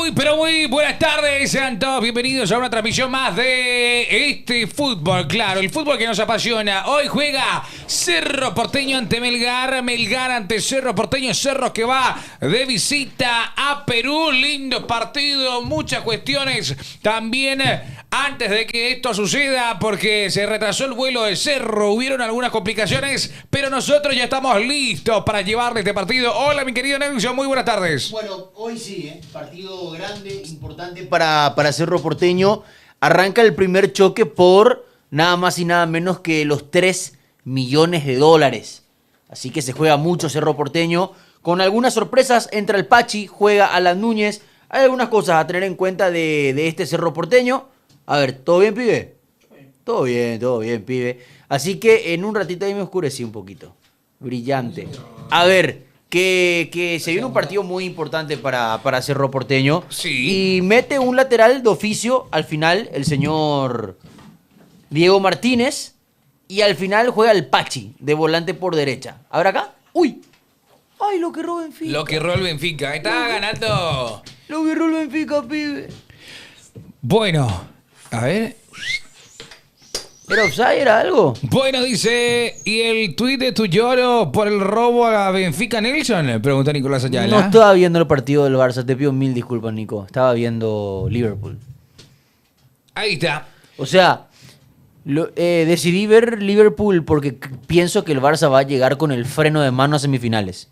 Muy, pero muy buenas tardes, sean todos bienvenidos a una transmisión más de este fútbol, claro, el fútbol que nos apasiona. Hoy juega Cerro Porteño ante Melgar, Melgar ante Cerro Porteño, Cerro que va de visita a Perú, lindo partido, muchas cuestiones también antes de que esto suceda, porque se retrasó el vuelo de Cerro, hubieron algunas complicaciones, pero nosotros ya estamos listos para llevarle este partido. Hola, mi querido Nelson, muy buenas tardes. Bueno, hoy sí, partido grande, importante para Cerro Porteño. Arranca el primer choque por nada más y nada menos que los 3 millones de dólares. Así que se juega mucho Cerro Porteño. Con algunas sorpresas, entra el Pachi, juega Alan Núñez. Hay algunas cosas a tener en cuenta de este Cerro Porteño. A ver, ¿todo bien, pibe? Todo bien, pibe. Así que en un ratito ahí me oscurecí un poquito. Brillante. A ver, que se viene un partido muy importante para Cerro Porteño. Sí. Y mete un lateral de oficio al final, el señor Diego Martínez. Y al final juega el Pachi, de volante por derecha. A ver acá. ¡Uy! ¡Ay, lo que erró Benfica! Lo que erró el Benfica, está ganando. Lo que erró el Benfica, pibe. Bueno, a ver. ¿Era offside? ¿Era algo? Bueno, dice, ¿y el tuit de tu lloro por el robo a Benfica, Nelson? Pregunta Nicolás Ayala. No estaba viendo el partido del Barça, te pido mil disculpas, Nico. Estaba viendo Liverpool. Ahí está. O sea, decidí ver Liverpool porque pienso que el Barça va a llegar con el freno de mano a semifinales.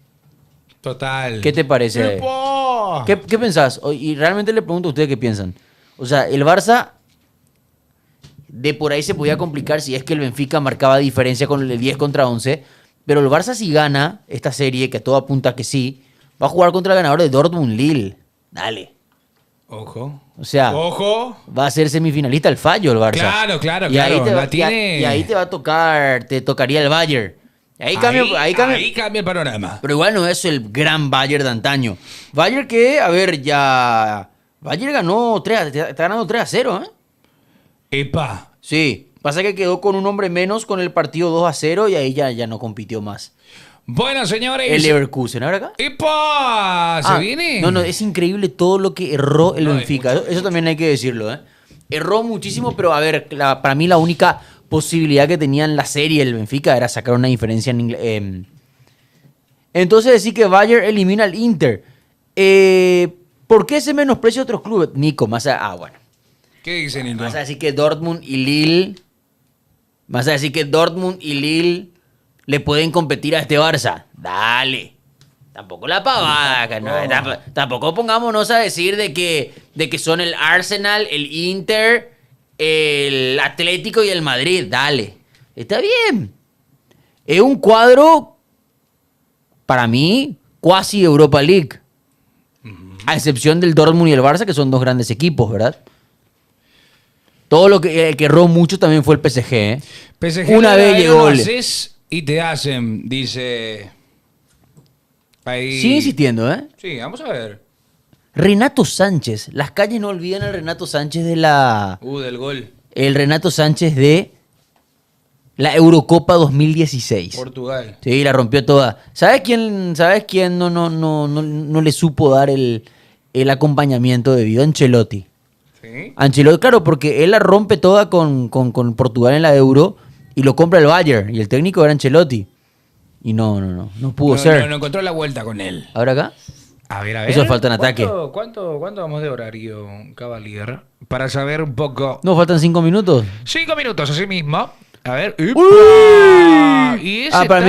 Total. ¿Qué te parece? ¿Qué pensás? Y realmente le pregunto a ustedes qué piensan. O sea, el Barça de por ahí se podía complicar si es que el Benfica marcaba diferencia con el de 10 contra 11. Pero el Barça si gana esta serie, que todo apunta que sí, va a jugar contra el ganador de Dortmund-Lille. Dale. Ojo. O sea, ojo. Va a ser semifinalista el Fallo el Barça. Claro. Y ahí te va a tocar, te tocaría el Bayern. Ahí cambia el panorama. Pero igual no es el gran Bayern de antaño. Bayern que, a ver, ya... Bayern ganó 3, está ganando 3-0, ¿eh? Epa. Sí, pasa que quedó con un hombre menos con el partido 2-0 y ahí ya no compitió más. Bueno, señores. El Leverkusen, ¿ahora acá? ¡Epa! ¿Se viene? No, es increíble todo lo que erró el Benfica. Eso también hay que decirlo, ¿eh? Erró muchísimo, pero a ver, para mí la única posibilidad que tenía en la serie el Benfica era sacar una diferencia en inglés. Entonces decir que Bayern elimina al Inter. ¿Por qué se menosprecia a otros clubes? Nico, bueno. ¿Qué dice Nico? Vas a decir que Dortmund y Lille le pueden competir a este Barça. Dale. Tampoco la pavada. No. Tampoco pongámonos a decir de que son el Arsenal, el Inter, el Atlético y el Madrid. Dale. Está bien. Es un cuadro, para mí, cuasi Europa League. A excepción del Dortmund y el Barça, que son dos grandes equipos, ¿verdad? Todo lo que erró mucho también fue el PSG, ¿eh? PSG una vez llegó haces y te hacen, dice. Ahí. Sigue insistiendo, ¿eh? Sí, vamos a ver. Renato Sánchez. Las calles no olvidan al Renato Sánchez de la... del gol. El Renato Sánchez de la Eurocopa 2016. Portugal. Sí, la rompió toda. ¿Sabes quién no le supo dar el acompañamiento debido? Ancelotti. ¿Sí? Ancelotti, claro, porque él la rompe toda con Portugal en la Euro y lo compra el Bayern. Y el técnico era Ancelotti. Y no pudo ser. No encontró la vuelta con él. ¿Ahora acá? A ver. Eso falta en ataque. ¿Cuánto vamos de horario, Cavalier? Para saber un poco. No, faltan 5 minutos. 5 minutos, así mismo. A ver. ¡Uy! Para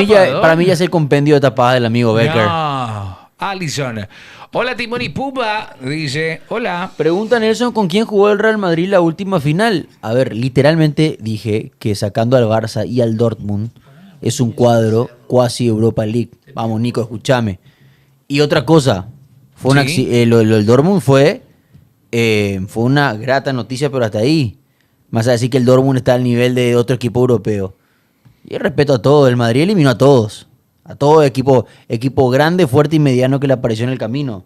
mí ya es el compendio de tapadas del amigo Becker. No. Alisson. Hola, Timón y Pupa. Dice, hola. Pregunta Nelson, ¿con quién jugó el Real Madrid la última final? A ver, literalmente dije que sacando al Barça y al Dortmund es un cuadro cuasi Europa League. Vamos, Nico, escúchame. Y otra cosa, lo del Dortmund fue una grata noticia, pero hasta ahí. Más a decir que el Dortmund está al nivel de otro equipo europeo. Y respeto a todo, el Madrid eliminó a todos. A todo equipo grande, fuerte y mediano que le apareció en el camino.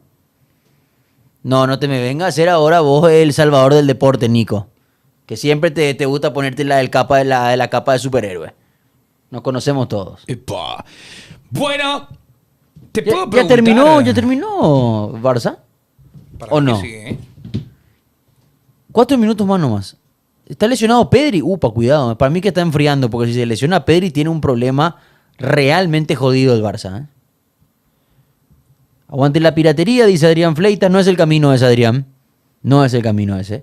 No te me vengas a hacer ahora vos el salvador del deporte, Nico. Que siempre te gusta ponerte la capa de superhéroe. Nos conocemos todos. Epa. Bueno, te ¿Ya, puedo ya preguntar. terminó Barça? Para ¿O mí no? que sí, ¿eh? 4 minutos más nomás. ¿Está lesionado Pedri? Upa, cuidado. Para mí que está enfriando, porque si se lesiona Pedri tiene un problema realmente jodido el Barça. ¿Eh? Aguante la piratería, dice Adrián Fleitas. No es el camino ese, Adrián. No es el camino ese.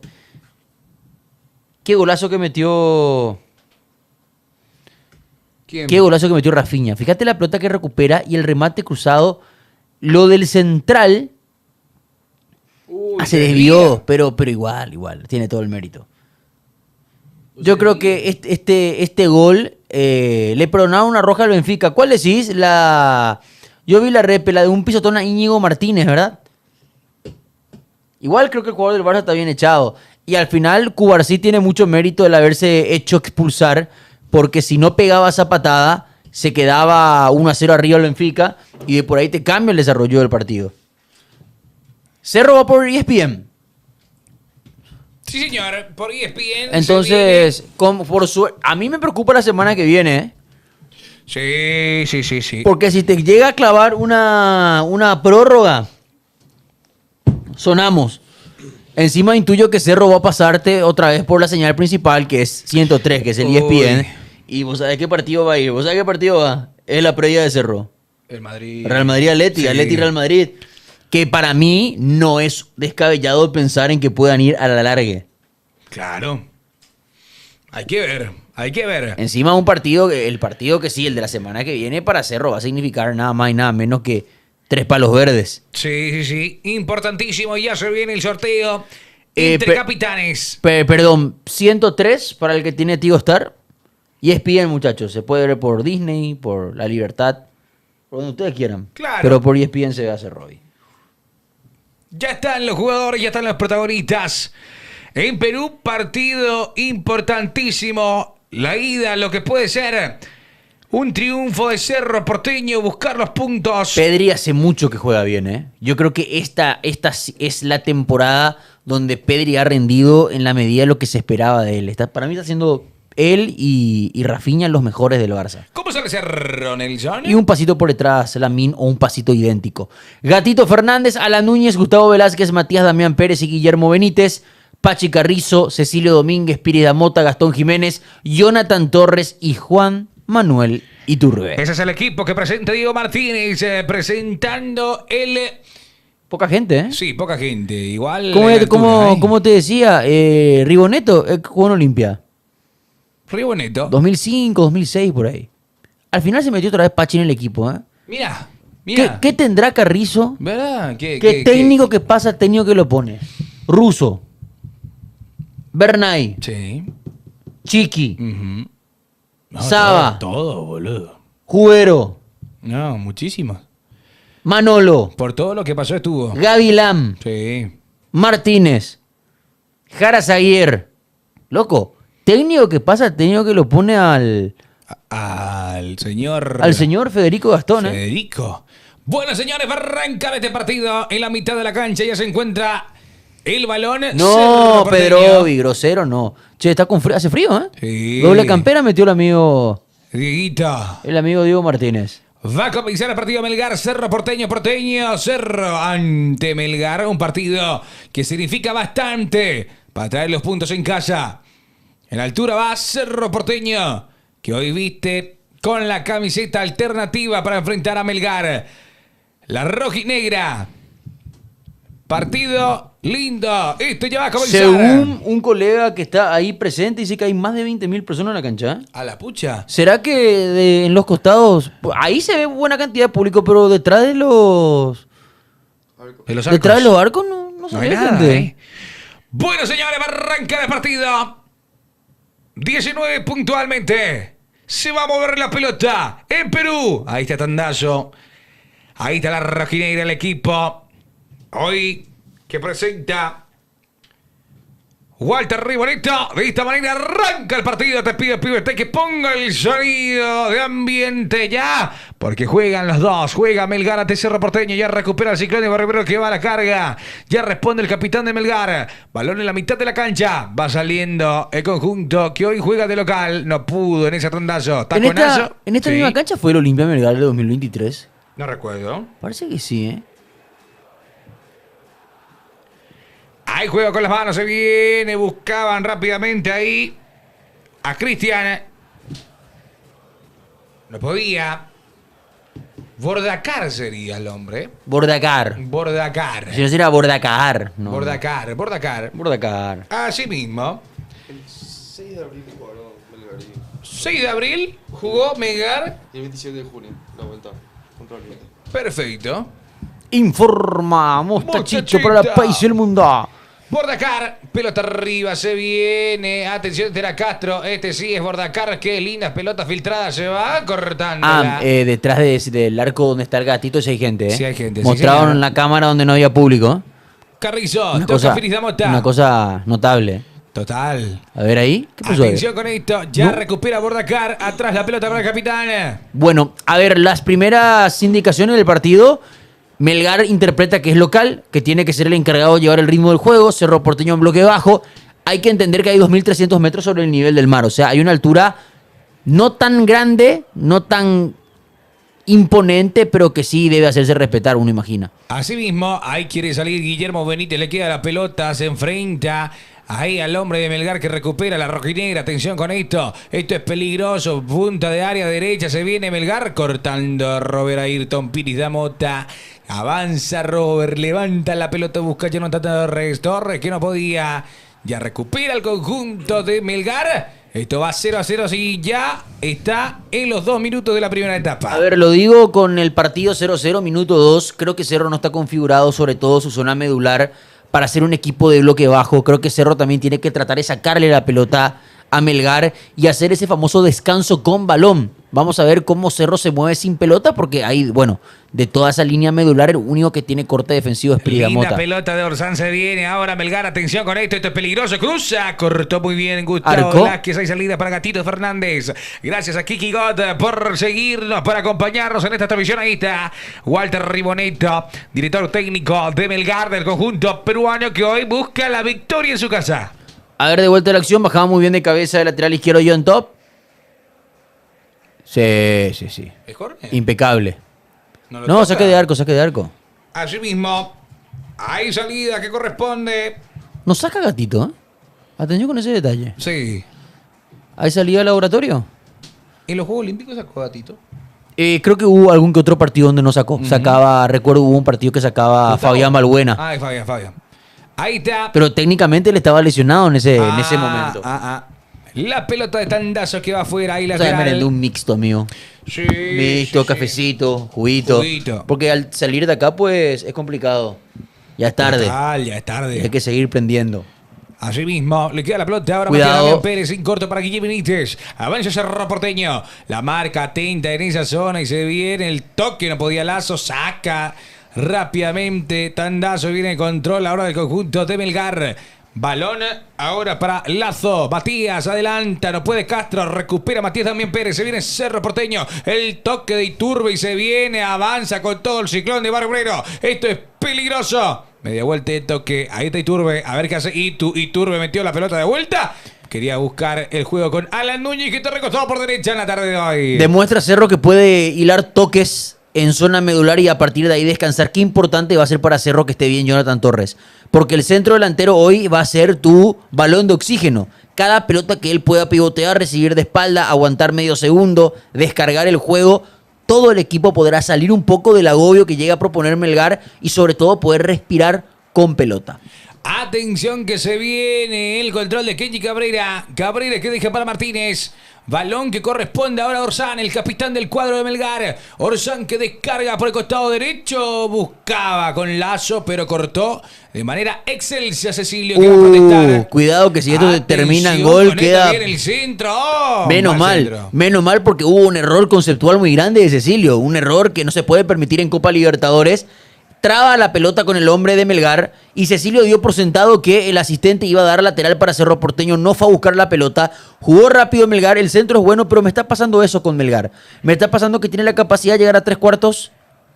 Qué golazo que metió... ¿Quién? Qué golazo que metió Rafinha. Fíjate la pelota que recupera y el remate cruzado. Lo del central Uy, se desvió, pero igual. Tiene todo el mérito. Yo creo que este gol le perdonaba una roja al Benfica. ¿Cuál decís? Yo vi la de un pisotón a Íñigo Martínez, ¿verdad? Igual creo que el jugador del Barça está bien echado. Y al final Cubarsí tiene mucho mérito el haberse hecho expulsar, porque si no pegaba esa patada, se quedaba 1-0 arriba el Benfica y de por ahí te cambia el desarrollo del partido. Cerro va por ESPN. Sí, señor, por ESPN. Entonces, a mí me preocupa la semana que viene, ¿eh? Sí. Porque si te llega a clavar una prórroga, sonamos. Encima intuyo que Cerro va a pasarte otra vez por la señal principal, que es 103, que es el ESPN. Y vos sabés qué partido va a ir. ¿Vos sabés qué partido va? Es la previa de Cerro. El Madrid. Real Madrid-Atleti, Sí. Atleti-Real Madrid. Que para mí no es descabellado pensar en que puedan ir a la largue. Claro. Hay que ver. Encima el partido que sí, el de la semana que viene para Cerro va a significar nada más y nada menos que 3 palos verdes. Sí. Importantísimo. Ya se viene el sorteo entre capitanes. Perdón, 103 para el que tiene Tigo Star. Y ESPN, muchachos. Se puede ver por Disney, por La Libertad, por donde ustedes quieran. Claro. Pero por ESPN se ve a Cerro hoy. Ya están los jugadores, ya están los protagonistas. En Perú, partido importantísimo. La ida, lo que puede ser un triunfo de Cerro Porteño, buscar los puntos. Pedri hace mucho que juega bien, ¿eh? Yo creo que esta es la temporada donde Pedri ha rendido en la medida de lo que se esperaba de él. Para mí está siendo él y Rafinha los mejores del Barça. ¿Cómo sale Cerro, Nelson? Y un pasito por detrás, Lamine, o un pasito idéntico. Gatito Fernández, Alan Núñez, Gustavo Velázquez, Matías Damián Pérez y Guillermo Benítez, Pachi Carrizo, Cecilio Domínguez, Pires Damota, Gastón Jiménez, Jonathan Torres y Juan Manuel Iturbe. Ese es el equipo que presenta Diego Martínez, presentando el... Poca gente, ¿eh? Sí, poca gente. Igual... ¿Cómo te decía? Riboneto jugó en Olimpia. Río Bonito. 2005, 2006, por ahí. Al final se metió otra vez Pachi en el equipo, ¿eh? Mira. ¿Qué tendrá Carrizo? ¿Verdad? ¿Qué técnico que pasa, técnico que lo pone? Russo. Bernay. Sí. Chiqui. Ujú. No, Saba. Todo, boludo. Juguero. No, muchísimos. Manolo. Por todo lo que pasó estuvo. Gavilán. Sí. Martínez. Jara Zaguier. Loco. Técnico que pasa, técnico que lo pone al señor Federico Gastón, ¿eh? Federico. Bueno, señores, va a arrancar este partido. En la mitad de la cancha ya se encuentra el balón. No, Cerro Porteño. Pedrovi, grosero no. Che, está con frío. Hace frío, ¿eh? Sí. Doble campera metió el amigo Dieguito. Diego Martínez. Va a comenzar el partido Melgar, Cerro Porteño, Cerro ante Melgar. Un partido que significa bastante para traer los puntos en casa. En la altura va Cerro Porteño, que hoy viste con la camiseta alternativa para enfrentar a Melgar. La rojinegra. Partido lindo. Esto ya va a comenzar. Según un colega que está ahí presente, dice que hay más de 20.000 personas en la cancha. A la pucha. ¿Será que en los costados, ahí se ve buena cantidad de público, pero detrás de los... De los Detrás de arcos. los arcos no se No hay ve nada, gente. ¿eh? Bueno, señores, va a arrancar el partido. 19 puntualmente. Se va a mover la pelota en Perú. Ahí está Tandazo. Ahí está la rojinegra, el equipo. Hoy que presenta Walter Ribonito. De esta manera arranca el partido. Te pido, pibe, que ponga el sonido de ambiente ya. Porque juegan los dos. Juega Melgar ante Cerro Porteño. Ya recupera el Ciclón de Barribero que va a la carga. Ya responde el capitán de Melgar. Balón en la mitad de la cancha. Va saliendo el conjunto que hoy juega de local. No pudo en ese tondazo. Taconazo. En esta Sí. misma cancha fue el Olimpia Melgar de 2023. No recuerdo. Parece que sí, ¿eh? Ahí juega con las manos, se viene, buscaban rápidamente ahí a Cristian. No podía. Bordacar sería el hombre. Bordacar. Bordacar. Si no sería Bordacar. No. Bordacar. Así mismo. El 6 de abril jugó Melgar. 6 de abril jugó Melgar. Y el 27 de junio, la vuelta contra el Oriente. Perfecto. Informamos, Tachito, Muchachita. para el país y el mundo. Bordacar, pelota arriba, se viene. Atención, este era Castro. Este sí es Bordacar. Qué lindas pelotas filtradas. Se va cortando. Detrás del arco donde está el gatito, sí hay gente, ¿eh? Sí hay gente, sí, Mostraron señor. en la cámara donde no había público. Carrizo, Una toca cosa, Finis Damota. una cosa notable. Total. A ver ahí. ¿Qué pasó ahí? Atención con esto. Ya No. recupera Bordacar. Atrás la pelota para el capitán. Bueno, a ver, las primeras indicaciones del partido. Melgar interpreta que es local, que tiene que ser el encargado de llevar el ritmo del juego. Cerro Porteño en bloque bajo. Hay que entender que hay 2.300 metros sobre el nivel del mar. O sea, hay una altura no tan grande, no tan imponente, pero que sí debe hacerse respetar, uno imagina. Asimismo, ahí quiere salir Guillermo Benítez. Le queda la pelota. Se enfrenta ahí al hombre de Melgar que recupera la rojinegra. Atención con esto. Esto es peligroso. Punta de área derecha. Se viene Melgar cortando Robert Ayrton Piris Damota. Avanza Robert. Levanta la pelota. Busca Jonathan Torres. Torres que no podía. Ya recupera el conjunto de Melgar. Esto va 0-0. Así ya está en los 2 minutos de la primera etapa. A ver, lo digo con el partido 0-0, minuto 2. Creo que Cerro no está configurado, sobre todo su zona medular, para ser un equipo de bloque bajo. Creo que Cerro también tiene que tratar de sacarle la pelota a Melgar y hacer ese famoso descanso con balón. Vamos a ver cómo Cerro se mueve sin pelota, porque ahí, bueno, de toda esa línea medular, el único que tiene corte defensivo es Linda Piridamota. pelota de Orsán, se viene ahora Melgar, atención con esto es peligroso, cruza, cortó muy bien Gustavo Arco. Vázquez, hay salida para Gatito Fernández. Gracias a Kiki God por seguirnos, por acompañarnos en esta transmisión. Ahí está Walter Riboneto, director técnico de Melgar, del conjunto peruano, que hoy busca la victoria en su casa. A ver, de vuelta a la acción, bajaba muy bien de cabeza de lateral izquierdo John Top. Sí. ¿Es Jorge? Impecable. lo No, toca. saque de arco. Así mismo, hay salida que corresponde. No saca Gatito, ¿eh? Atención con ese detalle. Sí. ¿Hay salida al laboratorio? ¿En los Juegos Olímpicos sacó Gatito? Creo que hubo algún que otro partido donde no sacó. Sacaba, recuerdo, hubo un partido que sacaba Gustavo. Fabián Balbuena. Ah, Fabián. Ahí está. Pero técnicamente él estaba lesionado en ese momento. La pelota de tandazos que va afuera. Ahí O sea, me lateral. merendé un mixto, amigo. Sí, Mixto, sí, cafecito, juguito. Porque al salir de acá, pues, es complicado. Ya es tarde. Ya es tarde. Hay que seguir prendiendo. Así mismo, le queda la pelota ahora Cuidado. Matías Damián Pérez en corto para Guillermo Benítez. Avanza Cerro Porteño. La marca atenta en esa zona y se viene el toque. No podía Lazo. Saca rápidamente. Tandazo viene en control ahora del conjunto de Melgar. Balón ahora para Lazo. Matías adelanta. No puede Castro. Recupera Matías Damián Pérez. Se viene Cerro Porteño. El toque de Iturbe y se viene. Avanza con todo el ciclón de Barrio Obrero. Esto es peligroso. Media vuelta de toque. Ahí está Iturbe. A ver qué hace. Iturbe metió la pelota de vuelta. Quería buscar el juego con Alan Núñez, que te recostó por derecha en la tarde de hoy. Demuestra Cerro que puede hilar toques en zona medular y a partir de ahí descansar. Qué importante va a ser para Cerro que esté bien Jonathan Torres. Porque el centro delantero hoy va a ser tu balón de oxígeno. Cada pelota que él pueda pivotear, recibir de espalda, aguantar medio segundo, descargar el juego, todo el equipo podrá salir un poco del agobio que llega a proponer Melgar y sobre todo poder respirar con pelota. Atención que se viene el control de Kenji Cabrera. Cabrera que deja para Martínez. Balón que corresponde ahora a Orsán, el capitán del cuadro de Melgar. Orsán que descarga por el costado derecho. Buscaba con Lazo, pero cortó de manera excelsa Cecilio, que va a protestar. Cuidado que si esto Atención, termina en gol, con queda... esto viene el centro. Oh, Menos centro. mal porque hubo un error conceptual muy grande de Cecilio. Un error que no se puede permitir en Copa Libertadores. Traba la pelota con el hombre de Melgar y Cecilio dio por sentado que el asistente iba a dar lateral para Cerro Porteño, no fue a buscar la pelota, jugó rápido Melgar, el centro es bueno, pero me está pasando eso con Melgar. Me está pasando que tiene la capacidad de llegar a 3/4,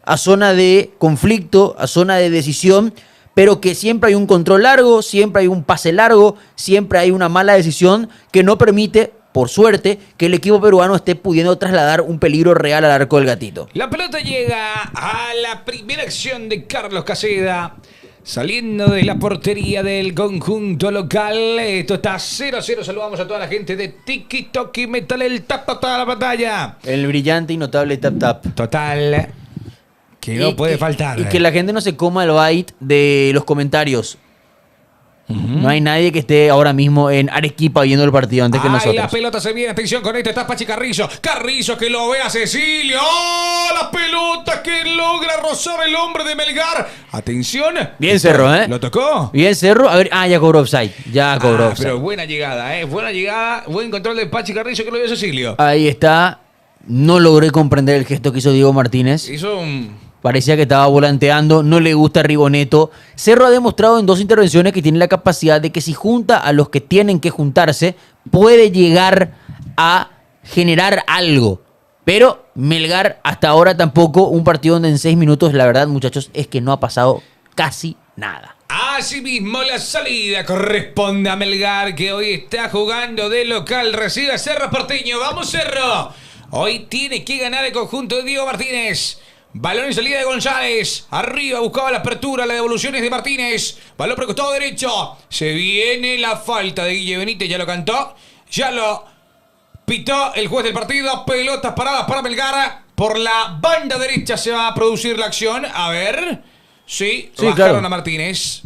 a zona de conflicto, a zona de decisión, pero que siempre hay un control largo, siempre hay un pase largo, siempre hay una mala decisión que no permite, por suerte, que el equipo peruano esté pudiendo trasladar un peligro real al arco del Gatito. La pelota llega a la primera acción de Carlos Caseda. Saliendo de la portería del conjunto local. Esto está 0-0. Saludamos a toda la gente de Tiki Toki. Métale el tap a toda la pantalla. El brillante y notable tap tap. Total. Que no puede faltar. Y que la gente no se coma el bait de los comentarios. No hay nadie que esté ahora mismo en Arequipa viendo el partido antes que nosotros. La pelota se viene, atención con esto, está Pachi Carrizo. Carrizo que lo ve a Cecilio. ¡Oh! La pelota que logra rozar el hombre de Melgar. Atención. Bien Cerro, ¿eh? ¿Lo tocó? Bien Cerro. A ver, ya cobró offside. Ya cobró offside. Pero buena llegada, ¿eh? Buena llegada. Buen control de Pachi Carrizo que lo vio a Cecilio. Ahí está. No logré comprender el gesto que hizo Diego Martínez. Hizo un... Parecía que estaba volanteando, no le gusta a Rigoneto. Cerro ha demostrado en 2 intervenciones que tiene la capacidad de que si junta a los que tienen que juntarse, puede llegar a generar algo. Pero Melgar hasta ahora tampoco, un partido donde en 6 minutos, la verdad muchachos, es que no ha pasado casi nada. Asimismo, la salida corresponde a Melgar, que hoy está jugando de local. Recibe a Cerro Porteño. ¡Vamos, Cerro! Hoy tiene que ganar el conjunto de Diego Martínez. Balón en salida de González. Arriba buscaba la apertura, la devolución es de Martínez. Balón por el costado derecho. Se viene la falta de Guille Benítez. Ya lo cantó. Ya lo pitó el juez del partido. Pelotas paradas para Melgar. Por la banda derecha se va a producir la acción. A ver. Sí, bajaron claro. a Martínez.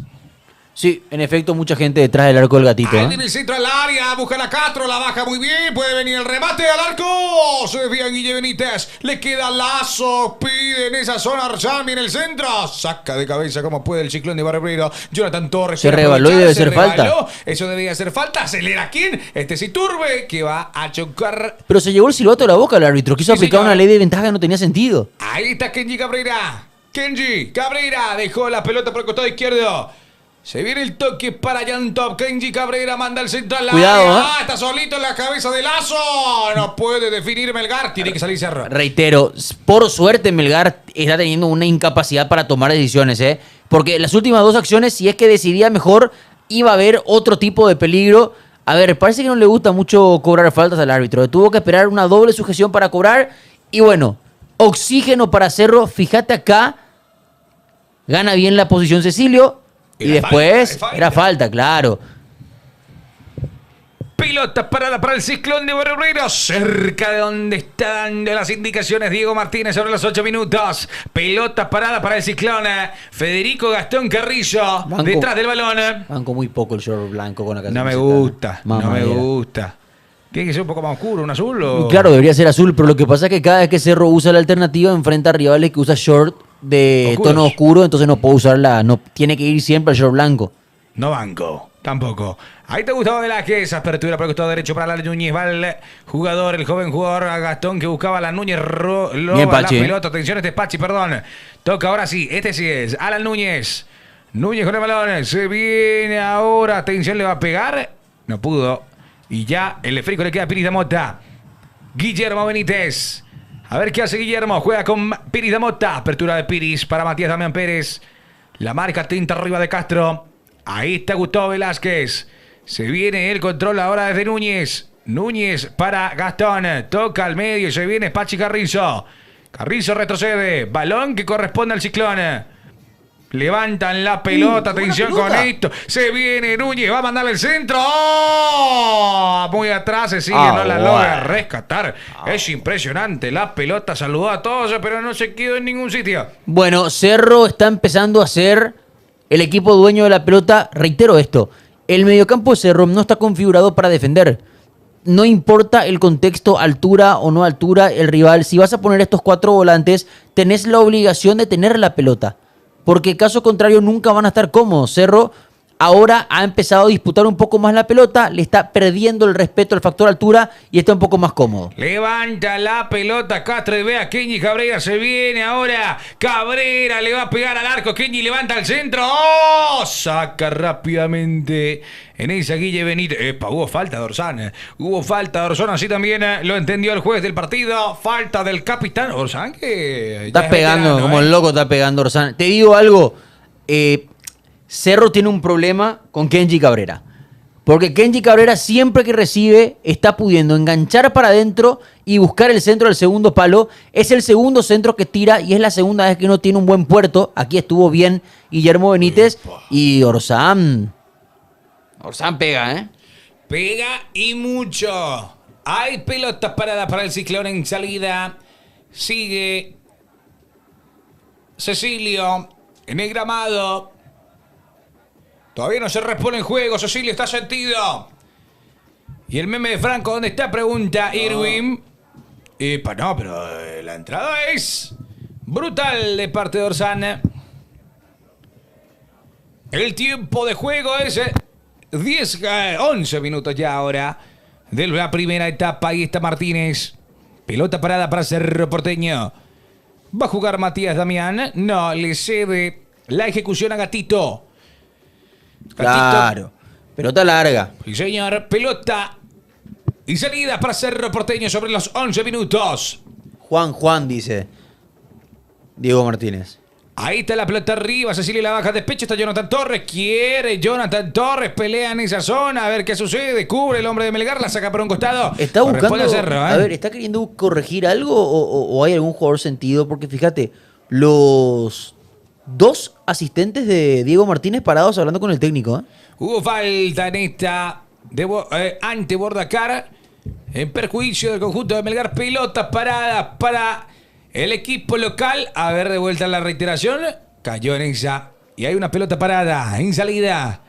Sí, en efecto, mucha gente detrás del arco del gatito. Ahí en el centro al área, busca la Castro, la baja muy bien, puede venir el remate al arco. Se desvía Guille Benítez, le queda Lazo, pide en esa zona Arzami en el centro. Saca de cabeza como puede el ciclón de Barreiro. Jonathan Torres. Se rebaló y debe ser falta. Eso debería ser falta. Acelera quién? Este es Iturbe, que va a chocar. Pero se llevó el silbato a la boca el árbitro. Quiso aplicar una ley de ventaja que no tenía sentido. Ahí está Kenji Cabrera. Kenji Cabrera dejó la pelota por el costado izquierdo. Se viene el toque para Yantop. Kenji Cabrera manda el centro al área. Está solito en la cabeza de Lazo. No puede definir Melgar. Tiene que salir Cerro. Reitero, por suerte Melgar está teniendo una incapacidad para tomar decisiones, ¿eh? Porque las últimas 2 acciones, si es que decidía mejor, iba a haber otro tipo de peligro. A ver, parece que no le gusta mucho cobrar faltas al árbitro. Tuvo que esperar una doble sujeción para cobrar. Y bueno, oxígeno para Cerro. Fíjate acá. Gana bien la posición Cecilio. Y después era falta, claro. Pelota parada para el ciclón de Barreiro. Cerca de donde está dando las indicaciones Diego Martínez sobre los 8 minutos. Pelota parada para el ciclón. Federico Gastón Carrillo. Detrás del balón. Banco muy poco el short blanco con la camiseta. No me gusta. No me gusta. Tiene que ser un poco más oscuro, un azul o... Claro, debería ser azul, pero lo que pasa es que cada vez que Cerro usa la alternativa enfrenta a rivales que usa short de Oscuros. tono oscuro, entonces no puede usarla, no tiene que ir siempre al short blanco. No banco, tampoco. Ahí te Gustavo Velázquez, apertura por el costado derecho para la Núñez, va el jugador, el joven jugador Gastón que buscaba a la Núñez, Bien, la Pachi. pelota, atención, este es Pachi, perdón. Toca ahora sí, este sí es, Alan Núñez. Núñez con el balón, se viene ahora, atención, le va a pegar, no pudo. Y ya el esférico le queda a Piris de Mota. Guillermo Benítez. A ver qué hace Guillermo. Juega con Piris de Mota. Apertura de Piris para Matías Damián Pérez. La marca tinta arriba de Castro. Ahí está Gustavo Velázquez. Se viene el control ahora desde Núñez. Núñez para Gastón. Toca al medio. Se viene Pachi Carrizo. Carrizo retrocede. Balón que corresponde al ciclón. Levantan la pelota, atención con esto. Se viene Núñez, va a mandar el centro. ¡Oh! Muy atrás, se sigue, no la logra rescatar. Es impresionante, la pelota saludó a todos, pero no se quedó en ningún sitio. Bueno, Cerro está empezando a ser el equipo dueño de la pelota. Reitero esto, el mediocampo de Cerro no está configurado para defender. No importa el contexto, altura o no altura, el rival. Si vas a poner estos 4 volantes, tenés la obligación de tener la pelota. Porque caso contrario nunca van a estar cómodos. Cerro ahora ha empezado a disputar un poco más la pelota, le está perdiendo el respeto al factor altura y está un poco más cómodo. Levanta la pelota Castro y ve a Kenji Cabrera, se viene ahora. Cabrera le va a pegar al arco, Kenji levanta el centro. ¡Oh! Saca rápidamente en esa Guille Benítez. Hubo falta de Orsán. Hubo falta de Orsán, así también lo entendió el juez del partido. Falta del capitán Orsán que... Está pegando, como el loco está pegando Orsán. Te digo algo, Cerro tiene un problema con Kenji Cabrera. Porque Kenji Cabrera siempre que recibe está pudiendo enganchar para adentro y buscar el centro del segundo palo. Es el segundo centro que tira y es la segunda vez que no tiene un buen puerto. Aquí estuvo bien Guillermo Benítez y Orsán. Orsán pega, ¿eh? Pega y mucho. Hay pelotas paradas para el Ciclón en salida. Sigue Cecilio en el gramado. Todavía no se repone en juego. Cecilio está sentido. Y el meme de Franco, ¿dónde está? Pregunta Irwin. No, pero la entrada es brutal de parte de Orsán. El tiempo de juego es 11 minutos ya ahora de la primera etapa. Ahí está Martínez. Pelota parada para Cerro Porteño. ¿Va a jugar Matías Damián? No, le cede la ejecución a Gatito. Claro. Pelota larga. Sí, señor. Pelota y salida para Cerro Porteño sobre los 11 minutos. Juan, dice Diego Martínez. Ahí está la pelota arriba. Cecilio la baja de pecho. Está Jonathan Torres. Quiere Jonathan Torres. Pelea en esa zona. A ver qué sucede. Cubre el hombre de Melgar. La saca por un costado. Está buscando. Cerro, A ver, ¿está queriendo corregir algo o hay algún jugador sentido? Porque fíjate, los dos asistentes de Diego Martínez parados hablando con el técnico. Hubo falta en esta ante Bordacar. En perjuicio del conjunto de Melgar. Pelota parada para el equipo local. A ver, de vuelta la reiteración. Cayó en esa. Y hay una pelota parada en salida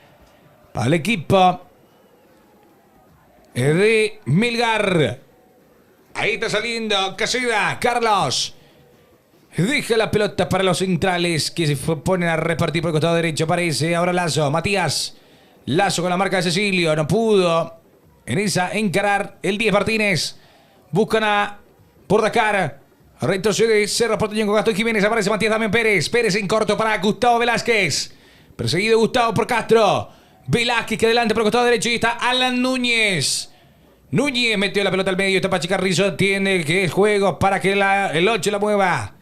para el equipo de Melgar. Ahí está saliendo Caseda. Carlos. Deja la pelota para los centrales que se ponen a repartir por el costado derecho. Parece. Ahora Lazo. Matías. Lazo con la marca de Cecilio. No pudo en esa encarar el 10 Martínez. Buscan a Bordacar. Retrocede Cerro Porteño con Gastón Jiménez. Aparece Matías Damián Pérez. Pérez en corto para Gustavo Velázquez. Perseguido Gustavo por Castro. Velázquez que adelante por el costado derecho. Y está Alan Núñez. Núñez metió la pelota al medio. Está Pachi Carrizo. Tiene que es juego para que el 8 la mueva.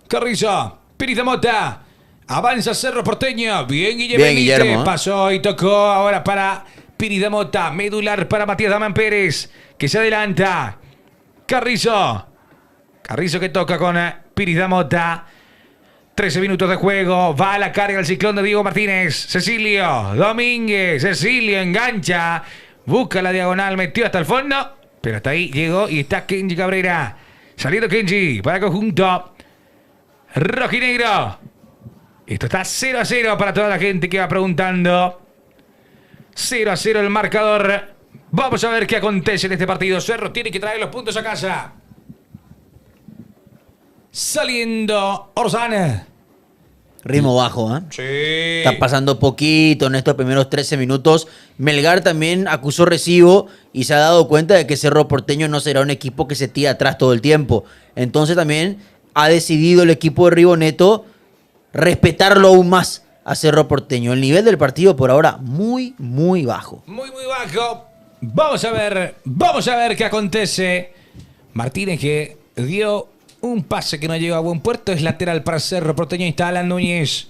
Carrizo. Pirita Mota. Avanza Cerro Porteño. Bien Guillermo. Pasó y tocó ahora para Pirita Mota. Medular para Matías Damián Pérez. Que se adelanta. Carrizo que toca con Piris Mota. 13 minutos de juego. Va a la carga el Ciclón de Diego Martínez. Cecilio Domínguez. Cecilio engancha. Busca la diagonal. Metió hasta el fondo. Pero hasta ahí llegó y está Kenji Cabrera. Saliendo Kenji para el conjunto rojinegro. Esto está 0-0 para toda la gente que va preguntando. 0-0 el marcador. Vamos a ver qué acontece en este partido. Cerro tiene que traer los puntos a casa. Saliendo Orsán. Ritmo bajo, ¿eh? Sí. Está pasando poquito en estos primeros 13 minutos. Melgar también acusó recibo y se ha dado cuenta de que Cerro Porteño no será un equipo que se tira atrás todo el tiempo. Entonces también ha decidido el equipo de Riboneto respetarlo aún más a Cerro Porteño. El nivel del partido por ahora muy, muy bajo. Muy bajo. Vamos a ver qué acontece. Martínez que dio un pase que no llegó a buen puerto. Es lateral para Cerro Porteño. Está Alan Núñez.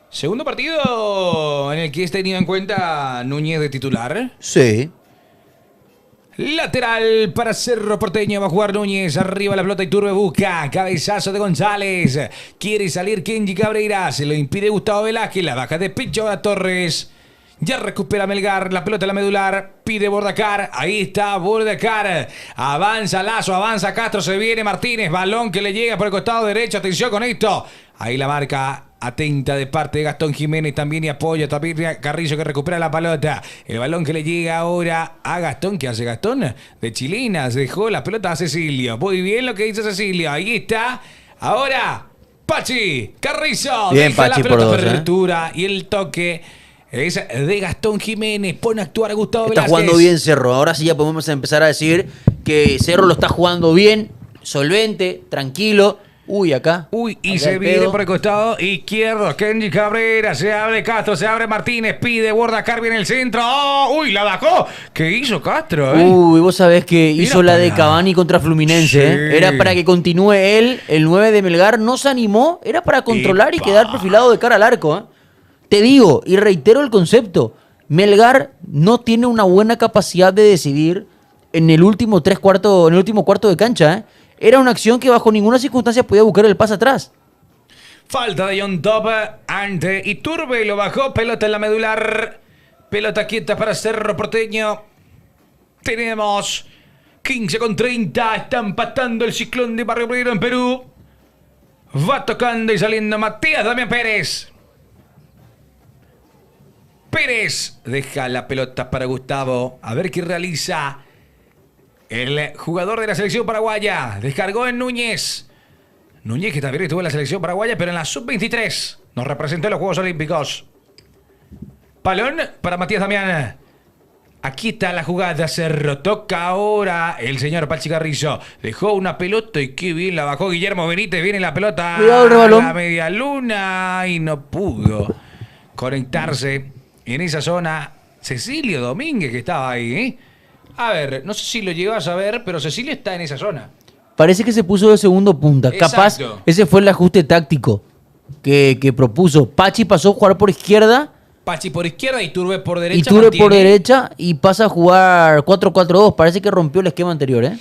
Segundo partido en el que es tenido en cuenta Núñez de titular. Sí. Lateral para Cerro Porteño. Va a jugar Núñez. Arriba la pelota. Iturbe busca. Cabezazo de González. Quiere salir Kenji Cabrera. Se lo impide Gustavo Velázquez. La baja de pecho a Torres. Ya recupera Melgar. La pelota a la medular. Pide Bordacar. Ahí está Bordacar. Avanza Lazo. Avanza Castro. Se viene Martínez. Balón que le llega por el costado derecho. Atención con esto. Ahí la marca atenta de parte de Gastón Jiménez también y apoya también Carrizo que recupera la pelota. El balón que le llega ahora a Gastón. ¿Qué hace Gastón? De chilinas. Dejó la pelota a Cecilio. Muy bien lo que dice Cecilio. Ahí está. Ahora Pachi Carrizo. Bien, deja Pachi la pelota por dos, apertura y el toque es de Gastón Jiménez. Pone a actuar a Gustavo Está Velázquez. jugando bien Cerro. Ahora sí ya podemos empezar a decir que Cerro lo está jugando bien, solvente, tranquilo. Uy, acá. Y se viene por el costado izquierdo. Kenji Cabrera. Se abre Castro. Se abre Martínez. Pide Bordacar. Viene el centro. ¡Oh! ¡Uy! La bajó. ¿Qué hizo Castro? Uy, vos sabés que hizo Mira la de para Cavani contra Fluminense. Sí. Era para que continúe él, el 9 de Melgar. No se animó. Era para controlar y Epa. quedar perfilado de cara al arco. Te digo y reitero el concepto. Melgar no tiene una buena capacidad de decidir en el último cuarto de cancha. ¿Eh? Era una acción que bajo ninguna circunstancia podía buscar el pase atrás. Falta de John Top ante Iturbe, lo bajó, pelota en la medular, pelota quieta para Cerro Porteño. Tenemos 15:30, está empatando el Ciclón de Barrio Obrero en Perú. Va tocando y saliendo Matías Damián Pérez. Pérez deja la pelota para Gustavo, a ver qué realiza el jugador de la selección paraguaya. Descargó en Núñez. Núñez, que también estuvo en la selección paraguaya, pero en la sub-23. Nos representó en los Juegos Olímpicos. Palón para Matías Damián. Aquí está la jugada. Cerro. Toca ahora el señor Pachi Carrizo. Dejó una pelota y qué bien la bajó Guillermo Benítez. Viene la pelota Cuidado, a rebalón. la media luna y no pudo conectarse en esa zona. Cecilio Domínguez, que estaba ahí, ¿eh? A ver, no sé si lo llegas a ver, pero Cecilio está en esa zona. Parece que se puso de segundo punta. Exacto. Capaz, ese fue el ajuste táctico que propuso. Pachi pasó a jugar por izquierda, Pachi por izquierda y Turbe por derecha. Iturbe por mantiene. derecha y pasa a jugar 4-4-2. Parece que rompió el esquema anterior, ¿eh?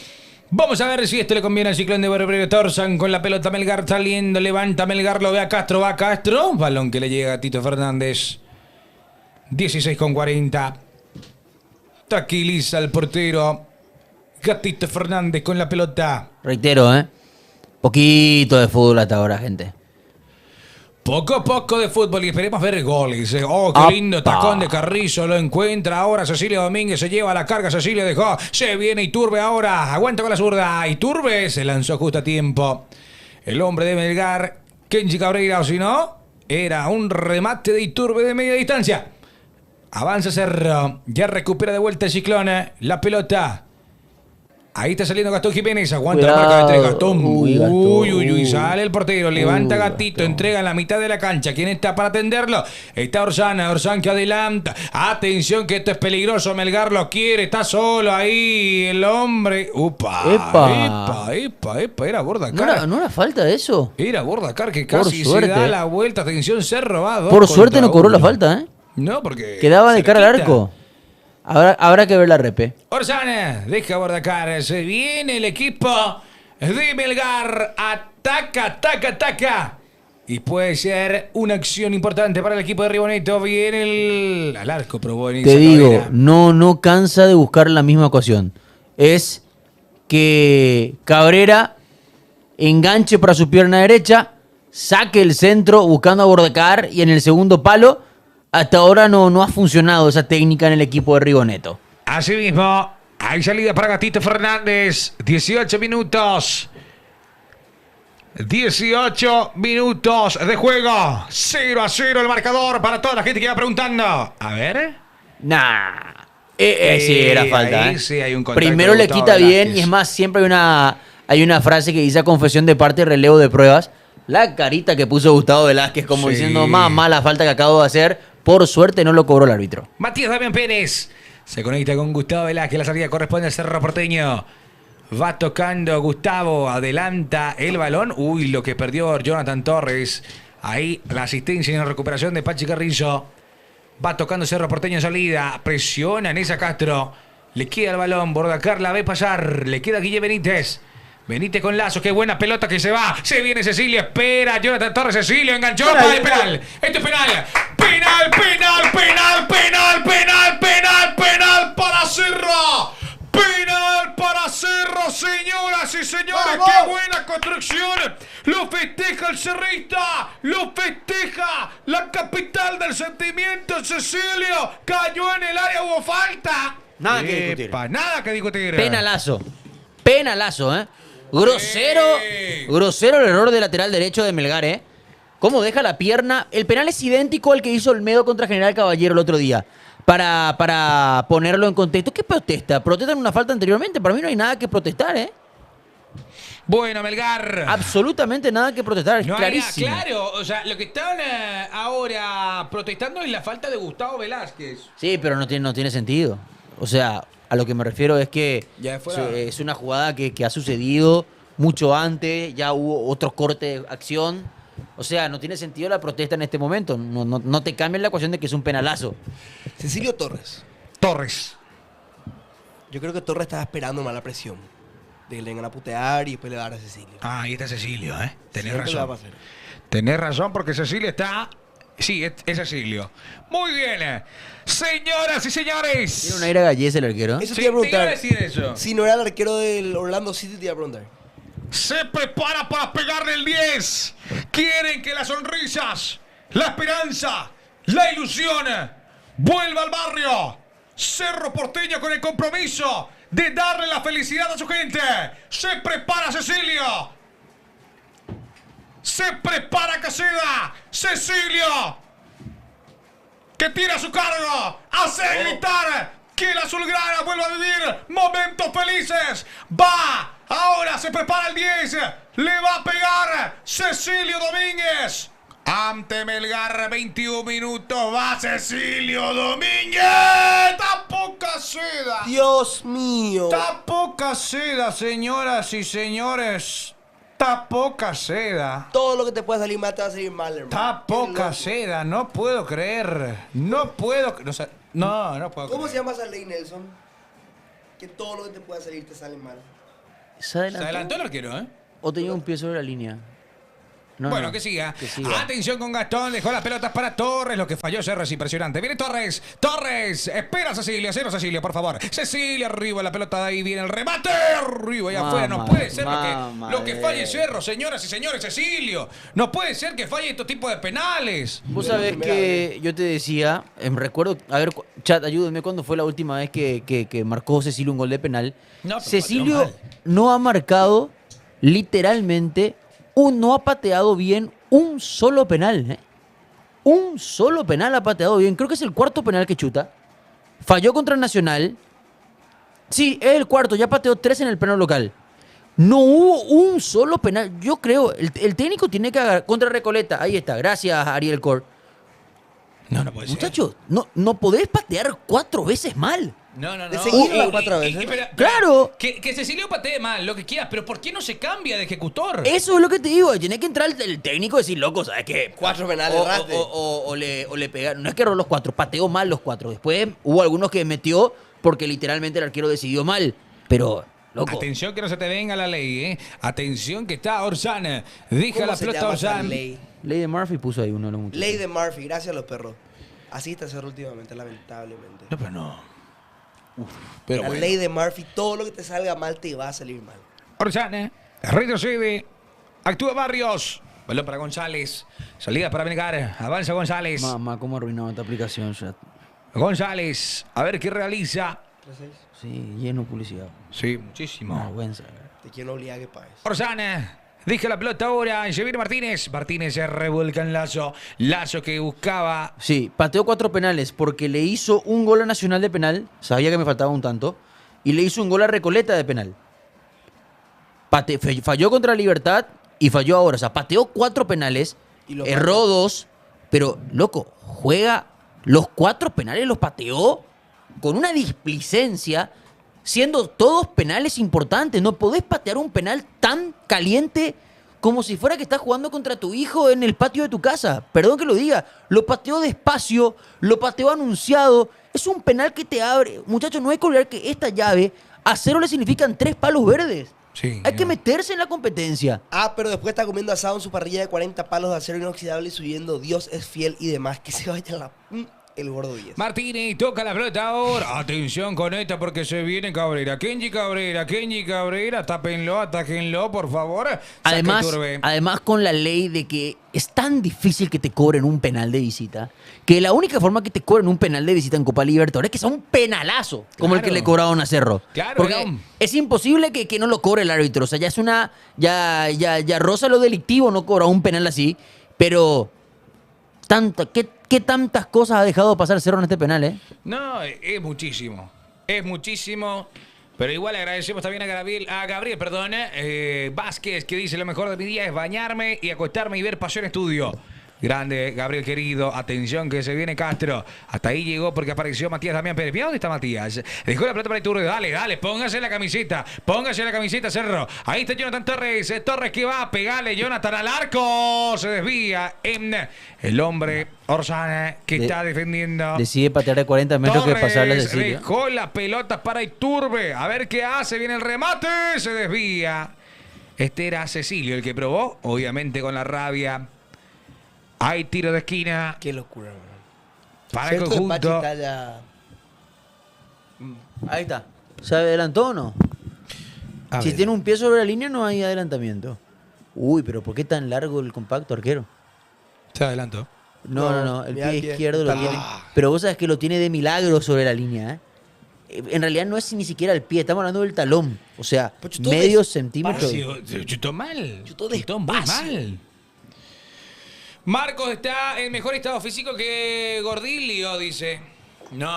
Vamos a ver si esto le conviene al Ciclón de Barrio Torzan con la pelota. Melgar saliendo, levanta Melgar, lo ve a Castro, va a Castro. Balón que le llega a Tito Fernández. 16:40. Tranquiliza el portero. Gatito Fernández con la pelota. Reitero, ¿eh? Poquito de fútbol hasta ahora, gente. Poco de fútbol y esperemos ver goles. Oh, qué ¡Apa! lindo tacón de Carrizo. Lo encuentra ahora Cecilio Domínguez. Se lleva la carga. Cecilio dejó. Se viene Iturbe ahora. Aguanta con la zurda. Iturbe se lanzó justo a tiempo. El hombre de Melgar, Kenji Cabreira, o si no, era un remate de Iturbe de media distancia. Avanza Cerro. Ya recupera de vuelta el Ciclón. La pelota. Ahí está saliendo Gastón Jiménez. Aguanta Cuidado. la marca de tres. Gastón. Uy, Gastón. Uy. Sale el portero. Levanta Gatito. Gastón. Entrega en la mitad de la cancha. ¿Quién está para atenderlo? Está Orsán que adelanta. Atención que esto es peligroso. Melgar lo quiere. Está solo ahí el hombre. Epa. Era Bordacar. ¿No era falta de eso? Era Bordacar que Por casi se suerte. da la vuelta. Atención, se ha robado. Por suerte no cobró la falta, ¿eh? No, porque Quedaba de cara al cerquita. arco. Habrá que ver la repe. Orsán deja Bordacar. Se viene el equipo de Melgar. Ataca. Y puede ser una acción importante para el equipo de Riboneto. Viene al arco, probó en Te esa digo, cadera. no cansa de buscar la misma ecuación. Es que Cabrera enganche para su pierna derecha, saque el centro buscando a Bordacar y en el segundo palo, hasta ahora no ha funcionado esa técnica en el equipo de Riboneto. Así mismo, hay salida para Gatito Fernández. 18 minutos. 18 minutos de juego. 0-0 el marcador para toda la gente que va preguntando. A ver. Nah. Sí, era falta. Ahí ¿eh? sí hay un contacto Primero de le Gustavo quita bien Velázquez. y es más, siempre hay una frase que dice a confesión de parte relevo de pruebas. La carita que puso Gustavo Velázquez como Sí. diciendo, más la falta que acabo de hacer. Por suerte no lo cobró el árbitro. Matías Damián Pérez se conecta con Gustavo Velázquez. La salida corresponde al Cerro Porteño. Va tocando Gustavo. Adelanta el balón. Uy, lo que perdió Jonathan Torres. Ahí la asistencia y la recuperación de Pachi Carrizo. Va tocando Cerro Porteño en salida. Presiona en esa Castro. Le queda el balón. Bordacar la ve pasar. Le queda Guille Benítez. Benítez con Lazo, qué buena pelota que se va. Se viene Cecilio, espera. Jonathan Torres, Cecilio enganchó. Para el penal. Esto es penal. Penal para Cerro. Penal para Cerro, señoras y señores. ¡Vamos! ¡Qué buena construcción! Lo festeja el cerrista. Lo festeja la capital del sentimiento, Cecilio. Cayó en el área, hubo falta. Nada que discutir. Nada que discutir. Penalazo, ¿eh? Grosero el error de lateral derecho de Melgar, ¿eh? ¿Cómo deja la pierna? El penal es idéntico al que hizo Olmedo contra General Caballero el otro día. Para ponerlo en contexto. ¿Qué protesta? ¿Protestan una falta anteriormente? Para mí no hay nada que protestar, ¿eh? Bueno, Melgar. Absolutamente nada que protestar, es No hay clarísimo. nada, claro, o sea, lo que están ahora protestando es la falta de Gustavo Velázquez. Sí, pero no tiene sentido. O sea, a lo que me refiero es que Ya fuera. es una jugada que ha sucedido mucho antes, ya hubo otro corte de acción O sea, no tiene sentido la protesta en este momento. No te cambian la ecuación de que es un penalazo. Cecilio Torres. Torres. Yo creo que Torres estaba esperando mala presión. De que le vengan a putear y después le va a dar a Cecilio. Ah, ahí está Cecilio, ¿eh? Tenés Siempre le va a razón. pasar. Tenés razón porque Cecilio está... Sí, es Cecilio. Muy bien. Señoras y señores. Tiene un aire gallés el arquero. Eso Sí, te iba a te iba a preguntar. decir eso. Si no era el arquero del Orlando City, te iba a preguntar. Se prepara para pegarle el 10. Quieren que las sonrisas, la esperanza, la ilusión vuelva al barrio. Cerro Porteño con el compromiso de darle la felicidad a su gente. Se prepara Cecilio. Se prepara Caseda. Cecilio, que tira a su cargo. Hace gritar que la azulgrana vuelva a vivir momentos felices. Va. Ahora se prepara el 10. Le va a pegar Cecilio Domínguez. Ante Melgar, 21 minutos. Va Cecilio Domínguez. Tapó Caseda. Dios mío. Tapó Caseda, señoras y señores. Tapó Caseda. Todo lo que te pueda salir mal te va a salir mal, hermano. Tapó Qué loco. Caseda. No puedo creer. No puedo. No puedo ¿Cómo se creer. llama esa ley, Nelson? Que todo lo que te pueda salir te sale mal. ¿Se Se adelantó? adelantó el arquero, ¿eh? ¿O tenía un pie sobre la línea? No, Bueno, no. que siga. Que siga. Atención con Gastón, dejó las pelotas para Torres, lo que falló Cerro es impresionante. Viene Torres, Torres, espera Cecilia, cero Cecilia, por favor. Cecilia arriba, la pelota de ahí viene el remate, arriba y afuera. No puede ser lo que falle Cerro, señoras y señores, Cecilio. No puede ser que falle estos tipos de penales. Vos Bueno, sabés primera que yo te decía, recuerdo, a ver, chat, ayúdenme, ¿cuándo fue la última vez que marcó Cecilio un gol de penal? No, pero Cecilio pateó mal. no ha marcado, literalmente, no ha pateado bien un solo penal. Un solo penal ha pateado bien. Creo que es el cuarto penal que chuta. Falló contra el Nacional. Sí, es el cuarto, ya pateó 3 en el penal local. No hubo un solo penal. Yo creo, el técnico tiene que agarrar contra Recoleta. Ahí está, gracias Ariel Cor. No puede ser. Muchachos, no podés patear 4 veces mal. No. De seguir las 4 veces. Claro. Que Cecilio patee mal, lo que quieras, pero ¿por qué no se cambia de ejecutor? Eso es lo que te digo. Tiene que entrar el técnico y decir, loco, ¿sabes qué? 4 penales, erraste. O le pegaron. No es que erró los 4, pateó mal los 4. Después hubo algunos que metió porque literalmente el arquero decidió mal. Pero, loco. Atención que no se te venga la ley, ¿eh? Atención que está Orsán. Deja ¿Cómo la se pelota llama esa Orsán. ley? Ley de Murphy puso ahí uno de los muchachos. Ley de Murphy, gracias a los perros. Así está Cerro últimamente, lamentablemente. No, pero no. Pero La bueno. ley de Murphy, todo lo que te salga mal te va a salir mal. Orsán, retrocede. Actúa Barrios. Balón para González. Salida para Melgar. Avanza González. Mamá, cómo arruinaba esta aplicación, chat. González. A ver qué realiza. 3-6. Sí, lleno de publicidad. Sí, Una muchísimo. vergüenza. Te quiero obligar a que pagues. Orsán. Deja la pelota ahora. Se viene Martínez. Martínez se revuelca en Lazo. Lazo que buscaba. Sí, pateó 4 penales porque le hizo un gol a Nacional de penal. Sabía que me faltaba un tanto. Y le hizo un gol a Recoleta de penal. Falló contra Libertad y falló ahora. O sea, pateó 4 penales. Y lo Erró 2. Pero, loco, juega los 4 penales, los pateó con una displicencia, siendo todos penales importantes. No podés patear un penal tan caliente como si fuera que estás jugando contra tu hijo en el patio de tu casa. Perdón que lo diga. Lo pateó despacio, lo pateó anunciado. Es un penal que te abre. Muchachos, no hay que olvidar que esta llave a 0 le significan 3 palos verdes. Sí. Hay que meterse en la competencia. Ah, pero después está comiendo asado en su parrilla de 40 palos de acero inoxidable y subiendo Dios es fiel y demás. Que se vaya el gordo 10. Martínez toca la pelota ahora. Atención con esta porque se viene Cabrera. Kenji Cabrera. Tápenlo, atáquenlo, por favor. Saque Turbe. Además, con la ley de que es tan difícil que te cobren un penal de visita, que la única forma que te cobren un penal de visita en Copa Libertadores es que sea un penalazo, como el que Claro. le cobraron a Cerro. Claro, Porque no. es imposible que no lo cobre el árbitro. O sea, ya es una. Ya roza lo delictivo no cobrar un penal así. Pero. ¿Qué tantas cosas ha dejado pasar Cerro en este penal, eh? No, es muchísimo. Es muchísimo. Pero igual agradecemos también a Gabriel, Vázquez, que dice: lo mejor de mi día es bañarme y acostarme y ver Pasión Estudio. Grande, Gabriel querido. Atención que se viene Castro. Hasta ahí llegó porque apareció Matías Damián Pérez. ¿Dónde está Matías? Dejó la pelota para Iturbe. Dale, dale. Póngase la camiseta. Póngase la camiseta, Cerro. Ahí está Jonathan Torres. Torres que va a pegarle. Jonathan al arco. Se desvía en el hombre Orsana que está defendiendo. Decide patear de 40 metros que pasarle a Cecilio. Dejó la pelota para Iturbe. A ver qué hace. Viene el remate. Se desvía. Este era Cecilio el que probó. Obviamente con la rabia. Hay tiro de esquina Qué locura, man. para el Cierto, conjunto. Pachi está ya- Ahí está. ¿Se adelantó o no? A Si ver. tiene un pie sobre la línea no hay adelantamiento. Uy, pero ¿por qué tan largo el compacto, arquero? Se adelantó. No. El mira pie el pie. izquierdo lo Está tiene. bien. Pero vos sabés que lo tiene de milagro sobre la línea, ¿eh? En realidad no es ni siquiera el pie, estamos hablando del talón. O sea, Pero chutó medio despacio. centímetro. Chutó mal. Chutó muy despacio. mal. Marcos está en mejor estado físico que Gordilio, dice. No,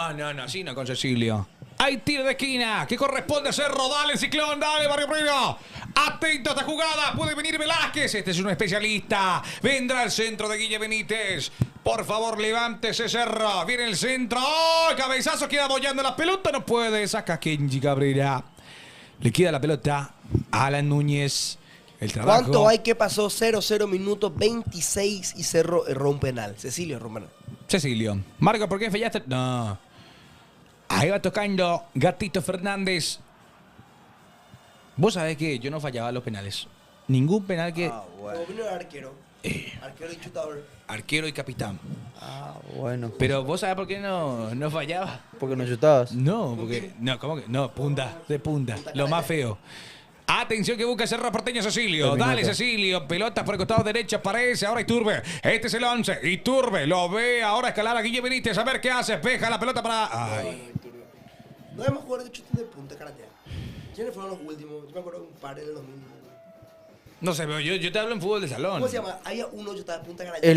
así no con Cecilio. Hay tiro de esquina que corresponde a Cerro. Dale, Ciclón, dale, Barrio Primo. Atento a esta jugada. Puede venir Velázquez. Este es un especialista. Vendrá el centro de Guille Benítez. Por favor, levántese, Cerro. Viene el centro. ¡Oh! Cabezazo, queda bollando la pelota. No puede. Saca Kenji Cabrera. Le queda la pelota a Alan Núñez. El trabajo. ¿Cuánto hay que pasó? 0-0 minutos 26 y Cerro erró un penal. Cecilio erró un penal. Cecilio. Marco, ¿por qué fallaste? No. Ahí va tocando Gatito Fernández. Vos sabés que yo no fallaba los penales. Ningún penal que... Como vino el arquero. Arquero y chutador. Arquero y capitán. Ah, bueno. Pero vos sabés por qué no fallaba. Porque no chutabas. No, porque... No, ¿cómo que? No, punta. De punta. Lo más feo. Atención que busca Cerro Porteño Cecilio. Terminó Dale, acá. Cecilio. Pelotas por el costado derecho. Aparece. Ahora Iturbe. Este es el 11. Iturbe lo ve. Ahora escalar a Guille Benítez. A ver qué hace. Espeja la pelota para... Ay. No debemos jugar de chute de punta, karate. ¿Quiénes fueron los últimos? Yo me acuerdo de un par en el 2000. No sé, pero yo te hablo en fútbol de salón. ¿Cómo se llama? Había uno chutado de punta, karate.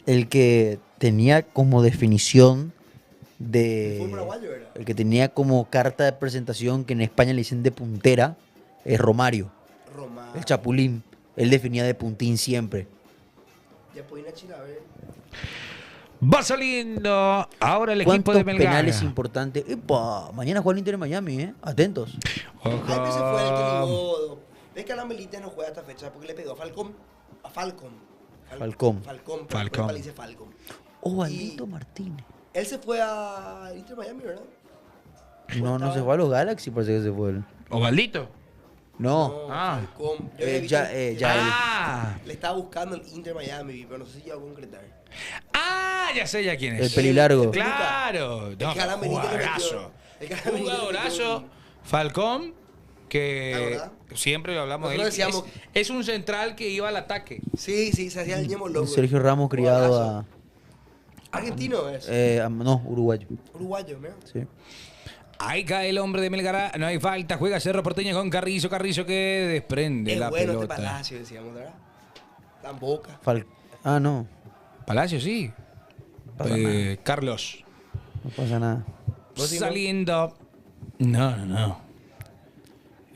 El que tenía como definición de... Fue paraguayo, ¿verdad? El que tenía como carta de presentación que en España le dicen de puntera es Romario, Roma. el Chapulín. Él definía de puntín siempre. Ya pueden ir a Chile, a ver. Va saliendo ahora el equipo ¿Cuántos de Melgar. penales importantes? ¡Epa! Mañana juega el Inter en Miami, ¿eh? Atentos. Ojo. Jaime se fue el que ligó. ¿Ves que Alan Benítez no juega esta fecha? Porque le pegó a Falcón. A Falcon. Falcón. Falcón. Falcón. Le dice Falcon. Osvaldito Martínez. Él se fue a Inter Miami, ¿verdad? No se fue a los Galaxy, parece que se fue él. Ovaldito. No. Ah. Falcón. Yo había visto- ya él. Ah. Le estaba buscando el Inter Miami, pero no sé si llegó a concretar. Ah, ya sé ya quién es. El pelilargo. Claro. El que Alan Benítez le metió. Jugadorazo. El que Alan Benítez le Jugadorazo. metió. Falcón, ¿La que verdad? siempre lo hablamos de él. Nosotros decíamos- Es un central que iba al ataque. Sí, se hacía el ñemo loco. Sergio Ramos criado a... Argentino es. No, uruguayo. Uruguayo, mira. Sí. Ahí cae el hombre de Melgar. No hay falta. Juega Cerro Porteño con Carrizo. Carrizo que desprende Es la bueno pelota. este Palacio, decíamos, ¿verdad? Tan boca. No. Palacio, sí. Pasa Carlos. No pasa nada. ¿Vos sí, no? Saliendo. No.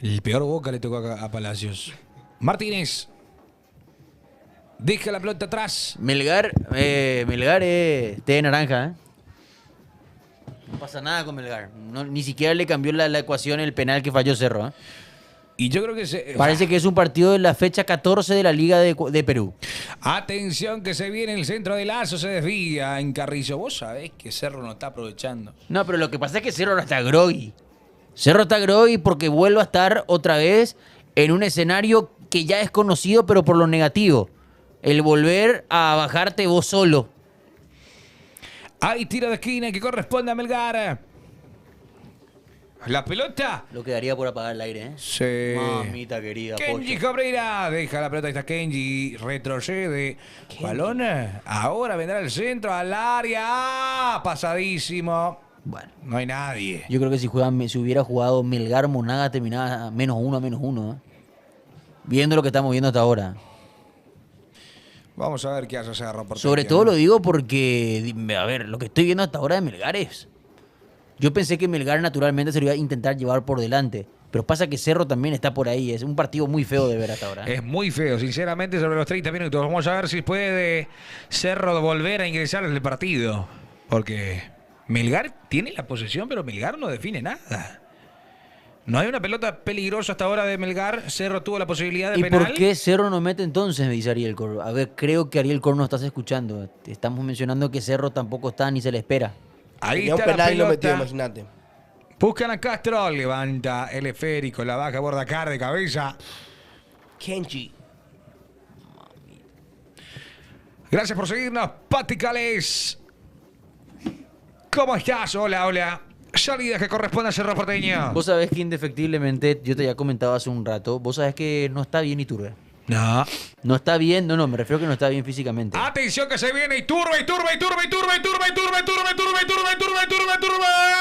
El peor Boca le tocó a Palacios. Martínez. Deja la pelota atrás. Melgar es té de naranja, ¿eh? No pasa nada con Melgar. Ni siquiera le cambió la ecuación el penal que falló Cerro, ¿eh? Y yo creo que Parece que es un partido de la fecha 14 de la Liga de Perú. Atención que se viene el centro de Lazo. Se desvía en Carrizo. Vos sabés que Cerro no está aprovechando. No, pero lo que pasa es que Cerro no está groggy. Cerro está groggy porque vuelve a estar otra vez en un escenario que ya es conocido, pero por lo negativo. El volver a bajarte vos solo. Hay tiro de esquina que corresponde a Melgar. La pelota. Lo quedaría por apagar el aire, ¿eh? Sí. Mamita querida, Kenji Pocho. Cabrera deja la pelota, ahí está Kenji, retrocede, balón, ahora vendrá el centro al área, pasadísimo, Bueno, no hay nadie. yo creo que si hubiera jugado Melgar Monaga terminaba -1, ¿eh? Viendo lo que estamos viendo hasta ahora. Vamos a ver qué hace Cerro Porteño. Sobre todo lo digo porque, a ver, lo que estoy viendo hasta ahora de Melgar es... Yo pensé que Melgar naturalmente se lo iba a intentar llevar por delante. Pero pasa que Cerro también está por ahí. Es un partido muy feo de ver hasta ahora. Es muy feo, sinceramente, sobre los 30 minutos. Vamos a ver si puede Cerro volver a ingresar en el partido. Porque Melgar tiene la posesión, pero Melgar no define nada. No hay una pelota peligrosa hasta ahora de Melgar. Cerro tuvo la posibilidad de ¿Y penal. por qué Cerro no mete entonces? Me dice Ariel Cor. A ver, creo que Ariel Cor no estás escuchando. Te estamos mencionando que Cerro tampoco está ni se le espera. Ahí Tenía un está la penal y lo metió, pelota. imagínate. Buscan a Castro, levanta el esférico, la baja Bordacar de cabeza. Kenji. Gracias por seguirnos, Paticales. ¿Cómo estás? Hola, hola. Salida que corresponde a Cerro Porteño. Vos sabés que indefectiblemente, yo te ya comentaba hace un rato, vos sabés que no está bien Iturbe. No. No está bien, no, me refiero a que no está bien físicamente. Atención que se viene Iturbe.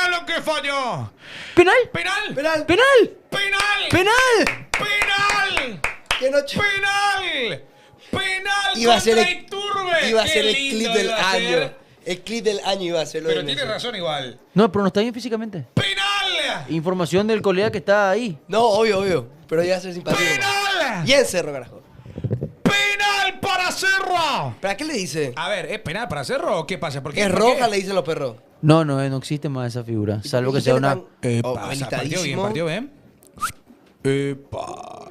Lo que falló. ¡Penal! Penal. ¡Penal! ¡Penal! Penal. ¡Penal! Penal. ¡Qué noche! Penal. Penal Iba a ser contra el, Iturbe. iba a Qué ser el lindo clip del iba a año. ser. El clip del año iba a ser lo Pero de tiene Messi. razón igual. No, pero no está bien físicamente. Penal. Información del colega que está ahí. No, obvio. Pero ya ser simpático. Penal. Bien Cerro, carajo. Penal para Cerro. ¿Para qué le dice? A ver, ¿es penal para Cerro o qué pasa? Porque Es roja, le dicen los perros. No, no existe más esa figura. Salvo que sea una... Partió bien, partió bien. Epa.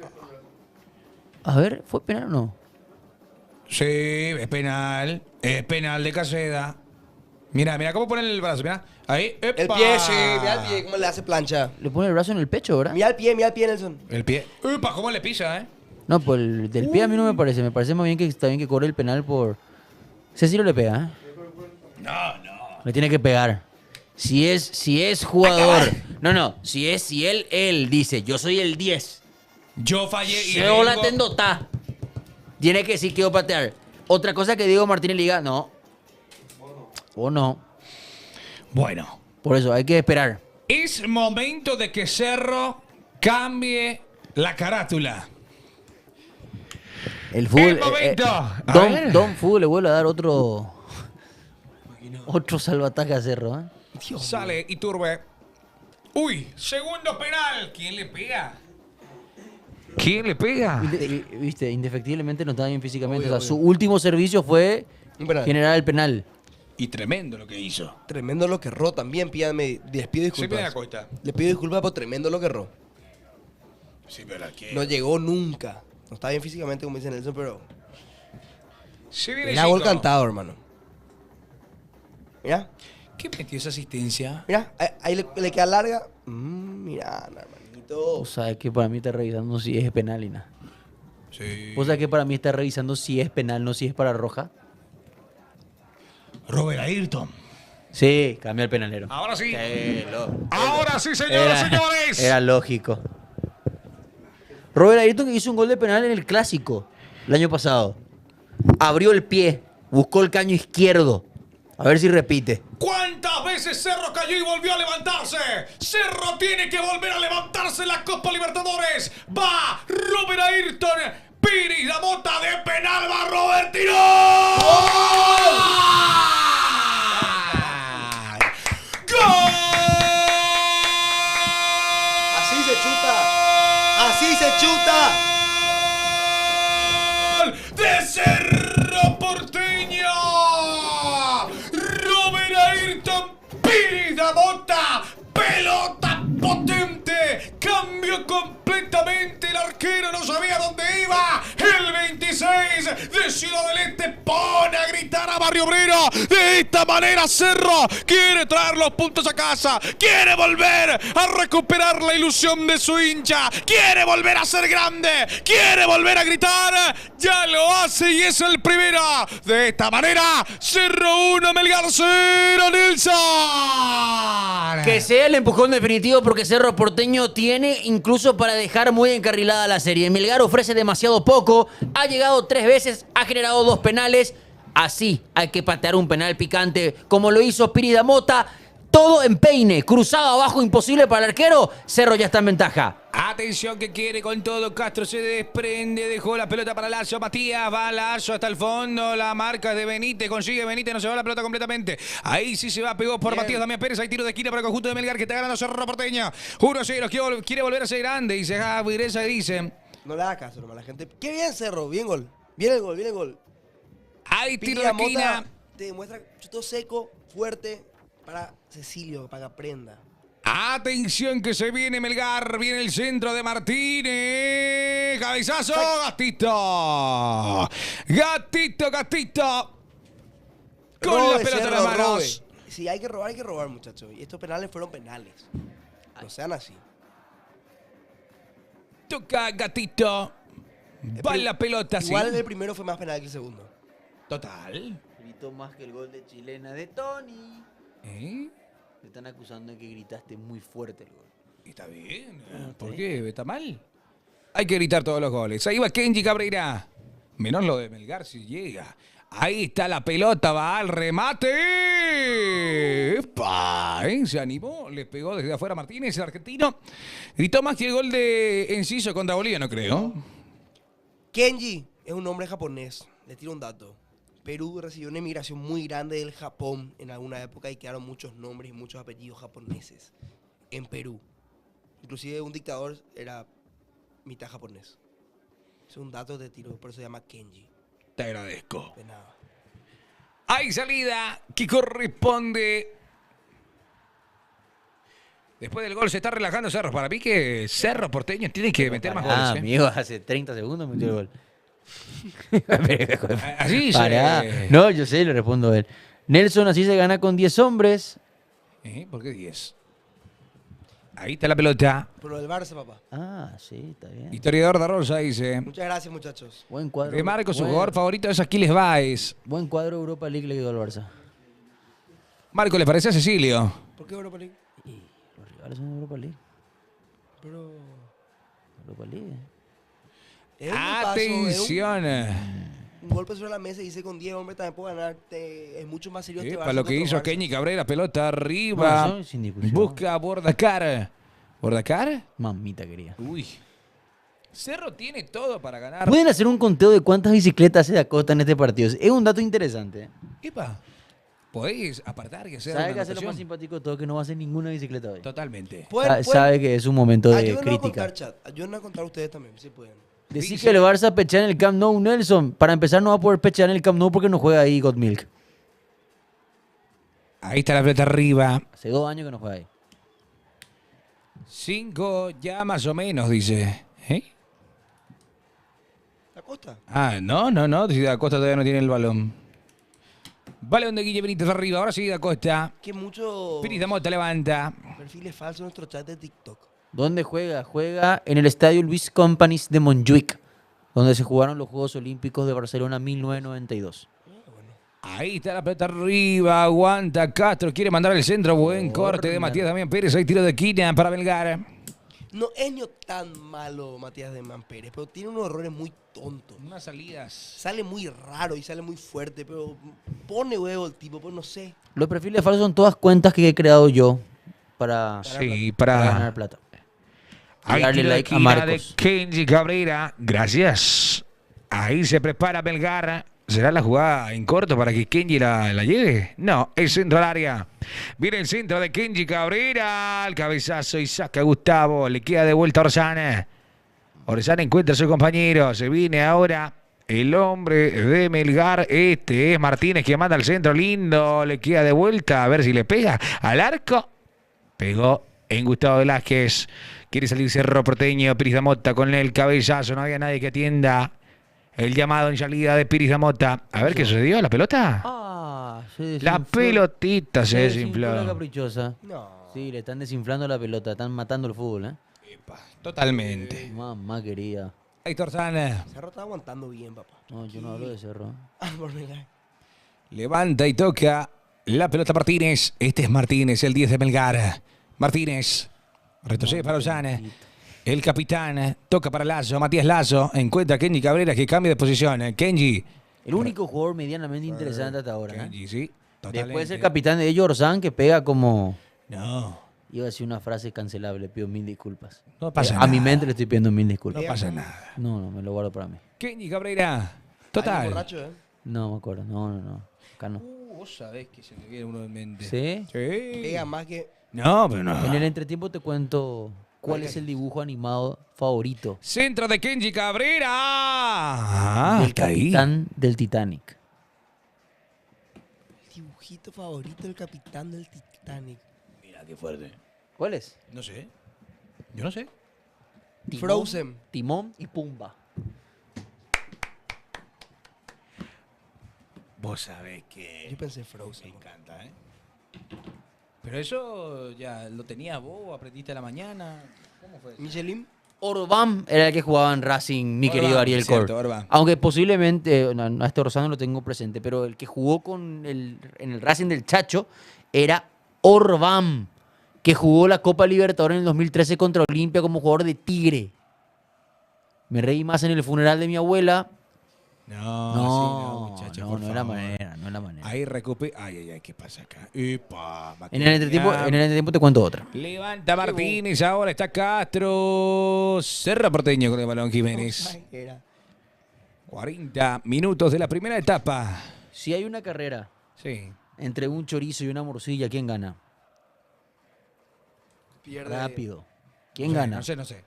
A ver, ¿fue penal o no? Sí, es penal. Es penal de Caseda. Mira, cómo pone el brazo, mira. Ahí, epa. El pie, sí. Mira el pie, cómo le hace plancha. Le pone el brazo en el pecho, ¿verdad? Mira el pie, Nelson. El pie. Epa, cómo le pisa, No, pues el del pie a mí no me parece. Me parece más bien que está bien que cobre el penal por... Cecilio le pega, No. Le tiene que pegar. Si es jugador... No. Si él dice, yo soy el 10. Yo fallé y Se la vengo- tendota. Tiene que decir que quiero patear. Otra cosa que Diego Martínez le diga, no. O no. Bueno, Por eso, hay que esperar. es momento de que Cerro cambie la carátula. El fútbol... ¡Es momento! A ver. Don Fútbol le vuelve a dar otro salvataje a Cerro, Sale Iturbe. Uy, segundo penal. ¿Quién le pega? ¿Quién le pega? Viste, indefectiblemente no estaba bien físicamente. O sea, su último servicio fue Un penal. generar el penal. Y tremendo lo que hizo. Tremendo lo que erró también. Pídame, les pido Se pide la disculpas. costa. Les pido disculpas por tremendo lo que erró. Sí, pero aquí. No llegó nunca. No está bien físicamente, como dice Nelson, pero... Se viene Era gol Chico. cantado, hermano. Mira, ¿Qué metió esa asistencia? mira. Ahí le queda larga. Mira, hermanito. O sea, que para mí está revisando si es penal y nada. Sí. O sea, que para mí está revisando si es penal, no si es para roja. Robert Ayrton. Sí, cambia el penalero. Ahora sí. Sí, Ahora sí, señoras y señores. Era lógico. Robert Ayrton que hizo un gol de penal en el Clásico el año pasado. Abrió el pie, buscó el caño izquierdo. A ver si repite. ¿Cuántas veces Cerro cayó y volvió a levantarse? Cerro tiene que volver a levantarse en la Copa Libertadores. Va Robert Ayrton. Piris, la mota de penal. Va Robert. ¡Tiró! ¡Gol! Así se chuta. Así se chuta. De Cerro Porteño. Robert Ayrton Piris da Mota. Pelota potente. Cambió completamente. El arquero no sabía dónde iba. El 26 de Ciudad del Este pone a gritar a Barrio Obrero. De esta manera Cerro quiere traer los puntos a casa. Quiere volver a recuperar la ilusión de su hincha. Quiere volver a ser grande. Quiere volver a gritar. Ya lo hace y es el primero. De esta manera Cerro 1, Melgar 0, Nilsson. Que sea el empujón definitivo porque Cerro Porteño tiene incluso para dejar muy encarrilada la serie. Melgar ofrece demasiado poco, ha llegado 3 veces, ha generado 2 penales. Así hay que patear un penal picante como lo hizo Piri da Mota. Todo en peine, cruzado abajo, imposible para el arquero. Cerro ya está en ventaja. Atención que quiere con todo. Castro se desprende. Dejó la pelota para Lazo. Matías va Lazo hasta el fondo. La marca de Benítez. Consigue Benítez. No se va la pelota completamente. Ahí sí se va. Pegó por Bien. Matías Damián Pérez. Hay tiro de esquina para el conjunto de Melgar que está ganando Cerro Porteño. 1-0. Quiere volver a ser grande. Dice Javi Gresa. Dice. No le haga caso, nomás la gente. ¡Qué bien, Cerro! Bien gol. Viene el gol, viene el gol. Hay tiro Pili de Mota esquina. te demuestra chuto seco, fuerte, para Cecilio, para que aprenda. Atención que se viene Melgar. Viene el centro de Martínez. Cabezazo. Gatito. Gatito. Con Robe, la pelota en las Cerro, manos. robe. Si hay que robar, muchachos. Y estos penales fueron penales. No sean así. Toca Gatito. Va la pelota, sí. Igual el primero fue más penal que el segundo. Total. Gritó más que el gol de chilena de Tony. ¿Eh? Te están acusando de que gritaste muy fuerte el gol. Está bien. ¿Por qué? ¿Está mal? Hay que gritar todos los goles. Ahí va Kenji Cabreira. Menos lo de Melgar si llega. Ahí está la pelota, va al remate. ¡Epa! Se animó, le pegó desde afuera Martínez, el argentino. Gritó más que el gol de Enciso contra Bolivia, no creo. Kenji es un nombre japonés. Le tiro un dato. Perú recibió una emigración muy grande del Japón en alguna época y quedaron muchos nombres y muchos apellidos japoneses en Perú. Inclusive un dictador era mitad japonés. Es un dato de tiro, por eso se llama Kenji. Te agradezco. De nada. Hay salida que corresponde. Después del gol se está relajando Cerro. Para mí que Cerro Porteño tiene que meter más goles. Amigo, hace 30 segundos metió el gol. Así se... Pará. No, yo sé, le respondo a él. Nelson, así se gana con 10 hombres. ¿Por qué 10? Ahí está la pelota. Pero lo del Barça, papá. Ah, sí, está bien. Historiador de Rosa dice. Muchas gracias, muchachos. Buen cuadro. De Marco, su buen- jugador favorito es Aquiles Báez. Buen cuadro Europa League le quedó al Barça. Marco, ¿le parece a Cecilio? ¿Por qué Europa League? Y los rivales son Europa League. Pero... Europa League. es un paso, Atención. un golpe sobre la mesa y dice con 10 hombres también puedo ganar. Es mucho más serio este Para Barça lo que otro hizo Barça. Kenny Cabrera, pelota arriba. No, eso es sin discusión. Busca a Bordacar. ¿Bordacar? Mamita quería. Uy. Cerro tiene todo para ganar. ¿Pueden hacer un conteo de cuántas bicicletas hace Acosta en este partido? Es un dato interesante. Epa. Podéis apartar y hacer ¿Sabe una que hace lo más anotación. simpático de todo? Que no va a hacer ninguna bicicleta hoy. Totalmente. Sabe que es un momento de Ayúdenos a crítica. contar, chat. Ayúdenos a contar ustedes también, si pueden. Decir Dice- que el Barça pechea en el Camp Nou, Nelson. Para empezar, no va a poder pechear en el Camp Nou porque no juega ahí Gottmilk. Ahí está la pelota arriba. Hace 2 años que no juega ahí. 5 ya más o menos, dice. ¿Eh? ¿La costa? Ah, no. Si Da Costa todavía no tiene el balón. Balón de Guille Benítez arriba. Ahora sí Da Costa. Que muchos Piris de Mota levanta. perfiles falsos en nuestro chat de TikTok. ¿Dónde juega? Juega en el estadio Luis Companys de Montjuic, donde se jugaron los Juegos Olímpicos de Barcelona 1992. Ahí está la pelota arriba. Aguanta Castro. Quiere mandar el centro. Buen corte de Matías Damián Pérez. Hay tiro de esquina para Melgar. No es ni tan malo Matías de Pérez, pero tiene unos errores muy tontos. Unas salidas. Sale muy raro y sale muy fuerte, pero pone huevo el tipo, pues no sé. Los perfiles falsos son todas cuentas que he creado yo para Sí, ganar para... plata. Ahí darle tiro de like a esquina de Marcos. Kenji Cabrera. Gracias. Ahí se prepara Melgar. ¿Será la jugada en corto para que Kenji la lleve? No, el centro al área. Viene el centro de Kenji Cabrera. El cabezazo y saca a Gustavo. Le queda de vuelta a Orsana. Orsana encuentra a su compañero. Se viene ahora el hombre de Melgar. Este es Martínez que manda al centro lindo. Le queda de vuelta a ver si le pega al arco. Pegó en Gustavo Velázquez. Quiere salir Cerro Porteño. Piris da Mota con el cabezazo. No había nadie que atienda el llamado en salida de Piris da Mota. A ver qué sucedió. ¿La pelota? Ah, se La desinfló- pelotita se la desinfló. caprichosa. No. Sí, le están desinflando la pelota, están matando el fútbol, ¿eh? Totalmente. Mamá querida. Ahí Torzana. Cerro está aguantando bien, papá. No, yo no hablo de Cerro. Ah, por Melgar. Levanta y toca la pelota Martínez. Este es Martínez, el 10 de Melgar. Martínez. Retrocede para Ollana. El capitán toca para Lazo. Matías Lazo encuentra a Kenji Cabrera que cambia de posición. Kenji. El único jugador medianamente interesante hasta ahora, ¿eh? Kenji, sí. Después el Totalmente. capitán de ellos, Orsán, que pega como... No. Iba a decir una frase cancelable, pido 1000 disculpas. No pasa A nada. mi mente le estoy pidiendo 1000 disculpas. No pasa nada. No, me lo guardo para mí. Kenji Cabrera. Ay, Total. borracho, ¿eh? No me acuerdo, no. Acá no. Vos sabés que se me viene uno en mente. ¿Sí? Sí. Pega más que... No, pero no. En el entretiempo te cuento cuál es el dibujo animado favorito Centro de Kenji Cabrera. Ah, del está ahí. capitán del Titanic. El dibujito favorito del capitán del Titanic. Mira qué fuerte. ¿Cuál es? No sé. Yo no sé. Frozen. Timón y Pumba. Vos sabés que Yo pensé me Frozen. encanta, ¿eh? Pero eso ya lo tenías vos, aprendiste a la mañana. ¿Cómo fue eso? Michelin. Orbán era el que jugaba en Racing, mi Orbán, querido Ariel cierto, Cor. Orbán. Aunque posiblemente, a este Orsán no lo tengo presente, pero el que jugó en el Racing del Chacho era Orbán, que jugó la Copa Libertadores en el 2013 contra Olimpia como jugador de Tigre. Me reí más en el funeral de mi abuela. No, muchacho, por no era favor. manera, no era manera. Ahí recupé. Ay, ¿qué pasa acá? Epa, En el entretiempo te cuento otra. Levanta Martínez, ahora está Castro. Cerra Porteño con el balón Jiménez. Ay, era. 40 minutos de la primera etapa. Si hay una carrera Sí. entre un chorizo y una morcilla, ¿quién gana? Pierde. Rápido. ¿Quién No sé, gana? No sé.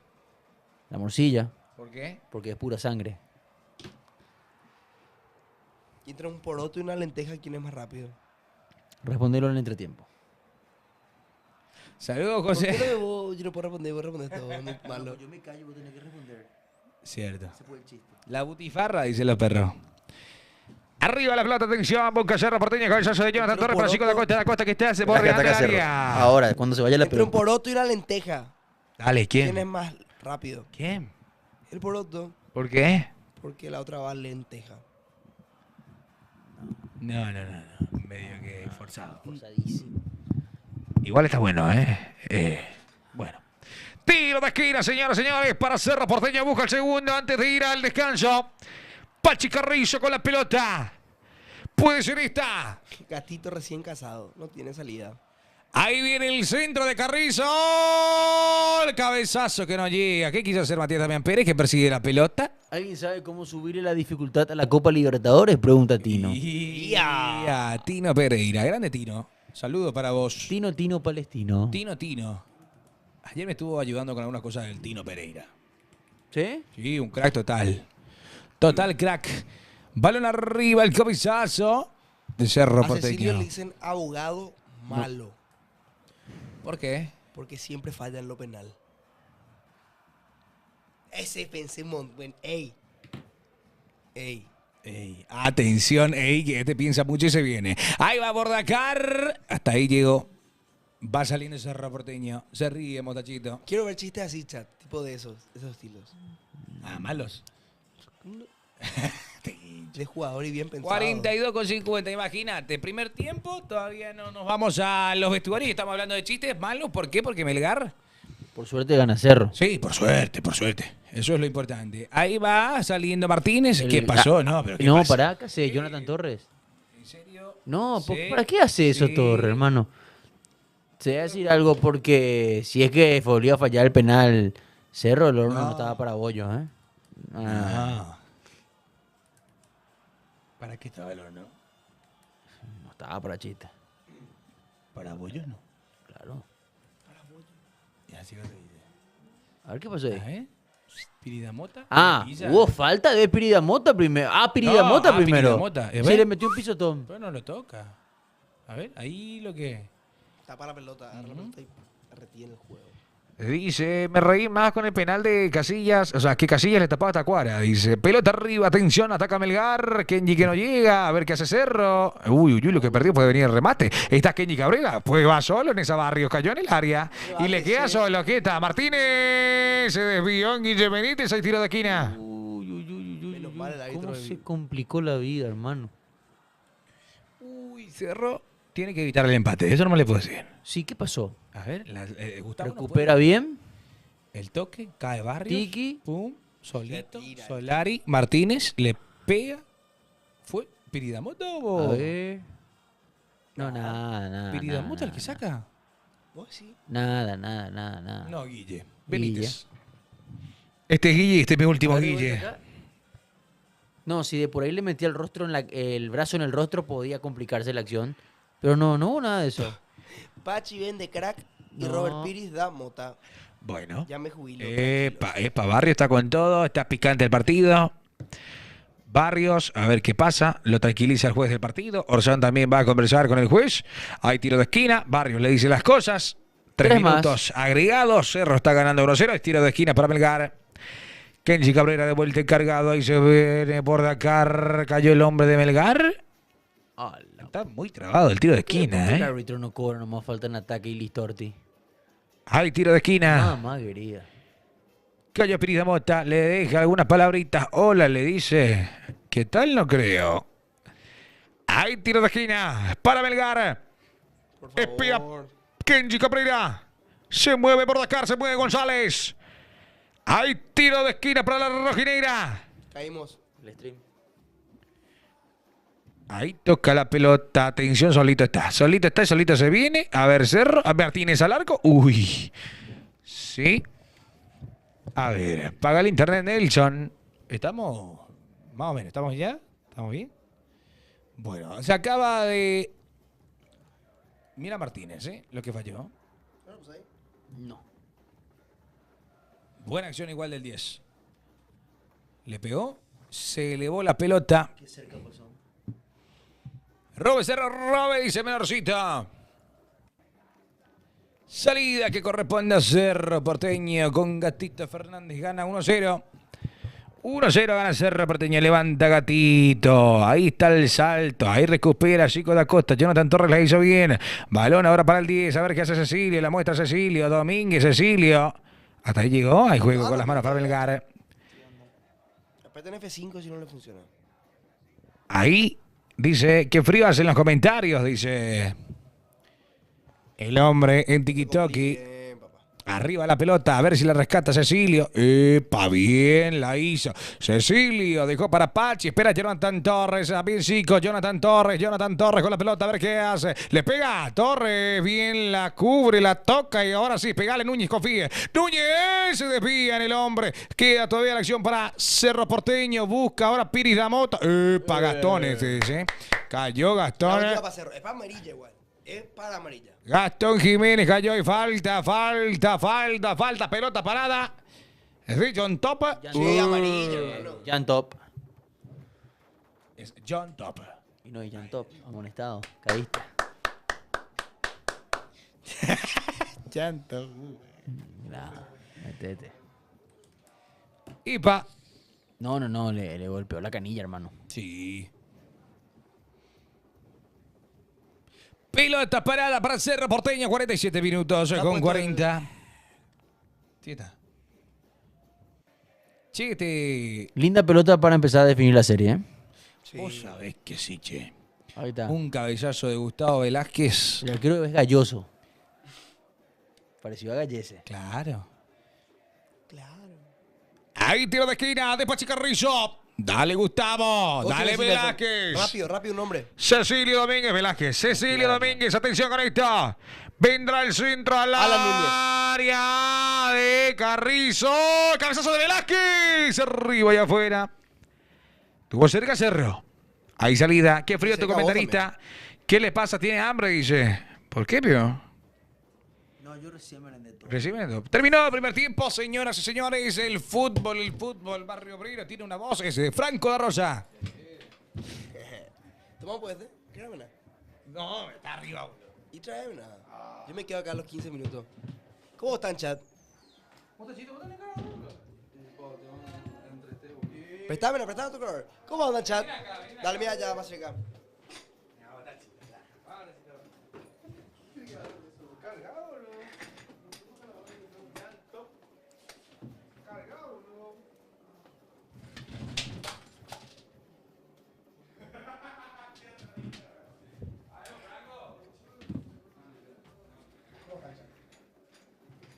La morcilla, ¿Por qué? porque es pura sangre. Y entre un poroto y una lenteja, ¿quién es más rápido? Respondelo en el entretiempo. Saludos, ¿Por qué José. no yo no puedo responder? Vos respondés todo. Muy malo. Yo me callo, vos tenés que responder. Cierto. Ese fue el chiste. La butifarra, dicen los perros. Arriba la pelota, atención, Boca Cerro Porteño, cabezazo de Jonathan Torres para Chico da Costa que está, se Ataca, borra ataca, el Cerro. área. Ahora, cuando se vaya la Entre un pelota. poroto y una lenteja, Dale, ¿quién es ¿quién? más rápido? ¿Quién? El poroto, ¿Por qué? porque la otra va lenteja. No. Medio que forzado. Forzadísimo. Igual está bueno, ¿eh? Bueno. Tiro de esquina, señoras y señores, para Cerro Porteño. Busca el segundo antes de ir al descanso. Pachi Carrizo con la pelota. Puede ser esta. Gatito recién casado, no tiene salida. Ahí viene el centro de Carrizo. El cabezazo que no llega. ¿Qué quiso hacer Matías Damián Pérez, que persigue la pelota? ¿Alguien sabe cómo subirle la dificultad a la Copa Libertadores? Pregunta Tino. Ya, Tino Pereira. Grande Tino. Saludos para vos. Tino Palestino. Tino. Ayer me estuvo ayudando con algunas cosas del Tino Pereira. ¿Sí? Sí, un crack total. Total crack. Balón arriba, el cabezazo de Cerro A Cecilio Porteño. le dicen abogado malo, ¿Por qué? porque siempre falla en lo penal. Ese pensé un montón. Ey. Ey, atención, que este piensa mucho y se viene. Ahí va Bordacar. Hasta ahí llegó. Va saliendo Cerro Porteño. Se ríe, Motachito. Quiero ver chistes así, chat, tipo de esos estilos. Ah, malos. De jugador y bien pensado. 42,50, imagínate. Primer tiempo, todavía no nos vamos a los vestuarios y estamos hablando de chistes malos. ¿Por qué? Porque Melgar. Por suerte gana Cerro. Sí, por suerte. Eso es lo importante. Ahí va saliendo Martínez. ¿Qué pasó? No, pero ¿qué No, pasa? pará, ¿qué hace Jonathan Torres? ¿En serio? No, Sí, ¿para qué hace eso sí. Torres, hermano? Se va a decir algo porque si es que volvió a fallar el penal Cerro, el horno no estaba para bollos, ¿eh? Ah. ¿Para qué estaba el horno? No estaba para chiste. Para bollos no. Claro. Y así lo dice. A ver qué pasó ahí. ¿Eh? Piridamota. Ah, Pisa. hubo falta de Piridamota primero. Ah, Piridamota No, primero. Piridamota. Sí, ¿Ves? le metió un pisotón. Pero no lo toca. A ver, ahí lo que... Tapa la pelota, agarra la pelota y retiene el juego. Dice, me reí más con el penal de Casillas. O sea, que Casillas le tapaba a Tacuara. Dice, pelota arriba, atención, ataca Melgar. Kenji que no llega, a ver qué hace Cerro. Uy, lo que perdió puede venir el remate. Está Kenji Cabrera, pues va solo en esa barrio, cayó en el área. Y le queda solo, ¿qué está? Martínez, se desvió en Guille Benítez, hay tiro de esquina. Uy. Menos mal el árbitro ¿Cómo de- se complicó la vida, hermano? Uy, Cerro tiene que evitar el empate, eso no me le puedo decir. Sí, ¿qué pasó? A ver, Gustavo. ¿Recupera bien? El toque, cae Barrios. Tiki. Pum, solito. Se tira. Solari, Martínez, le pega. ¿Fue Piridamoto A o...? ver. No, nada. ¿Piridamoto el que nada. saca? ¿Vos sí? Nada, nada, nada, nada. No, Guille. Benítez. Este es Guille, este es mi último Guille. No, si de por ahí le metía el rostro el brazo en el rostro podía complicarse la acción. Pero no hubo nada de eso. Pachi vende crack y No. Robert Piris da mota. Bueno. Ya me jubilo. Epa, Barrio está con todo, está picante el partido. Barrios, a ver qué pasa, lo tranquiliza el juez del partido. Orsán también va a conversar con el juez. Hay tiro de esquina, Barrios le dice las cosas. 3 Tres más. minutos agregados, Cerro está ganando 1-0. Es tiro de esquina para Melgar. Kenji Cabrera de vuelta encargado, ahí se viene por Dakar. Cayó el hombre de Melgar. Ala. Está muy trabado el tiro de esquina, El ¿eh? árbitro no cobra, nomás falta en ataque y listo, Orti. Hay tiro de esquina. Mamá querida. Cayo Piris Mota le deja algunas palabritas. Hola, le dice. ¿Qué tal? No creo. Hay tiro de esquina para Melgar. Por Espía favor. Kenji Cabrera. Se mueve por Dakar, se mueve González. Hay tiro de esquina para la rojinegra. Caímos. El stream. Ahí toca la pelota. Atención, solito está. Solito está y solito se viene. A ver, Cerro. A Martínez al arco. Uy. Sí. A ver, paga el internet, Nelson. ¿Estamos? Más o menos. ¿Estamos ya? ¿Estamos bien? Bueno, se acaba de... Mira Martínez, ¿eh? Lo que falló. No. Buena acción igual del 10. Le pegó. Se elevó la pelota. Qué cerca pasó. Robe Cerro, Robe, dice Menorcito. Salida que corresponde a Cerro Porteño con Gatito Fernández. Gana 1-0. 1-0 gana Cerro Porteño. Levanta Gatito. Ahí está el salto. Ahí recupera Chico da Costa. Jonathan Torres la hizo bien. Balón ahora para el 10. A ver qué hace Cecilio. La muestra Cecilio. Domínguez, Cecilio. Hasta ahí llegó. Hay juego con las manos para Melgar. Aparte en F5 si no le funciona. Ahí dice que frío hace en los comentarios. Dice el hombre en Tikitoki. Bien, papá. Arriba la pelota, a ver si la rescata Cecilio. Epa, bien la hizo. Cecilio dejó para Pachi. Espera Jonathan Torres. A bien chico, Jonathan Torres con la pelota, a ver qué hace. Le pega Torres, bien la cubre, la toca y ahora sí, pegale Núñez, confíe. Núñez se desvía en el hombre. Queda todavía la acción para Cerro Porteño. Busca ahora Piris da Mota. Epa, Gastón ese. Cayó La Gastón. última para Cerro. Es para amarilla igual. Es para amarilla. Gastón Jiménez cayó y falta. Pelota parada. Es John Top. Sí, amarilla, hermano. Jan Top. Es John Top. Y no, y Jan Top. Amonestado. Caíste. John Top. Nada. Metete. Ipa. No, le golpeó la canilla, hermano. Sí. Pelota parada para Cerro Porteño. 47 minutos Está con puesto 40. Sí está. Che, Linda pelota para empezar a definir la serie, ¿eh? Sí. vos sabés que sí, che. Ahí está. Un cabezazo de Gustavo Velázquez. El arquero es galloso. Pareció a Gallese. Claro. Claro. Ahí tiro de esquina de Pachi Carrizo. Dale Gustavo. Otro Dale decile, Velázquez. Rápido un nombre. Cecilio Domínguez Velázquez. Cecilio Domínguez. Atención con esto. Vendrá el centro al Alan área de Carrizo. Cabezazo de Velázquez. Arriba y afuera. Tuvo cerca Cerro. Ahí salida. Qué frío Se tu acabó comentarista. ¿Qué le pasa? ¿Tiene hambre? Dice. ¿Por qué, pío? No, yo recién me rendé todo. Recibiendo. Terminó el primer tiempo, señoras y señores. El fútbol, Barrio Obrero tiene una voz. Es de Franco de Rosa. Toma pues, tráeme una. No, está arriba, boludo. Y tráeme una. Yo me quedo acá a los 15 minutos. ¿Cómo están, chat? Prestámela tu color. ¿Cómo andan, chat? Dale, mira allá, más cerca.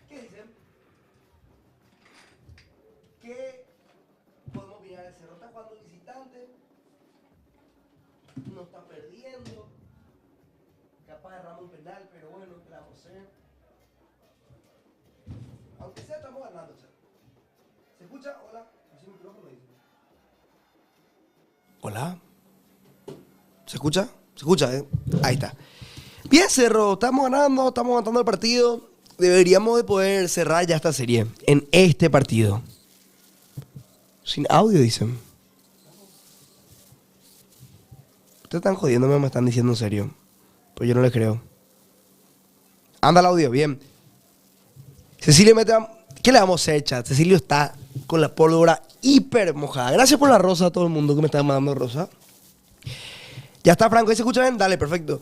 ¿Qué dicen? ¿Qué podemos opinar del Cerro? Está jugando visitante. No está perdiendo. Capaz derrama un penal, pero bueno, ¿qué le vamos a hacer? Hola. ¿Se escucha? Se escucha, ¿eh? Ahí está. Bien, Cerro, estamos aguantando el partido. Deberíamos de poder cerrar ya esta serie en este partido. Sin audio, dicen. Ustedes están jodiéndome o me están diciendo en serio. Pues yo no les creo. Anda el audio, bien. Cecilio mete... ¿Qué le vamos a hacer, chat? Cecilio está con la pólvora hiper mojada. Gracias por la rosa a todo el mundo que me está mandando rosa. Ya está, Franco. ¿Ahí se escucha bien? Dale, perfecto.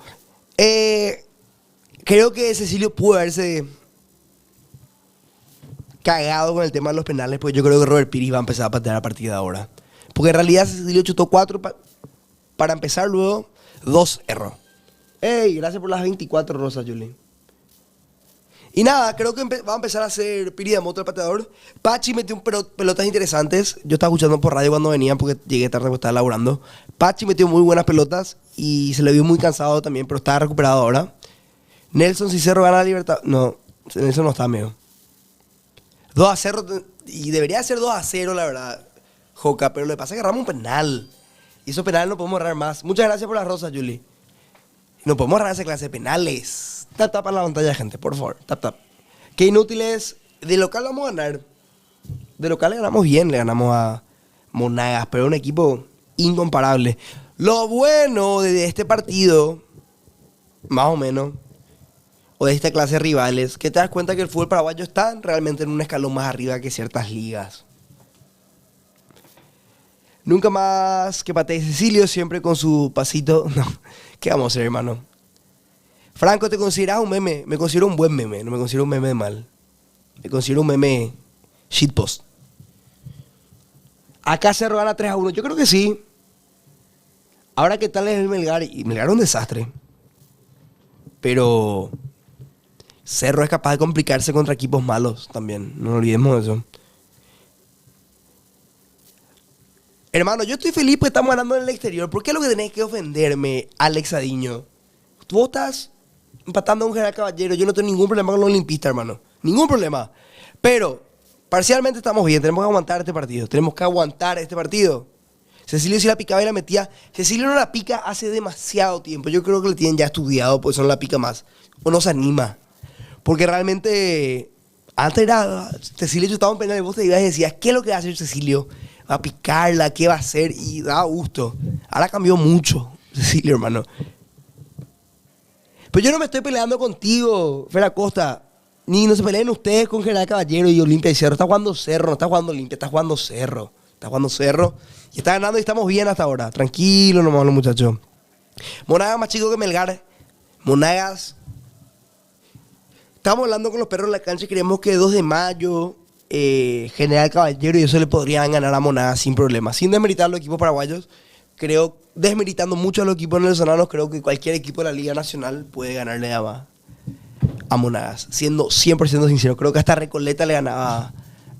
Creo que Cecilio pudo haberse cagado con el tema de los penales, porque yo creo que Robert Pires va a empezar a patear a partir de ahora. Porque en realidad Cecilio chutó 4 para empezar, luego 2 erró. Ey, gracias por las 24 rosas, Julie. Y nada, creo que va a empezar a hacer Piri de Moto el pateador. Pachi metió pelotas interesantes. Yo estaba escuchando por radio cuando venían porque llegué tarde porque estaba laburando. Pachi metió muy buenas pelotas y se le vio muy cansado también, pero estaba recuperado ahora. Nelson Cicero gana la Libertad. No, Nelson no está medio. 2-0 y debería ser 2-0 la verdad, Joca, pero lo que pasa es que agarramos un penal. Y esos penales no podemos agarrar más. Muchas gracias por las rosas, Julie. No podemos agarrar esa clase de penales. Tap en la pantalla, gente, por favor. Tap. Qué inútil es. De local vamos a ganar. De local le ganamos bien, le ganamos a Monagas, pero un equipo incomparable. Lo bueno de este partido, más o menos, o de esta clase de rivales, que te das cuenta que el fútbol paraguayo está realmente en un escalón más arriba que ciertas ligas. Nunca más que patee Cecilio, siempre con su pasito. No, ¿qué vamos a hacer, hermano? Franco, ¿te consideras un meme? Me considero un buen meme, no me considero un meme de mal. Me considero un meme shitpost. Acá Cerro gana 3-1. Yo creo que sí. Ahora, ¿qué tal es el Melgar? Y Melgar es un desastre. Pero Cerro es capaz de complicarse contra equipos malos también. No olvidemos eso. Hermano, yo estoy feliz porque estamos ganando en el exterior. ¿Por qué es lo que tenés que ofenderme, Alex Adiño? Tú estás empatando a un General Caballero. Yo no tengo ningún problema con los olimpistas, hermano. Ningún problema. Pero parcialmente estamos bien. Tenemos que aguantar este partido. Cecilio sí la picaba y la metía. Cecilio no la pica hace demasiado tiempo. Yo creo que lo tienen ya estudiado, pues no la pica más. O no se anima. Porque realmente antes era Cecilio chutaba un penal y vos te ibas y decías, ¿qué es lo que va a hacer Cecilio? ¿Va a picarla? ¿Qué va a hacer? Y daba gusto. Ahora cambió mucho Cecilio, hermano. Pero yo no me estoy peleando contigo, Fera Costa. Ni no se peleen ustedes con General Caballero y Olimpia y Cerro. Está jugando Cerro, no está jugando Olimpia, está jugando Cerro. Está jugando Cerro. Y está ganando y estamos bien hasta ahora. Tranquilo nomás los muchachos. Monagas más chico que Melgar. Monagas. Estamos hablando con los perros en la cancha y creemos que 2 de mayo, General Caballero y eso le podrían ganar a Monagas sin problema. Sin desmeritar a los equipos paraguayos. Creo, desmeritando mucho a los equipos venezolanos, creo que cualquier equipo de la Liga Nacional puede ganarle a Monagas. Siendo 100% sincero, creo que hasta Recoleta le ganaba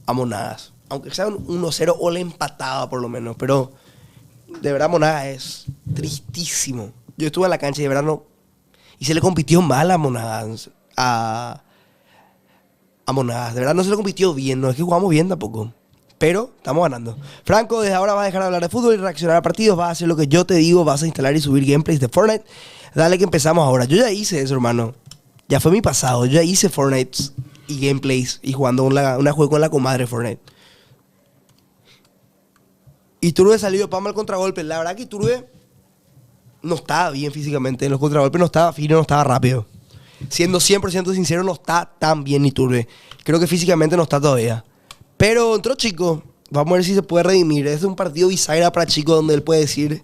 a Monagas. Aunque sea un 1-0 o le empataba por lo menos. Pero de verdad Monagas es tristísimo. Yo estuve en la cancha y de verdad no... Y se le compitió mal a Monagas. A Monagas. De verdad no se le compitió bien. No es que jugamos bien tampoco. Pero estamos ganando. Franco, desde ahora vas a dejar de hablar de fútbol y reaccionar a partidos. Vas a hacer lo que yo te digo. Vas a instalar y subir gameplays de Fortnite. Dale que empezamos ahora. Yo ya hice eso, hermano. Ya fue mi pasado. Yo ya hice Fortnite y gameplays. Y jugando una juego con la comadre Fortnite. Iturbe salió para mal contragolpe. La verdad que Iturbe no estaba bien físicamente. En los contragolpes no estaba fino, no estaba rápido. Siendo 100% sincero, no está tan bien Iturbe. Creo que físicamente no está todavía. Pero entró Chico. Vamos a ver si se puede redimir. Es un partido bisagra para Chico donde él puede decir: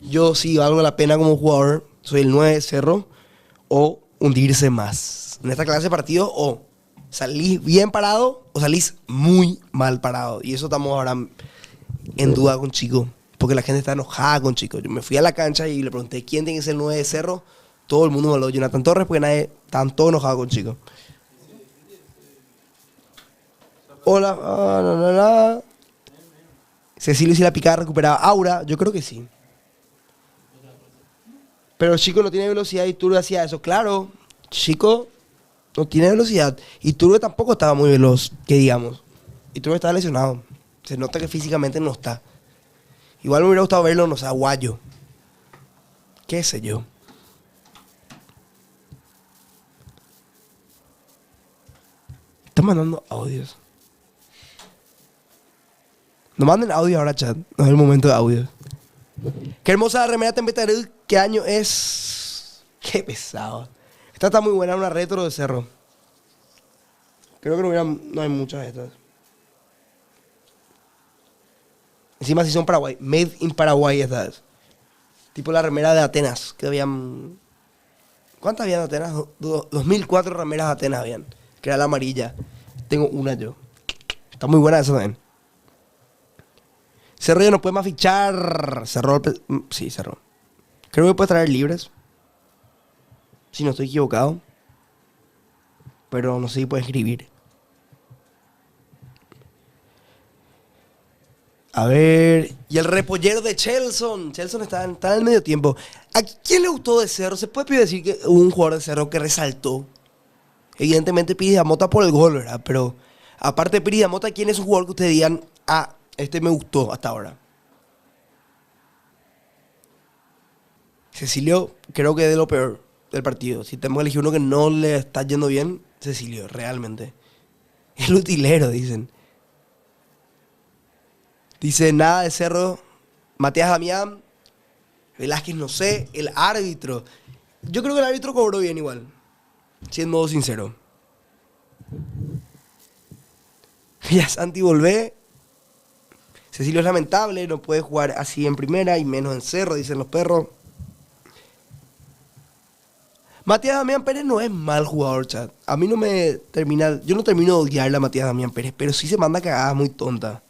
yo sí valgo la pena como jugador. Soy el 9 de Cerro. O hundirse más. En esta clase de partidos, o salís bien parado o salís muy mal parado. Y eso estamos ahora en duda con Chico. Porque la gente está enojada con Chico. Yo me fui a la cancha y le pregunté quién tiene que ser el 9 de Cerro. Todo el mundo me habló de Jonathan Torres porque nadie están todos enojados con Chico. Hola. Cecilio si la picada recuperaba. Aura, yo creo que sí. Pero Chico no tiene velocidad y Iturbe hacía eso. Claro, Chico no tiene velocidad. Y Iturbe tampoco estaba muy veloz, que digamos. Iturbe estaba lesionado. Se nota que físicamente no está. Igual me hubiera gustado verlo, no sé, Aguayo. ¿Qué sé yo? Están mandando audios. No manden audio ahora, chat. No es el momento de audio. Qué hermosa la remera Tempetarud. ¿Qué año es? Qué pesado. Esta está muy buena, una retro de Cerro. Creo que no hay muchas de estas. Encima sí son Paraguay. Made in Paraguay estas. Tipo la remera de Atenas. Que habían... ¿Cuántas habían de Atenas? 2004 remeras de Atenas habían. Que era la amarilla. Tengo una yo. Está muy buena esa también. Cerro ya no puede más fichar. Cerró sí, cerró. Creo que puede traer libres. Si no estoy equivocado. Pero no sé si puede escribir. A ver. Y el repollero de Chelson. Chelson está en el medio tiempo. ¿A quién le gustó de Cerro? ¿Se puede decir que hubo un jugador de Cerro que resaltó? Evidentemente Piri Mota por el gol, ¿verdad? Pero aparte de Piri Mota, ¿quién es un jugador que ustedes digan, este me gustó hasta ahora? Cecilio, creo que es de lo peor del partido. Si tenemos que elegir uno que no le está yendo bien, Cecilio, realmente. El utilero, dicen. Dice, nada de Cerro. Matías Damián. Velázquez, no sé. El árbitro. Yo creo que el árbitro cobró bien igual. Siendo sincero. Ya Santi volvé. Cecilio es lamentable, no puede jugar así en primera y menos en Cerro, dicen los perros. Matías Damián Pérez no es mal jugador, chat. A mí no me termina... Yo no termino de odiarle a Matías Damián Pérez, pero sí se manda cagadas muy tonta.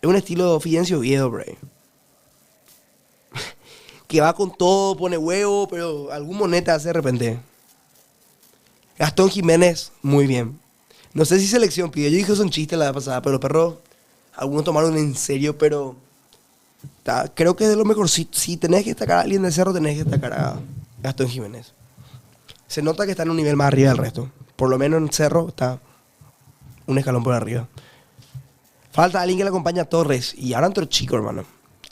Es un estilo Fidencio Viejo, bro. Que va con todo, pone huevo, pero algún moneta hace de repente. Gastón Jiménez, muy bien. No sé si selección pide. Yo dije que es un chiste la vez pasada, pero los perros, algunos tomaron en serio, pero creo que es de lo mejor. Si tenés que destacar a alguien de Cerro, tenés que destacar a Gastón Jiménez. Se nota que está en un nivel más arriba del resto. Por lo menos en Cerro está un escalón por arriba. Falta alguien que le acompañe a Torres. Y ahora entró Chico, hermano.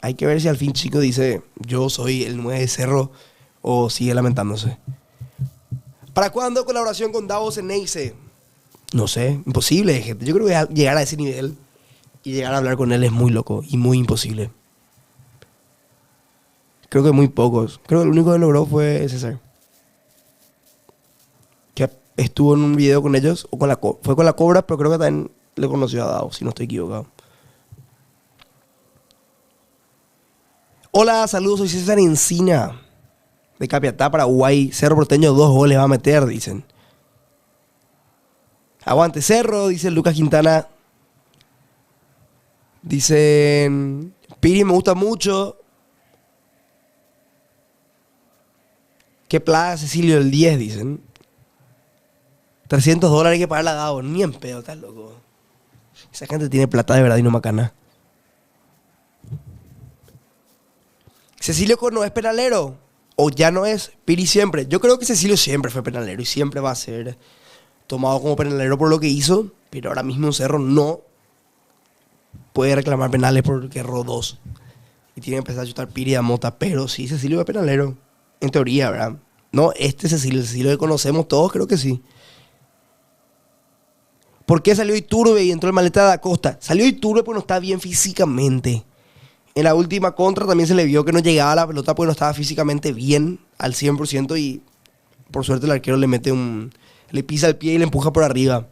Hay que ver si al fin Chico dice, yo soy el 9 de Cerro, o sigue lamentándose. ¿Para cuándo colaboración con Davos Ceneice? No sé, imposible, gente. Yo creo que llegar a ese nivel y llegar a hablar con él es muy loco y muy imposible. Creo que muy pocos. Creo que el único que logró fue César. Que estuvo en un video con ellos, o fue con la Cobra, pero creo que también le conoció a Davos, si no estoy equivocado. Hola, saludos, soy César Encina, de Capiatá, Paraguay. Cerro Porteño 2 goles va a meter, dicen. Aguante Cerro, dice Lucas Quintana. Dicen, Piri me gusta mucho. Qué plaga Cecilio el 10, dicen. $300 hay que pagarle a Davo. Ni en pedo, estás loco. Esa gente tiene plata de verdad y no macana. Cecilio no es penalero. O ya no es. Piri siempre. Yo creo que Cecilio siempre fue penalero y siempre va a ser tomado como penalero por lo que hizo. Pero ahora mismo en Cerro no puede reclamar penales porque erró 2. Y tiene que empezar a chutar Piri a Mota. Pero sí, Cecilio es penalero. En teoría, ¿verdad? No, Cecilio, el Cecilio que conocemos todos, creo que sí. ¿Por qué salió Iturbe y entró el Maleta de Acosta? Salió Iturbe porque no está bien físicamente. En la última contra también se le vio que no llegaba a la pelota porque no estaba físicamente bien al 100% y por suerte el arquero le pisa el pie y le empuja por arriba.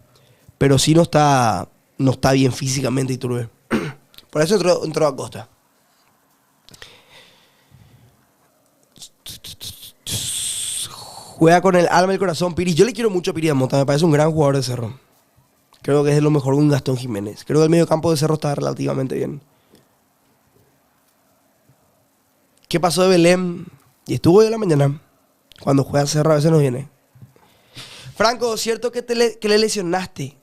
Pero sí no está bien físicamente Iturbe. Por eso entró Acosta. Juega con el alma y el corazón Piri. Yo le quiero mucho a Piri Mota, me parece un gran jugador de Cerro. Creo que es de lo mejor un Gastón Jiménez. Creo que el medio campo de Cerro está relativamente bien. ¿Qué pasó de Belén? Y estuvo hoy en la mañana. Cuando juega Cerro a veces no viene. Franco, ¿cierto que le lesionaste?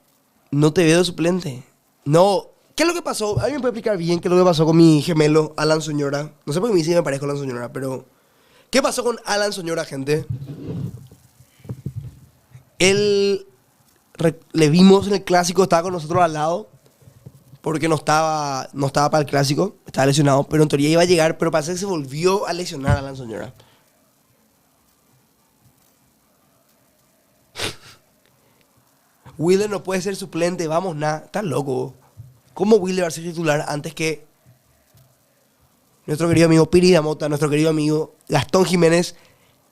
No te veo de suplente. No. ¿Qué es lo que pasó? ¿Alguien me puede explicar bien qué es lo que pasó con mi gemelo, Alan Soñora? No sé por qué me dice que me parezco a Alan Soñora, pero... ¿Qué pasó con Alan Soñora, gente? Él... Le vimos en el clásico, estaba con nosotros al lado. porque no estaba para el clásico, estaba lesionado, pero en teoría iba a llegar, pero parece que se volvió a lesionar Alan Soñora. Wheeler no puede ser suplente, vamos, nada, estás loco. ¿Cómo Wheeler va a ser titular antes que nuestro querido amigo Piri Damota, nuestro querido amigo Gastón Jiménez,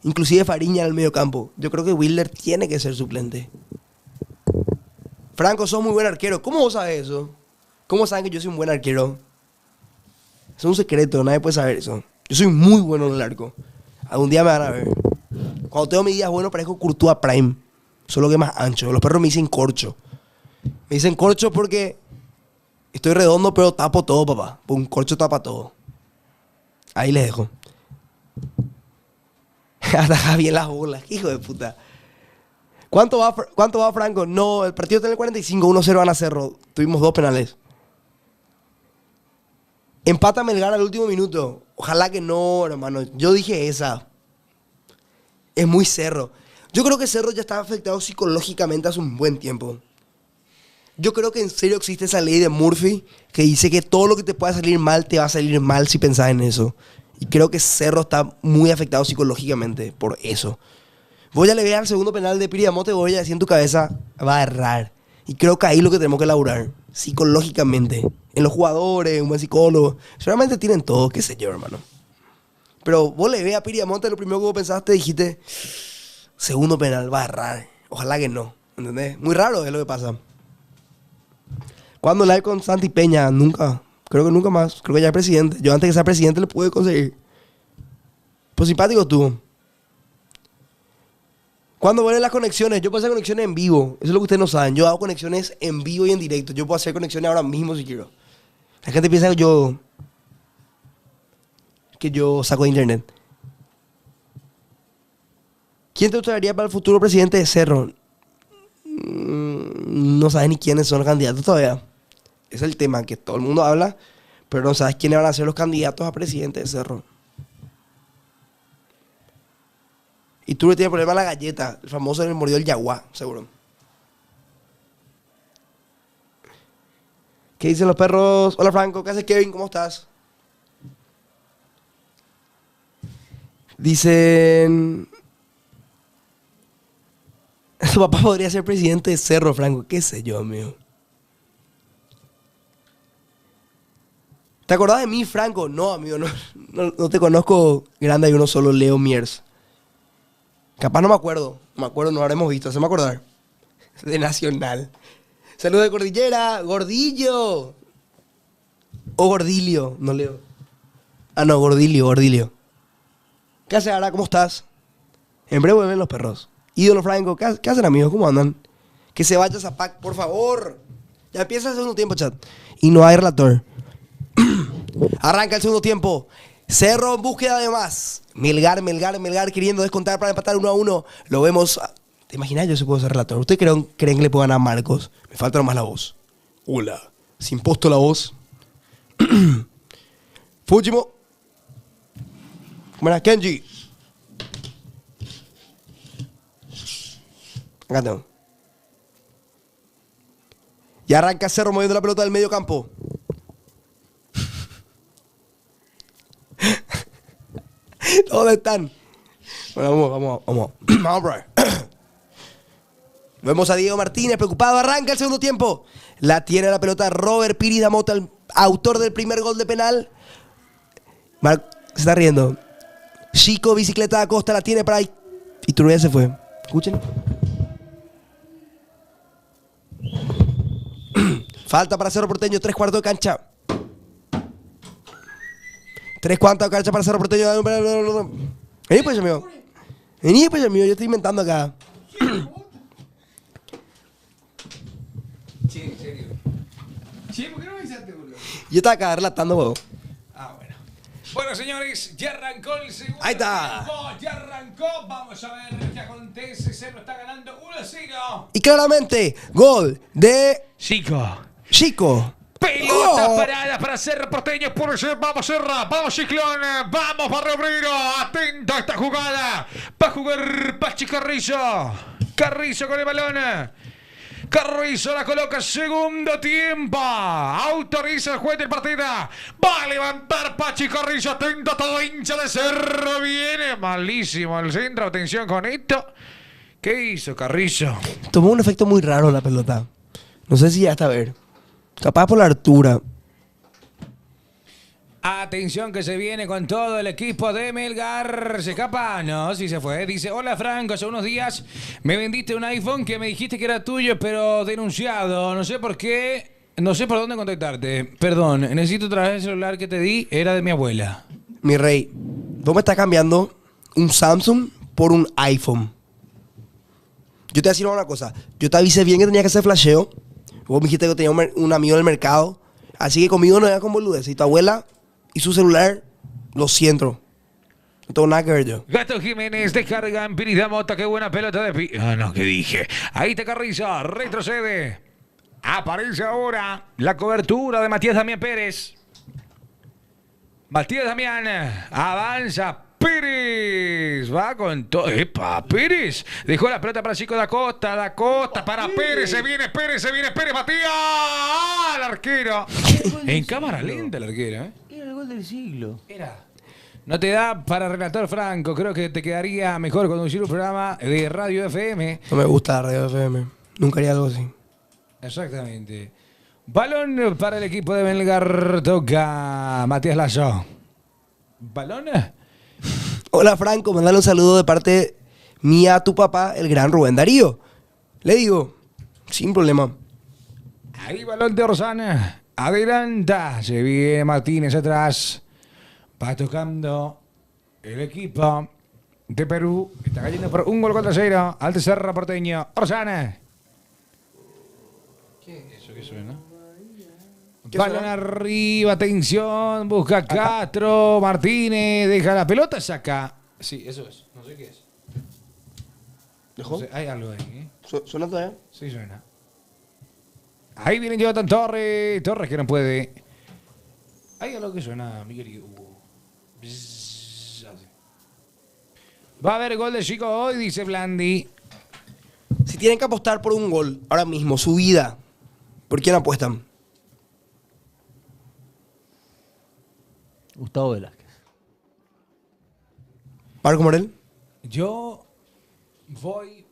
inclusive Fariña en el medio campo? Yo creo que Wheeler tiene que ser suplente. Franco, sos muy buen arquero. ¿Cómo vos sabés eso? ¿Cómo saben que yo soy un buen arquero? Es un secreto, nadie puede saber eso. Yo soy muy bueno en el arco. Algún día me van a ver. Cuando tengo mis días buenos parezco Courtois Prime. Solo que más ancho. Los perros me dicen corcho. Me dicen corcho porque estoy redondo, pero tapo todo, papá. Un corcho tapa todo. Ahí les dejo. Ataja bien las bolas. Hijo de puta. ¿Cuánto va Franco? No, el partido está en el 45. 1-0 van a Cerro. Tuvimos 2 penales. Empata Melgar al último minuto. Ojalá que no, hermano. Yo dije esa. Es muy Cerro. Yo creo que Cerro ya está afectado psicológicamente hace un buen tiempo. Yo creo que en serio existe esa ley de Murphy que dice que todo lo que te pueda salir mal te va a salir mal si pensás en eso. Y creo que Cerro está muy afectado psicológicamente por eso. Vos ya le veas al segundo penal de Piri Damote, vos ya decís en tu cabeza, va a errar. Y creo que ahí es lo que tenemos que elaborar, psicológicamente. En los jugadores, un buen psicólogo. Seguramente tienen todo, qué sé yo, hermano. Pero vos le veas a Piri Damote, lo primero que vos pensaste, dijiste, segundo penal, va a errar. Ojalá que no, ¿entendés? Muy raro es lo que pasa. ¿Cuándo live con Santi Peña? Nunca. Creo que nunca más. Creo que ya es presidente. Yo antes que sea presidente le pude conseguir. Pues simpático estuvo. ¿Cuándo vuelven las conexiones? Yo puedo hacer conexiones en vivo. Eso es lo que ustedes no saben. Yo hago conexiones en vivo y en directo. Yo puedo hacer conexiones ahora mismo si quiero. La gente piensa que yo saco de internet. ¿Quién te gustaría para el futuro presidente de Cerro? No sabes ni quiénes son los candidatos todavía. Es el tema que todo el mundo habla, pero no sabes quiénes van a ser los candidatos a presidente de Cerro. Y tú le tienes problema a la galleta, el famoso le mordió el yaguá, seguro. ¿Qué dicen los perros? Hola Franco, ¿qué haces Kevin? ¿Cómo estás? Dicen... Tu papá podría ser presidente de Cerro, Franco. ¿Qué sé yo, amigo? ¿Te acordás de mí, Franco? No, amigo, no te conozco grande. Hay uno solo, Leo Miers. Capaz no me acuerdo. No me acuerdo, no lo habremos visto. Se me acordar. De Nacional. Saludos de Cordillera. Gordillo. O Gordilio. No leo. Ah, no, Gordilio. ¿Qué haces ahora? ¿Cómo estás? En breve vuelven los perros. Ídolo Franco, ¿qué hacen, amigos? ¿Cómo andan? Que se vaya Zapac, por favor. Ya empieza el segundo tiempo, chat. Y no hay relator. Arranca el segundo tiempo. Cerro en búsqueda de más. Melgar queriendo descontar para empatar 1-1. Lo vemos. ¿Te imaginas? Yo se puedo ser relator. ¿Ustedes creen que le puedo ganar a Marcos? Me falta nomás la voz. Hola. Si imposto la voz. Fujimo. Buenas, Kenji. Acá tengo. Y arranca Cerro moviendo la pelota del medio campo. ¿Dónde están? Bueno, vamos, bro. Vemos a Diego Martínez preocupado. Arranca el segundo tiempo. La tiene la pelota Robert Piri Damota, el autor del primer gol de penal. Se está riendo. Chico, bicicleta de Acosta, la tiene para ahí. Y Turbia se fue. Escuchen. Falta para Cerro Porteño, 3/4 de cancha. 3/4 de cancha para Cerro Porteño. Vení pues, amigo. Yo estoy inventando acá. Sí, en serio. Sí, ¿por qué no me avisaste, boludo? Yo estaba acá relatando, huevo. Ah, bueno. Bueno, señores, ya arrancó el segundo Ahí está. tiempo. Ya arrancó. Vamos a ver qué acontece. Cerro está ganando 1-0. Y claramente, gol de Chico. Pelotas Oh. paradas para Cerro Porteño. Vamos Cerro, vamos Ciclón, vamos Barrio Obrero. Atento a esta jugada. Va a jugar Pachi Carrizo. Carrizo con el balón. Carrizo la coloca, segundo tiempo. Autoriza el juez del partido. Va a levantar Pachi Carrizo. Atento a todo hincha de Cerro. Viene malísimo el centro. Atención con esto. ¿Qué hizo Carrizo? Tomó un efecto muy raro la pelota. No sé si ya está a ver. Capaz por la altura. Atención que se viene con todo el equipo de Melgar. ¿Se escapa? No, sí se fue. Dice, hola Franco, hace unos días me vendiste un iPhone que me dijiste que era tuyo, pero denunciado. No sé por qué, no sé por dónde contactarte. Perdón, necesito otra vez el celular que te di, era de mi abuela. Mi rey, vos me estás cambiando un Samsung por un iPhone. Yo te voy a decir una cosa. Yo te avisé bien que tenía que hacer flasheo. Vos me dijiste que tenía un amigo del mercado. Así que conmigo no era con boludez. Y tu abuela y su celular, lo siento. No tengo nada que ver yo. Gato Jiménez descarga en Pirida Mota. Qué buena pelota de no, ¿qué dije? Ahí te Carrizo, retrocede. Aparece ahora la cobertura de Matías Damián Pérez. Matías Damián avanza. Pérez va con todo. ¡Epa! Pérez dejó la pelota para el chico Da Costa. Da Costa para Pérez. Se viene Pérez, Matías. ¡Ah! El arquero. En cámara lenta el arquero, ¿eh? Era el gol del siglo. Era. No te da para relator Franco. Creo que te quedaría mejor conducir un programa de Radio FM. No me gusta la radio FM. Nunca haría algo así. Exactamente. Balón para el equipo de Melgar. Toca Matías Lazo. ¿Balón? Hola Franco, mandale un saludo de parte mía a tu papá, el gran Rubén Darío. Le digo, sin problema. Ahí balón de Orsana. Adelanta. Se viene Martínez atrás. Va tocando el equipo de Perú. Está cayendo por 1-0 al Cerro Porteño. Orsana. ¿Qué es eso que suena? Balón arriba, atención, busca Castro, Martínez, deja la pelota, saca. Sí, eso es, no sé qué es. ¿Dejó? No sé, hay algo ahí, ¿eh? ¿Suena todavía? Sí suena. Ahí viene Jonathan Torres, Torres que no puede. Hay algo que suena, mi querido. Va a haber gol de Chico hoy, dice Blandi. Si tienen que apostar por un gol ahora mismo, su vida, ¿por quién apuestan? Gustavo Velázquez. ¿Marco Morel? Yo voy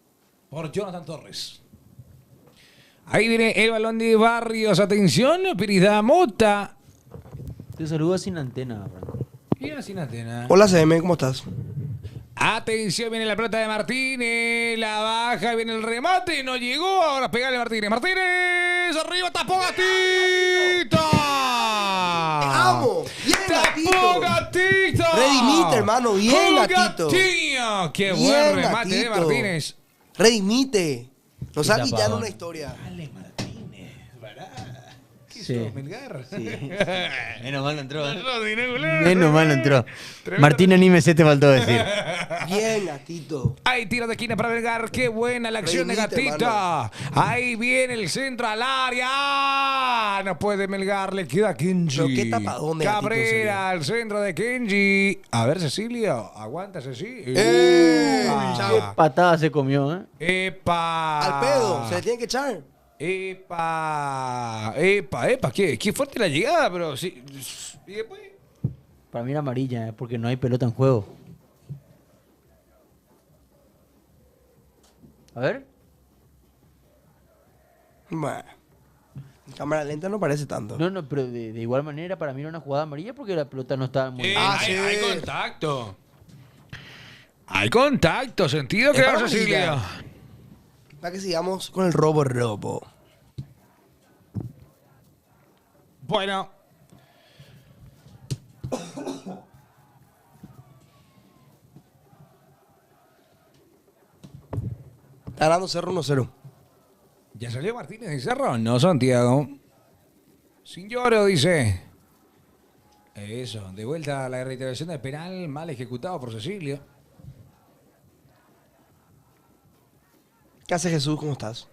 por Jonathan Torres. Ahí viene el balón de Barrios. Atención, Pirida Mota. Te saluda sin antena, Franco. Y ahora sin antena. Hola CM, ¿cómo estás? Atención, viene la pelota de Martínez. La baja, viene el remate. No llegó. Ahora pegale Martínez. Martínez, arriba, tapó Gatito. ¡Te amo! ¡Bien, ¡Tapó Gatito! Gatito! Redimite, hermano. Bien, ¡Un Gatito. Gatillo! ¡Qué Bien, buen remate de Gatito. Martínez! Redimite. Nos ha quitado tapadón. una historia. Dale, Martínez, ¿verdad? ¿Qué Sí. sos, Melgar? Sí. Menos mal no entró. Menos Menos mal no entró. Tremendo. Martínez ni me sé te faltó decir. Bien, Gatito. Hay tiro de esquina para Melgar. Qué buena la acción de Redimite, Gatito. hermano. Ahí viene el centro al área. ¡Ah! No puede Melgar. Le queda a Kenji. Pero qué tapadón de Gatito, en Cabrera al centro de Kenji. A ver, Cecilio. Aguanta, Cecilio. Qué patada se comió, ¿eh? ¡Epa! Al pedo. Se le tiene que echar. ¡Epa! Qué fuerte la llegada, pero sí. ¿Y después? Para mí era amarilla, porque no hay pelota en juego. A ver. Bueno. En cámara lenta no parece tanto. No, pero de igual manera para mí era una jugada amarilla porque la pelota no estaba muy... Hay contacto. Hay contacto, sentido Es que para da Cecilio. amarilla. Para que sigamos con el robo. Bueno. Está ganando Cerro 1-0. ¿Ya salió Martínez de Cerro? No, Santiago. Sin lloro, dice. Eso, de vuelta a la reiteración del penal mal ejecutado por Cecilio. ¿Qué hace Jesús? ¿Cómo estás?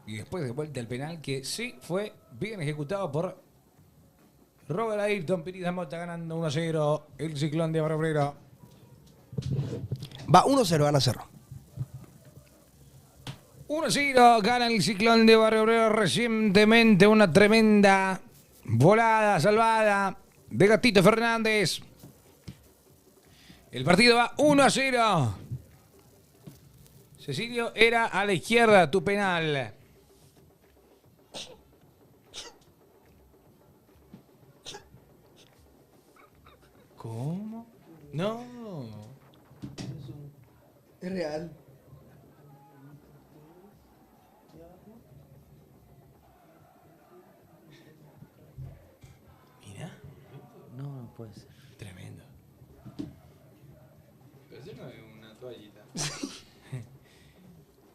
Y después de vuelta el penal que sí fue bien ejecutado por Robert Ayrton. Pirida Mota ganando 1-0 el Ciclón de Barbrero. Va 1-0, gana Cerro. 1-0, gana el Ciclón de Barrio Obrero recientemente. Una tremenda volada salvada de Gatito Fernández. El partido va 1-0. Cecilio, era a la izquierda tu penal. ¿Cómo? No. Es real. Mira, No, no puede ser. tremendo. Pero eso no es una toallita.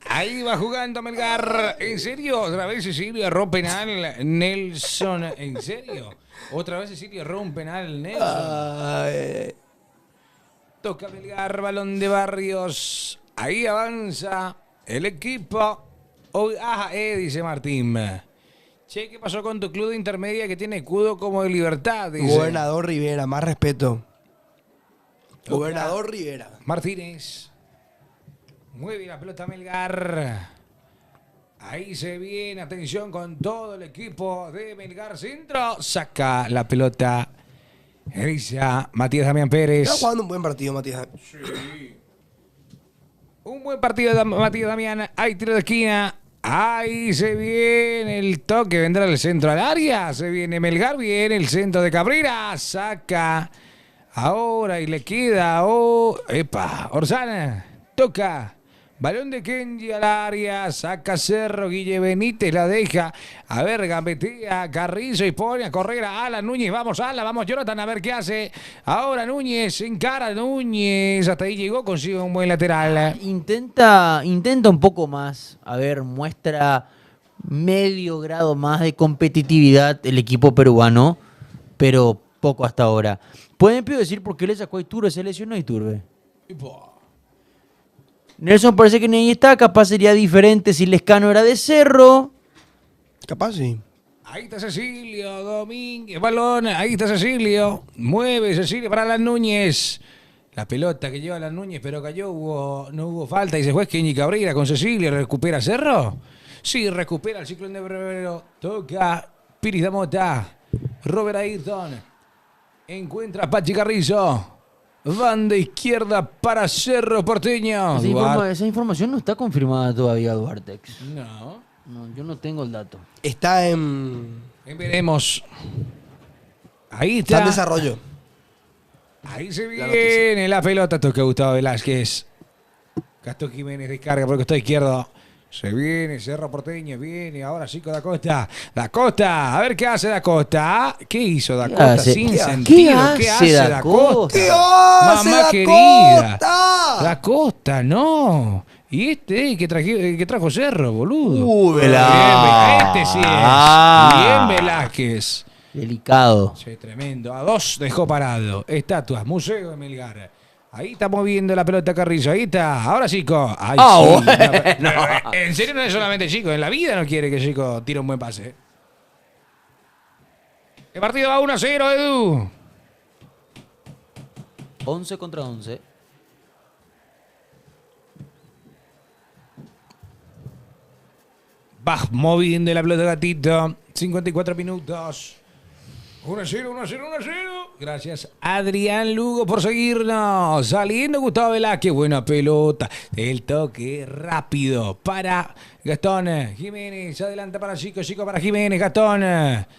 Ahí va jugando Melgar. ¿En serio? ¿Otra vez Cecilio erró un penal Nelson? ¿En serio? ¿Otra vez Cecilio erró un penal Nelson? Toca Melgar, balón de Barrios. Ahí avanza el equipo. Dice Martín. Che, ¿qué pasó con tu club de intermedia que tiene escudo como de Libertad? Dice. Gobernador Rivera, más respeto. Gobernador Rivera. Martínez. Mueve la pelota Melgar. Ahí se viene, atención con todo el equipo de Melgar Centro. Saca la pelota. Eriza, Matías Damián Pérez. Está jugando un buen partido, Matías. Sí. Un buen partido de Matías Damián. Hay tiro de esquina. Ahí se viene el toque. Vendrá el centro al área. Se viene Melgar. Viene el centro de Cabrera. Saca. Ahora y le queda. Orsana. Toca. Balón de Kenji al área. Saca Cerro. Guille Benítez la deja. A ver, gambetea Carrizo y pone a correr a Alan Núñez. Vamos, Alan. Vamos, Jonathan. A ver qué hace. Ahora Núñez. Encara Núñez. Hasta ahí llegó. Consigue un buen lateral. Intenta un poco más. A ver, muestra medio grado más de competitividad el equipo peruano, pero poco hasta ahora. ¿Pueden decir por qué le sacó a Iturbe? ¿Se lesionó a Iturbe? Nelson parece que ni ahí está. Capaz sería diferente si Lescano era de Cerro. Capaz sí. Ahí está Cecilio Domínguez, balón, ahí está Cecilio, mueve Cecilio para Alan Núñez. La pelota que lleva Alan Núñez, pero cayó, no hubo falta. Y se fue Kenji Cabrera con Cecilio, ¿recupera Cerro? Sí, recupera el Ciclón de Barrio. Toca Piris de Mota, Robert Ayrton, encuentra a Pachi Carrizo. Van de izquierda para Cerro Porteño. Esa información no está confirmada todavía, Duartex. No. No, yo no tengo el dato. Está en Veremos. Ahí está está. en desarrollo. Ahí se La viene la pelota. Toca Gustavo Velázquez. Gastón Jiménez descarga por el costado izquierdo. Se viene Cerro Porteño. Viene ahora sí con Da Costa. Da Costa. A ver qué hace Da Costa. ¿Qué hizo Da Costa? hace? Sin ¿Qué sentido. ¿Qué hace hace Da Da Costa? Costa? ¿Qué hace Mamá Da querida. Costa? Da Costa, no. Y que trajo Cerro, boludo. Velázquez. Este sí es. Bien Velázquez. Delicado. Sí, tremendo. A 2 dejó parado. Estatuas, Museo de Melgar. Ahí está moviendo la pelota Carrizo. Ahí está. Ahora Chico. Ay, sí. Bueno. Pero, en serio no es solamente Chico. En la vida no quiere que Chico tire un buen pase. El partido va 1-0, Edu. 11 contra 11. Va moviendo la pelota Gatito. 54 minutos. 1-0, 1-0, 1-0. Gracias, Adrián Lugo, por seguirnos. Saliendo Gustavo Velázquez. Buena pelota. El toque rápido para Gastón Jiménez. Adelanta para Chico. Chico para Jiménez. Gastón.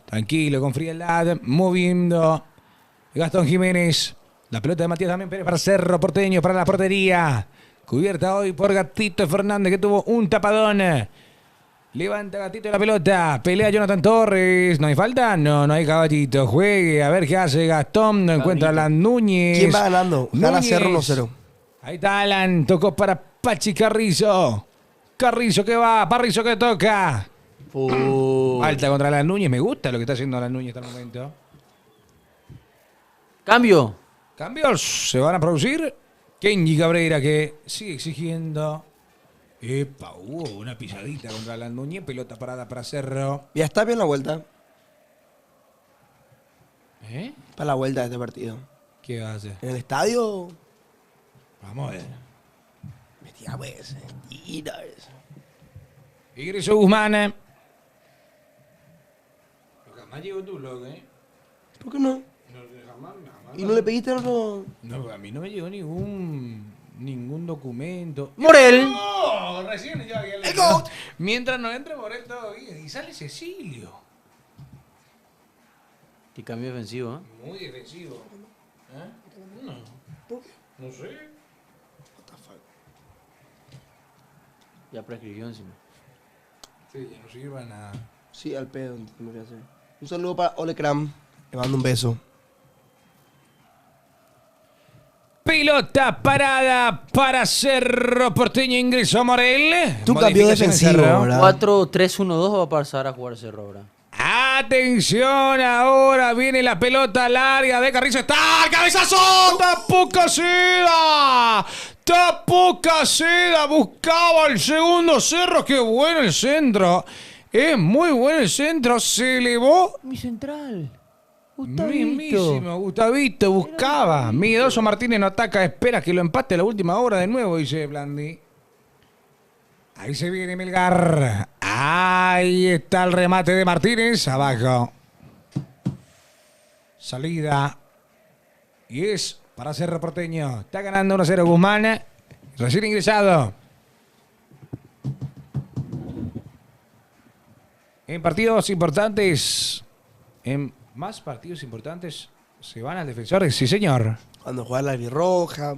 Tranquilo, con frialdad. Moviendo. Gastón Jiménez. La pelota de Matías también Pérez para Cerro Porteño. Para la portería. Cubierta hoy por Gatito Fernández, que tuvo un tapadón. Levanta Gatito la pelota. Pelea Jonathan Torres. ¿No hay falta? No, no hay caballito. Juegue. A ver qué hace Gastón. No encuentra a Alan Núñez. ¿Quién va ganando? Gana Núñez. Cerro 1-0. Ahí está Alan. Tocó para Pachi Carrizo. Carrizo que va. Parrizo que toca. Falta contra Alan Núñez. Me gusta lo que está haciendo Alan Núñez hasta el momento. Cambio. Cambios se van a producir. Kenji Cabrera que sigue exigiendo. Epa, hubo una pisadita contra Alan Núñez. Pelota parada para Cerro. Ya está bien la vuelta. ¿Eh? Para la vuelta de este partido. ¿Qué va a hacer? En el estadio. Vamos a ver. Mentira, pues. Mentira, eso. Ingresó Guzmán. Jamás llegó tu blog, ¿eh? ¿Por qué no? Jamás. ¿Y no le pediste otro? No, a mí no me llegó ningún documento. Morel. No, recién yo había leído. GOAT. Mientras no entre Morel todo bien. Y sale Cecilio. Qué cambio defensivo, ¿eh? Muy defensivo. ¿Eh? No. ¿Por qué? No sé. Ya prescribió encima. Sí, ya no sirve a nada. Sí, al pedo. No voy a hacer. Un saludo para Ole Kram. Le mando un beso. Pelota parada para Cerro Porteño. Ingresó Morel. Tu cambio Modificación en defensivo, Cerro. ¿verdad? 4-3-1-2 va a pasar a jugar Cerro ahora. Atención, ahora viene la pelota al área de Carrizo. ¡Está! ¡El cabezazo! ¡Tapó Caseda! ¡Tapó Caseda! Buscaba el segundo Cerro. ¡Qué bueno el centro! Es muy bueno el centro. Se elevó. Mi central. Mismísimo, Gustavito buscaba. Miedoso Martínez no ataca, espera que lo empate a la última hora de nuevo, dice Blandi. Ahí se viene Melgar. Ahí está el remate de Martínez. Abajo. Salida. Y es para Cerro Porteño. Está ganando 1-0 Guzmán. Recién ingresado. En partidos importantes. En más partidos importantes. Se van al defensor. Sí, señor. Cuando juega la albirroja.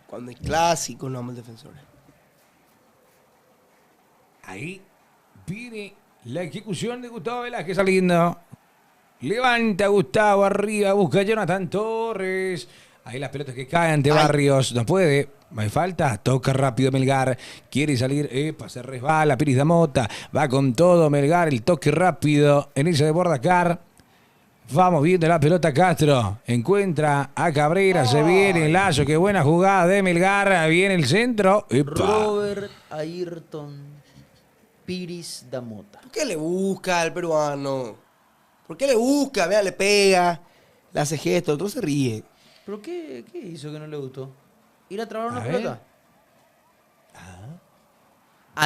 Cuando hay clásico, no vamos al defensor. Ahí viene la ejecución de Gustavo Velázquez saliendo. Levanta Gustavo arriba, busca a Jonathan Torres. Ahí las pelotas que caen de Barrios. No puede. Hay falta. Toca rápido Melgar. Quiere salir. Se resbala. Piris da Mota. Va con todo Melgar. El toque rápido. En esa de Bordacar. Vamos viendo la pelota Castro. Encuentra a Cabrera. Se viene el Lazo. Qué buena jugada de Melgar. Viene el centro. ¡Epa! Robert Ayrton Piris da Mota. ¿Por qué le busca al peruano? ¿Por qué le busca? Vea, le pega. Le hace gesto. Otro se ríe. ¿Pero qué hizo que no le gustó? ¿Ir a trabar una ver. pelota?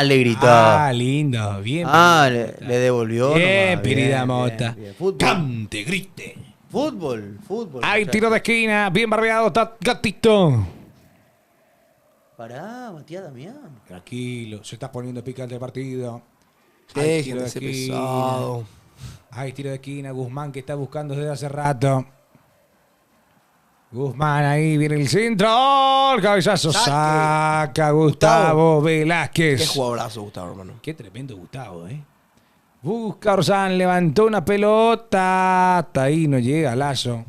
Le gritó. Lindo. Bien. Le devolvió. Bien, nomás. Piris da Bien, Mota. bien. Fútbol. Cante, grite. Fútbol. Hay muchachos. tiro de esquina. Bien barbeado. Está Gatito. Pará, Matías Damián. Tranquilo, se está poniendo picante el partido. Dejen de ser pesado. Hay tiro de esquina, Guzmán que está buscando desde hace rato. Guzmán ahí, viene el centro. ¡Oh! El cabezazo. Saca Gustavo Velázquez. Qué jugadorazo, Gustavo, hermano. Qué tremendo Gustavo, ¿eh? Busca Orsán, levantó una pelota. Hasta ahí no llega Lazo.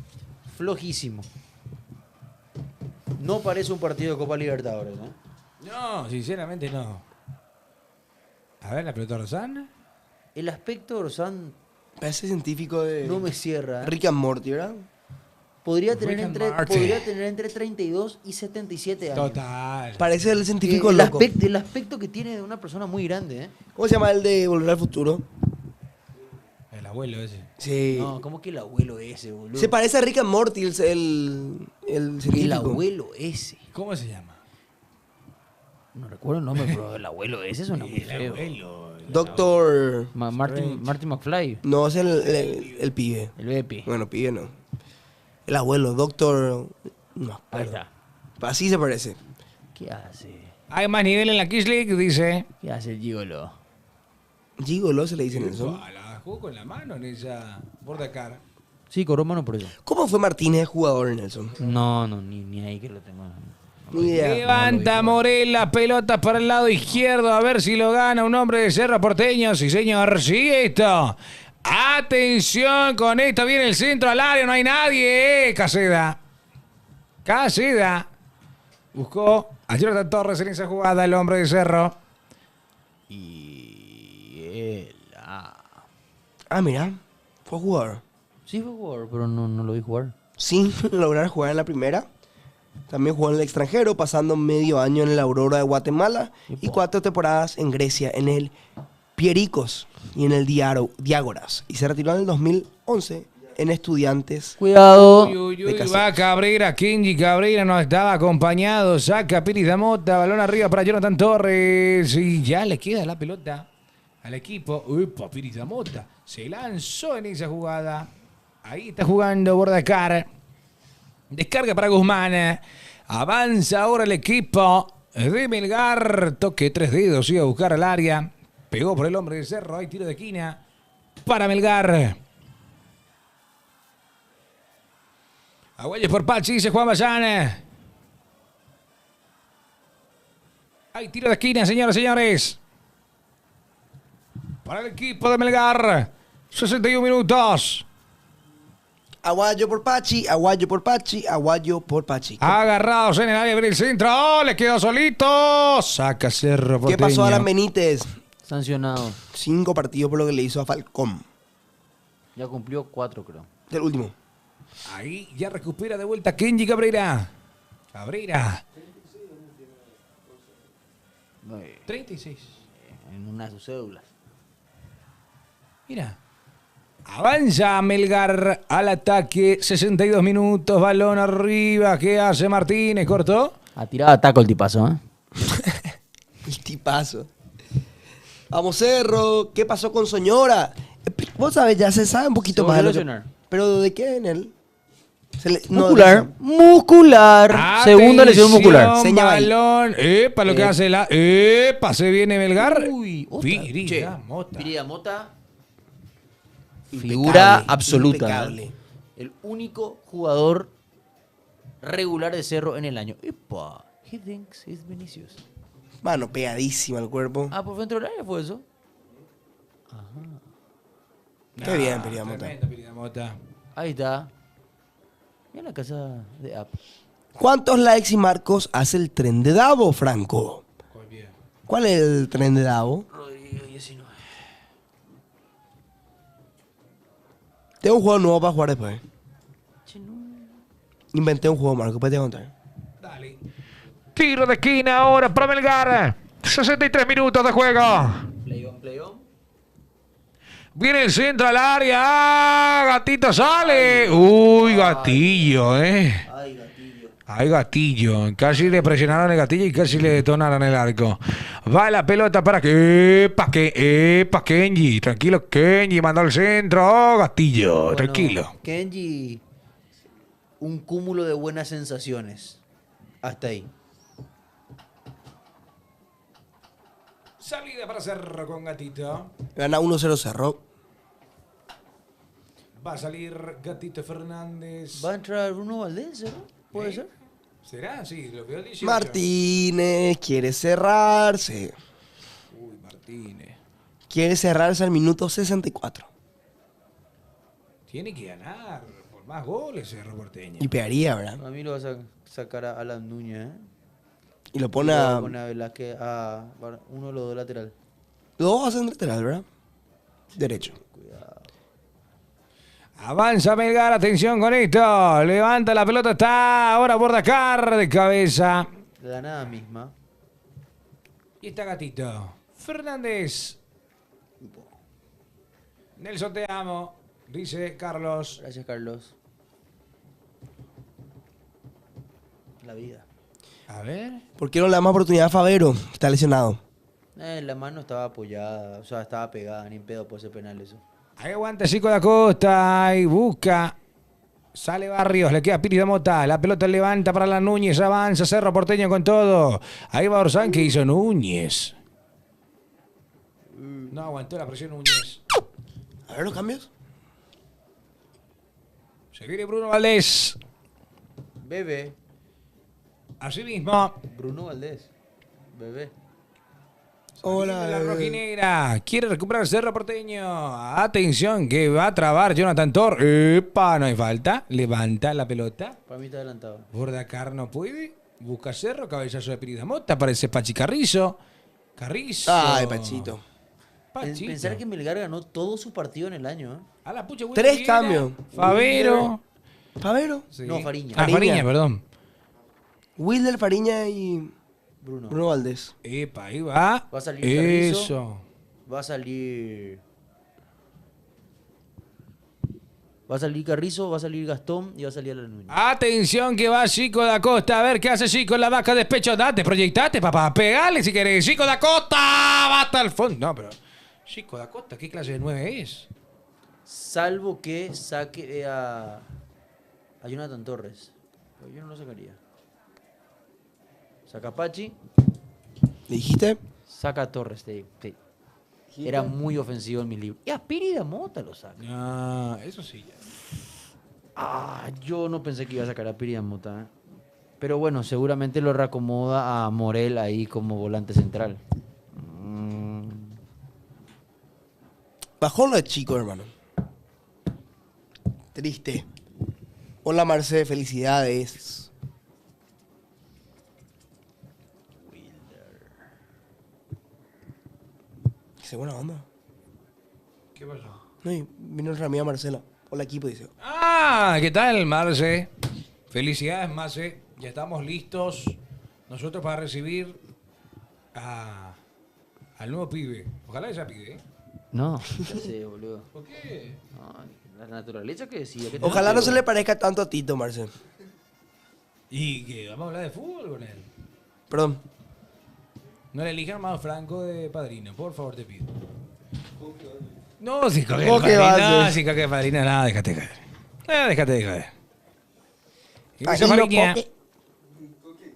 Flojísimo. No parece un partido de Copa Libertadores, ¿no? No, sinceramente no. A ver, la pelota de Orsán. El aspecto de Orsán Parece científico de no me cierra. Rick and Morty, ¿verdad? Podría tener Rick and Morty. entre 32 y 77 años. Total. Parece el científico El loco. aspecto que tiene de una persona muy grande, ¿eh? ¿Cómo se llama el de Volver al Futuro? El abuelo ese. Sí. No, ¿cómo que el abuelo ese, boludo? Se parece a Rick and Morty, el científico. El abuelo ese. ¿Cómo se llama? No recuerdo el nombre, pero el abuelo ese suena muy feo. Doctor... Martin McFly, No, es el pibe. el Bepi. Bueno, pibe no. El abuelo, Doctor... No, Ahí está. así se parece. ¿Qué hace? Hay más nivel en la Kiss League, dice. ¿Qué hace el gigolo? Gigolo se le dice Nelson. La jugó con la mano en esa Bordacar. Sí, cobró mano por eso. ¿Cómo fue Martínez de jugador, Nelson? No, ni ahí que lo tengo. Ni idea. Levanta Morel la pelota para el lado izquierdo. A ver si lo gana un hombre de Cerro Porteño. Sí, señor. Sigue esto. Atención con esto. Viene el centro al área. No hay nadie. Caseda. Buscó a Jonathan Torres en esa jugada. El hombre de Cerro. Mira. Fue jugador. Sí fue jugador, pero no lo vi jugar. Sin lograr jugar en la primera. También jugó en el extranjero, pasando medio año en el Aurora de Guatemala y 4 temporadas en Grecia, en el Pierikos y en el Diágoras. Y se retiró en el 2011 en Estudiantes. Cuidado. Uy, uy, de uy, Cáceres. va Cabrera, Kenji Cabrera no estaba acompañado, saca Piris Damota, balón arriba para Jonathan Torres y ya le queda la pelota al equipo. Upa, Piris Damota se lanzó en esa jugada. Ahí está jugando Bordacar. Descarga para Guzmán. Avanza ahora el equipo de Melgar. Toque 3 dedos, iba a buscar al área. Pegó por el hombre del Cerro. Hay tiro de esquina para Melgar. Aguayes por Pachi, dice Juan Bayán. Hay tiro de esquina, señoras y señores. Para el equipo de Melgar. 61 minutos. Aguayo por Pachi, Aguayo por Pachi, Aguayo por Pachi. Agarrados en el área del centro. ¡Oh, le quedó solito! Saca Cerro ¿Qué Porteño. pasó a Alan Benítez? Sancionado. 5 partidos por lo que le hizo a Falcón. Ya cumplió 4, creo. Del último. Ahí ya recupera de vuelta Kenji Cabrera. Cabrera. 36. En una de sus cédulas. Mira. Avanza Melgar al ataque. 62 minutos. Balón arriba. ¿Qué hace Martínez? ¿Cortó? Ha tirado a taco el tipazo, ¿eh? El tipazo. Vamos, Cerro. ¿Qué pasó con Soñora? Vos sabés, ya se sabe un poquito Se más de volvió lo a que... lesionar. ¿Pero de qué en él? Muscular. Muscular. Segunda lesión muscular. Atención, Seña ahí. balón. Epa, lo que hace la... Epa, se viene Melgar. Uy, otra. Pirida Che, Mota. Pirida Mota. Impecable, Figura absoluta. impecable. ¿eh? El único jugador regular de Cerro en el año. Epa. He thinks it's Vinicius. Mano, pegadísima al cuerpo. Ah, por dentro del área fue eso. Qué bien, Pirida Mota. Tremendo, Pirida Mota. Ahí está. Mira la casa de App. ¿Cuántos likes y marcos hace el tren de Davo, Franco? Muy bien. ¿Cuál es el tren de Davo? Rodrigo 19. Tengo un juego nuevo para jugar después. Che, no. Inventé un juego, Marco, después te voy a contar. Dale. Tiro de esquina ahora para Melgar. 63 minutos de juego. Play on, play on. Viene el centro al área. ¡Ah! Gatito sale. Uy, gatillo, Ay, gatillo. Ay, gatillo. Casi le presionaron el gatillo y casi le detonaron el arco. Va la pelota para que... Epa, Kenji. Tranquilo, Kenji. Mandó al centro. Oh, gatillo. Bueno, Tranquilo. Kenji, un cúmulo de buenas sensaciones. Hasta ahí. Salida para Cerro con Gatito. Gana 1-0 Cerro. Va a salir Gatito Fernández. ¿Va a entrar Bruno Valdés, no? ¿Puede ser? ¿Será? Sí, lo veo el 18. Martínez quiere cerrarse. Uy, Martínez. Quiere cerrarse al minuto 64. Tiene que ganar por más goles Cerro Porteño. Y pegaría, ¿verdad? A mí lo va a sacar a Alan Núñez, ¿eh? Y lo pone Y luego a... pone a Velázquez a uno de los dos lateral. Los dos hacen lateral, ¿verdad? Derecho. Avanza Melgar, atención con esto. Levanta la pelota, está ahora Bordacar de cabeza. La nada misma. Y está Gatito. Fernández. Nelson, te amo. Dice Carlos. Gracias, Carlos. La vida. A ver. ¿Por qué no le damos oportunidad a Favero? Está lesionado. La mano estaba apoyada, o sea, estaba pegada, ni pedo por ese penal eso. Ahí aguanta Chico da Costa y busca. Sale Barrios, le queda Piri de Mota. La pelota levanta para la Núñez. Avanza Cerro Porteño con todo. Ahí va Orsán que hizo Núñez. No aguantó la presión Núñez. A ver los cambios. Se viene Bruno Valdés. Bebé. Así mismo. Bruno Valdés. Bebé. Hola. La rojinegra. Quiere recuperar Cerro Porteño. Atención que va a trabar Jonathan Tor. Epa, no hay falta. Levanta la pelota. Para mí está adelantado. Bordacar no puede. Busca Cerro. Cabezazo de Pirida Mota. Aparece Pachi Carrizo. Carrizo. Ay, Pachito. Pachito. Pensar que Melgar ganó todo su partido en el año, ¿eh? A la pucha, 3 William cambios. Favero. Favero. Sí. No, Fariña. Ah, Fariña, perdón. Wilder, Fariña y Bruno. Bruno Valdés. Epa, ahí va. Va a salir Carrizo. Eso. Va a salir Va a salir Carrizo, va a salir Gastón y va a salir Alan Núñez. Atención que va Chico da Costa. A ver qué hace Chico en la vaca de pecho. Date, proyectate, papá. Pegale si querés. Chico da Costa. Va hasta el fondo. No, pero... Chico da Costa, ¿qué clase de 9 es? Salvo que saque a Jonathan Torres. Pero yo no lo sacaría. Saca a Pachi, ¿Le dijiste? saca a Torres. Era muy ofensivo en mis libros. Y a Piri de Mota lo saca. No, eso sí ya. Yo no pensé que iba a sacar a Piri de Mota. Pero bueno, seguramente lo reacomoda a Morel ahí como volante central. Bajó lo de Chico, hermano. Triste. Hola, Marce, felicidades. Qué buena onda. ¿Qué pasó? No, y vino nuestra amiga Marcela. Hola, equipo, dice. Ah, ¿qué tal, Marce? Felicidades, Marce. Ya estamos listos nosotros para recibir al nuevo pibe. Ojalá esa pibe, ¿eh? No, ya sé, boludo. ¿Por qué? No, la naturaleza que decía. Que Ojalá no se le parezca tanto a Tito, Marce. ¿Y qué? ¿Vamos a hablar de fútbol con él? Perdón. No le elijan más Franco de padrino, por favor, te pido. No, si Coque ¿Cómo de que va a padrino, ser? si Coque de padrino, nada, déjate caer. Déjate de caer. Y Ahí dice lo Mariña, Coque.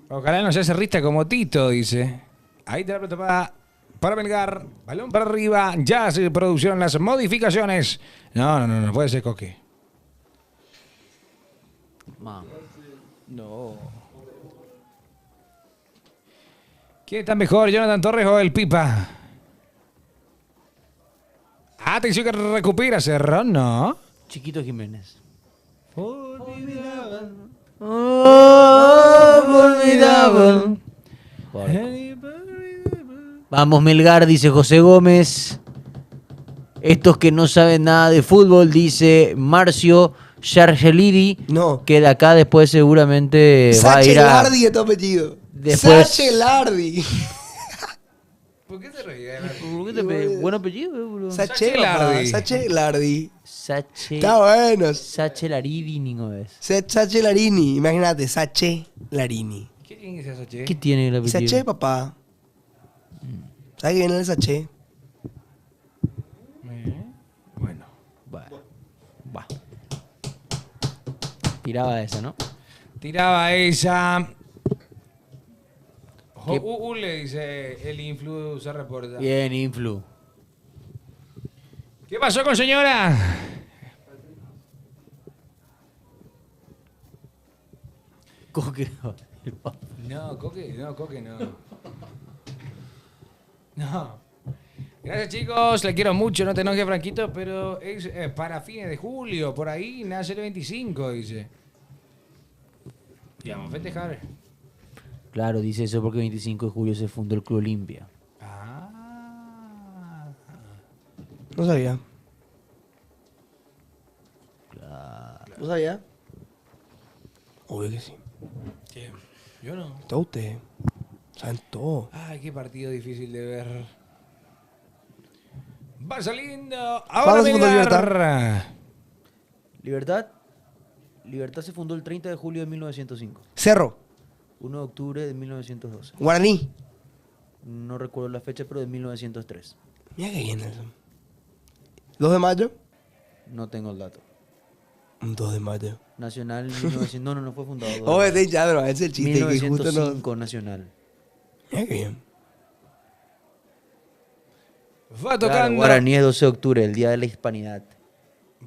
ojalá no sea cerrista como Tito, dice. Ahí te la pelota para Melgar. Balón para arriba. Ya se produjeron las modificaciones. No puede ser Coque. Mamá. No. ¿Quién está mejor, Jonathan Torres o el Pipa? Atención que recupera Cerrón, ¿no? Chiquito Jiménez. Vamos Melgar, dice José Gómez. Estos que no saben nada de fútbol, dice Marcio Shargelidi. No. Que de acá después seguramente va a ir a... Sachelardi es tu apellido. Después- Sachelardi. ¿Por qué te reías? Buen apellido, boludo. Sachelardi. Sachelardi. Sachelardi. Sache... Está bueno. Sachelaridi, ningo es. Sachelarini. Imagínate, Sachelarini. ¿Qué tiene que ser eso, che? ¿Qué tiene el Y apellido? Saché, papá. ¿Sabes que viene el Saché? Bueno. Va. Tiraba esa, ¿no? Tiraba esa. ¿Qué? Le dice el influ, se reporta. Bien, Influ. ¿Qué pasó con señora? Coque. No, Coque no. No. Gracias, chicos. Le quiero mucho. No te enojes, Franquito, pero es para fines de julio. Por ahí nace el 25, dice. Y vamos a festejar. Claro, dice eso porque el 25 de julio se fundó el Club Olimpia. Ah. No sabía. ¿No sabía? Obvio que sí. ¿Qué? Yo no. Todo usted. Saben todo. Ay, qué partido difícil de ver. Va saliendo. ¿Cuándo Ahora se fundó Melgar. Libertad se fundó el 30 de julio de 1905. Cerro. 1 de octubre de 1912. Guaraní. No recuerdo la fecha, pero de 1903. Mira qué bien eso. 2 de mayo. No tengo el dato. 2 de mayo. Nacional 1900... No fue fundado. Oh, este ya, pero ese es el chiste que justo no. 1905 Nacional. Mira qué bien. Va Claro, tocando. Guaraní es 12 de octubre, el Día de la Hispanidad.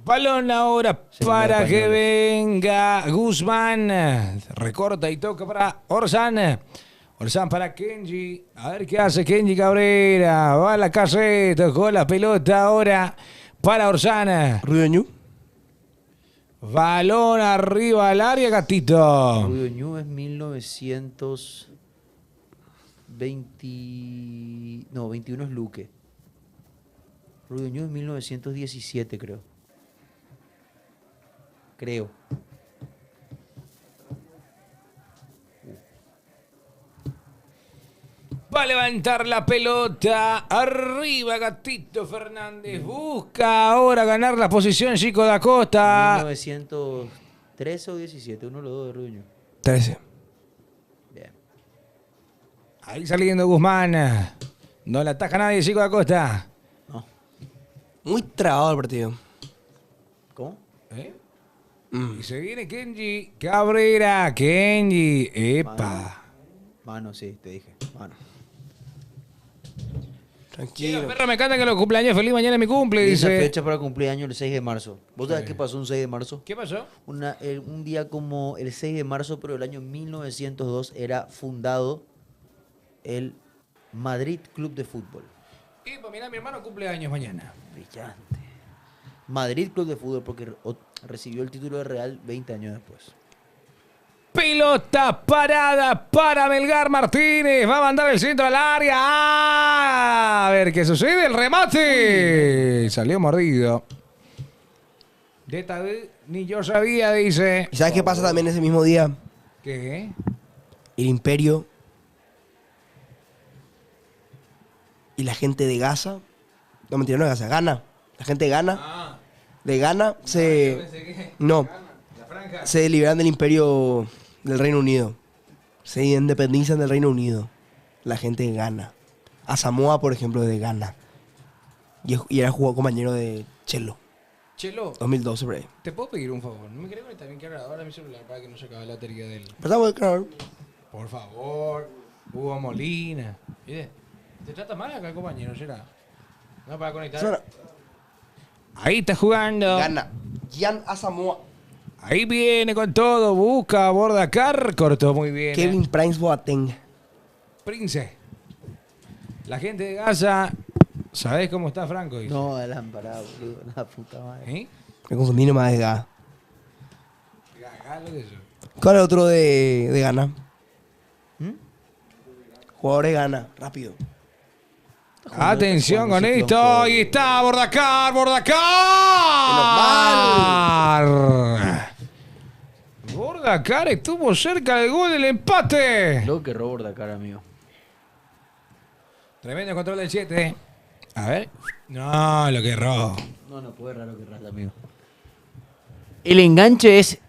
Balón ahora Segunda para que española. venga Guzmán. Recorta y toca para Orsán. Orsán para Kenji. A ver qué hace Kenji Cabrera. Va a la caseta. Tocó la pelota ahora para Orsán. Ruido Ñu. Balón arriba al área, gatito. Rubio Ñu es 1920... No, 21 es Luque. Rubio Ñu es 1917, creo. Va a levantar la pelota. Arriba, Gatito Fernández. Busca ahora ganar la posición, Chico da Costa. 1913 o 17, uno de los dos de Ruño. 13. Bien. Ahí saliendo Guzmán. No le ataca nadie, Chico da Costa. No. Muy trabado el partido. ¿Cómo? ¿Eh? Y se viene Kenji Cabrera. Kenji. Epa. Mano, sí, te dije. Mano. Tranquilo. Perro, me encanta que los cumpleaños. Feliz mañana es mi cumple, Y esa dice. fecha para cumplir año el 6 de marzo. ¿Vos sabés qué pasó un 6 de marzo? ¿Qué pasó? Un día como el 6 de marzo, pero el año 1902 era fundado el Madrid Club de Fútbol. Y pues mira, mi hermano cumple años mañana. Brillante. Madrid Club de Fútbol porque recibió el título de Real 20 años después. Pelota parada para Melgar Martínez. Va a mandar el centro al área. A ver qué sucede. El remate. Salió mordido. De esta vez ni yo sabía, dice. ¿Y sabes qué pasa también ese mismo día? ¿Qué? El Imperio y la gente de Gaza. No, mentira, no de Gaza. Gana. La gente de Gana. De Ghana se... No. Se liberan del Imperio del Reino Unido. Se independizan del Reino Unido. La gente de Ghana. A Samoa, por ejemplo, de Ghana. Y era jugado compañero de Chelo. Chelo, 2012, por ahí. ¿te puedo pedir un favor? No me querés conectar bien que ahora mi celular para que no se acabe la batería del... Pasamos, claro. Por favor. Hugo Molina. ¿Viste? ¿Te trata mal acá el compañero, será? No, para conectar. Suena. Ahí está jugando. Ghana. Gian Asamoah. Ahí viene con todo. Busca a Bordacar. Cortó muy bien. Kevin Prince Boateng. Prince. La gente de Gaza. ¿Sabés cómo está Franco? Dice. No, lámpara, boludo. La puta madre. ¿Eh? Me confundí nomás de Ghana. Gagá, lo que es eso. ¿Cuál es otro de Ghana? ¿Mm? Jugador de Ghana. Rápido. Atención con esto. Ahí está Bordacar. ¡Bordacar! Bordacar estuvo cerca del gol del empate. Lo que robó de cara, amigo. Tremendo control del 7. A ver. No, lo que erró. No puede raro que rata, amigo. El enganche es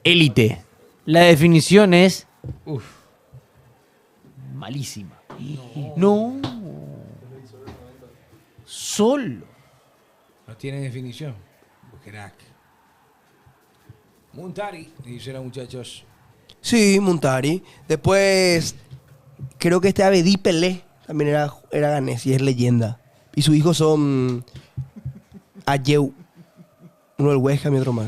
élite. La definición es Uf. malísima. No. Solo. No tiene definición. Crack. Muntari, dice los muchachos. Sí, Muntari. Después, creo que este Abedi Pelé también era ganés y es leyenda. Y sus hijos son Ayeu. Uno del West Ham y otro más.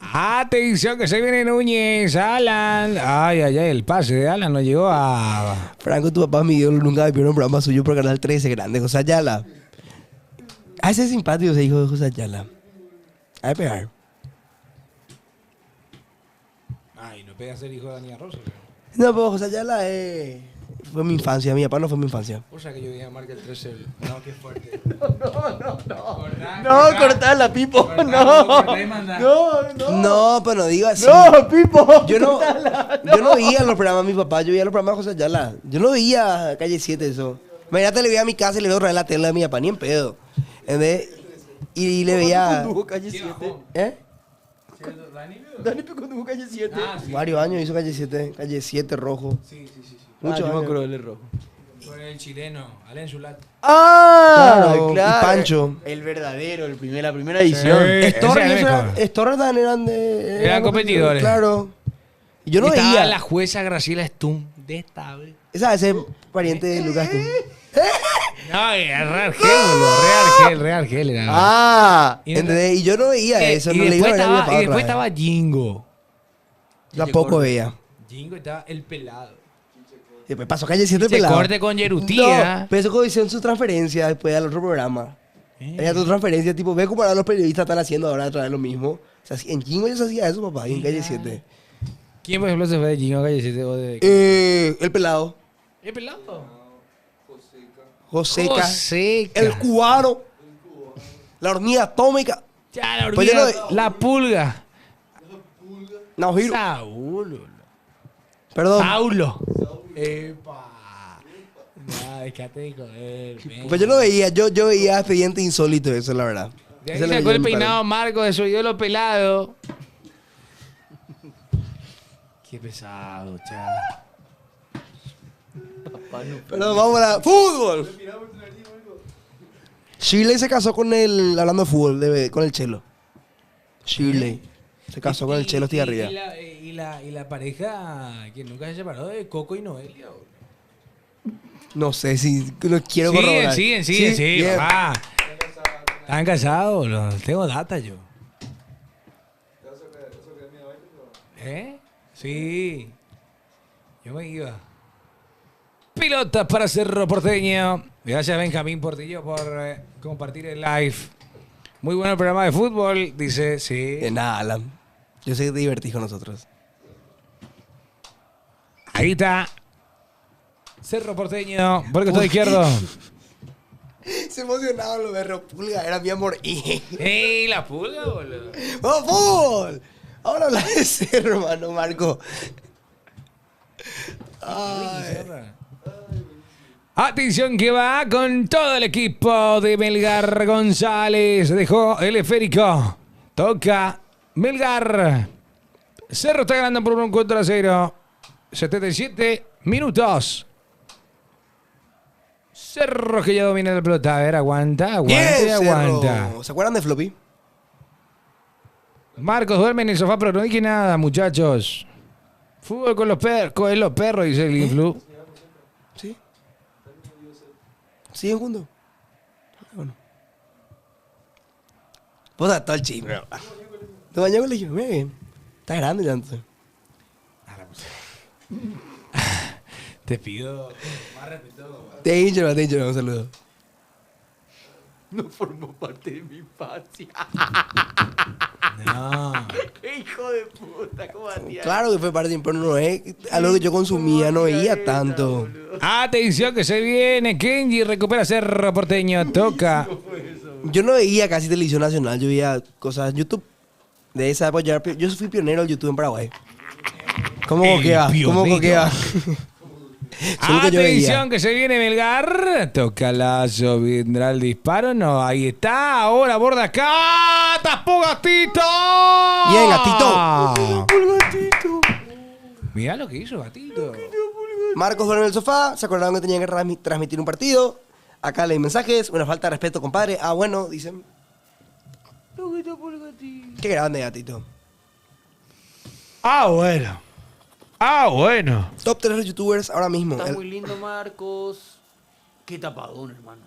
Atención que se viene Núñez, Alan. Ay, el pase de Alan no llegó a... Franco, tu papá, mi ídolo, nunca me vieron un programa suyo por Canal 13, grande, José Ayala. Ah, ese es simpático, ese hijo de José Ayala. A ver, pegar. Ay, no pega ser hijo de Daniel Rosa. No, pero José Ayala fue mi infancia, mi papá no fue mi infancia. O sea que yo dije marca el 13. No, qué fuerte. No, cortala, Pipo. No, pero no diga así. No, Pipo. Yo no veía los programas de mi papá, yo veía los programas de José Ayala. Yo no veía Calle 7 eso. Imagínate, le veía a mi casa y le veo otra vez la tele de mi papá, ni en pedo. Y le veía... Condujo Calle 7. ¿Eh? Dani condujo Calle 7. Varios años hizo Calle 7 rojo. Sí. Muchos Yo me años. acuerdo del rojo. Con el chileno, Alain Zulat. Claro. Y Pancho. El verdadero, la primera edición. Ese era el mejor. Estorres también eran Eran competidores. Claro. Y yo no Estaba veía. la jueza Graciela Stum de esta vez. Ese pariente de Lucas. No, era Real Gel era. Y ¿Entendés? Y yo no veía eso. y No le iba a después ver a mi estaba, papá y otra después vez. estaba Jingo. Tampoco veía. Jingo estaba el pelado. Y después pasó Calle 7 Se pelado. corte con Yerutía. No, pero eso hicieron su transferencia después al otro programa. Era tu transferencia, tipo, ve cómo ahora los periodistas están haciendo ahora otra vez lo mismo. O sea, en Jingo ya se hacía eso, papá, y en Calle 7. ¿Quién, por ejemplo, se fue de Jingo a Calle 7 o de... El pelado. ¿El pelado? Joseca. Joseca. El cubano. La hormiga atómica. Ya, la Pues yo hormiga, no- la pulga. Naujiro. Saulo. Perdón. Saulo. Epa. No, déjate de joder. Pues yo no veía, yo veía Expediente Insólito, eso la verdad. De Ese ahí lo sacó veía el en mi peinado pared. Marco de su ídolo pelado. Qué pesado, chaval. Pero vamos para fútbol. Shirley se casó con el, hablando de fútbol, con el Chelo. Shirley se casó con el Chelo Estigarribia. Y la pareja que nunca se separó de Coco y Noelia. Boludo. No sé si no quiero corroborar. Siguen, Sí, sí, bien. papá. Están casados, boludo. Tengo data yo. ¿Eh? Sí. Yo me iba. Pilotas para Cerro Porteño. Gracias Benjamín Portillo por compartir el live. Muy bueno el programa de fútbol, dice, sí. De nada, Alan. Yo sé que te divertís con nosotros. Ahí está. Cerro Porteño, por el costado izquierdo. Se emocionaba lo berro Pulga, era mi amor. ¡Ey, la pulga, boludo! ¡Vamos, fútbol! Ahora habla de ser, hermano Marco. Ay. Atención que va con todo el equipo de Melgar. González dejó el esférico. Toca Melgar. Cerro está ganando por 1-0. 77 minutos. Cerro que ya domina la pelota. A ver, aguanta y Bien, aguanta. Cerro. ¿Se acuerdan de Floppy? Marcos duerme en el sofá, pero no dije nada, muchachos. Fútbol con los perros, dice el Influ. Sí. ¿Siguen juntos? Bueno. Vos a todo el chisme. ¿Te bañó colegio? Mira bien. Está grande ya entonces. Te pido más respeto. Te hincho, un saludo. No formó parte de mi infancia. No. ¡Qué hijo de puta! ¿Cómo hacía? Claro que fue parte, pero no es algo que yo consumía, no veía tanto. Atención que se viene. Kenji recupera Cerro Porteño. Toca. Yo no veía casi televisión nacional, yo veía cosas en YouTube. De esa época, yo fui pionero del YouTube en Paraguay. ¿Cómo El coquea? ¿Cómo pionero. coquea? Solo que yo veía. Atención que se viene Melgar. Toca Lazo. ¿Vendrá el disparo? No, ahí está. Ahora borda acá. ¡Tapó Gatito! Bien, Gatito. Mirá lo que hizo Gatito. Marcos duerme en el sofá, se acordaron que tenían que transmitir un partido. Acá leí mensajes, una falta de respeto, compadre. Ah, bueno, dicen. Qué grande, Gatito. Bueno. Bueno. Top 3 de los youtubers ahora mismo. Está muy lindo, Marcos. Qué tapadón, hermano.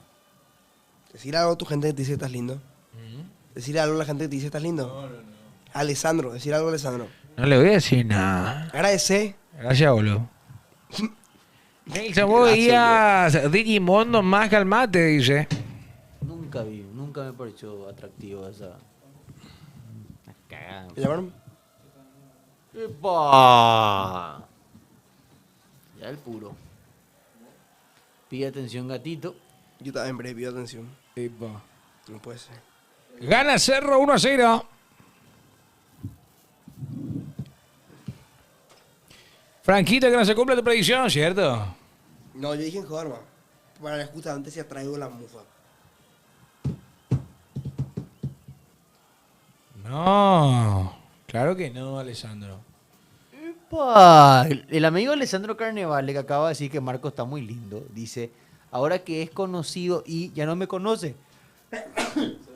Decir algo a tu gente que te dice que estás lindo. Decir algo a la gente que te dice que estás lindo. No. Alessandro, decir algo a Alessandro. No le voy a decir nada. Agradece. Gracias, boludo. Nelson, vos veías Digimon nomás calmate, dice. Nunca me pareció atractivo esa. Una cagada. ¿Me llamaron? ¡Epa! Ya el puro. Pide atención, Gatito. Yo también, breve, pido atención. No puede ser. Gana Cerro 1-0. Franquito, que no se cumple tu predicción, ¿cierto? No, yo dije en Jorma. Para justamente si atraigo la mufa. No. Claro que no, Alessandro. ¡Epa! El amigo Alessandro Carnevale, que acaba de decir que Marco está muy lindo, dice, ahora que es conocido y ya no me conoce,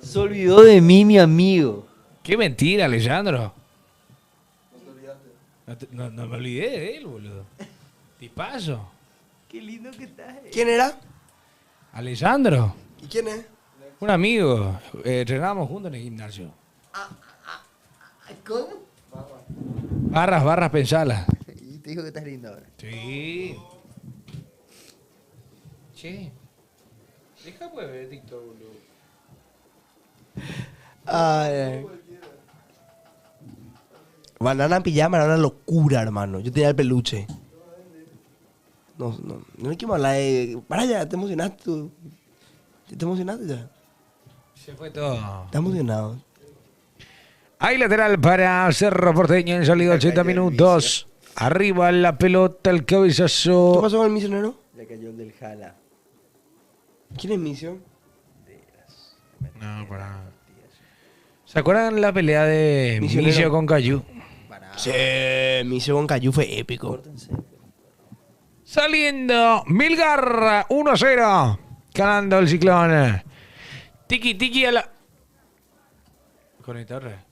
se olvidó de mí, mi amigo. Qué mentira, Alessandro. No me olvidé de él, boludo. Tipazo. Qué lindo que estás. ¿Quién era? Alessandro. ¿Y quién es? Un amigo. Entrenábamos juntos en el gimnasio. ¿Cómo? Barras, pensalas. Y te dijo que estás lindo ahora. Sí. Che. Deja pues ver TikTok, boludo. Ay. Banana en pijama era una locura, hermano. Yo tenía el peluche. No le quiero hablar de... Para ya, te emocionaste tú. ¿Te emocionaste ya? Se fue todo. Estás emocionado. Hay lateral para Cerro Porteño en salida 80 minutos. Arriba la pelota, el ¿Qué cabezazo. pasó con el misionero? Le cayó el del Jala. ¿Quién es Micio? No, para. ¿Se acuerdan la pelea de Misionero. Micio con Cayu? Sí, Micio con Cayu fue épico. Córtense. Saliendo Milgar 1-0. Ganando el Ciclón. Tiki tiki a la. Conectar.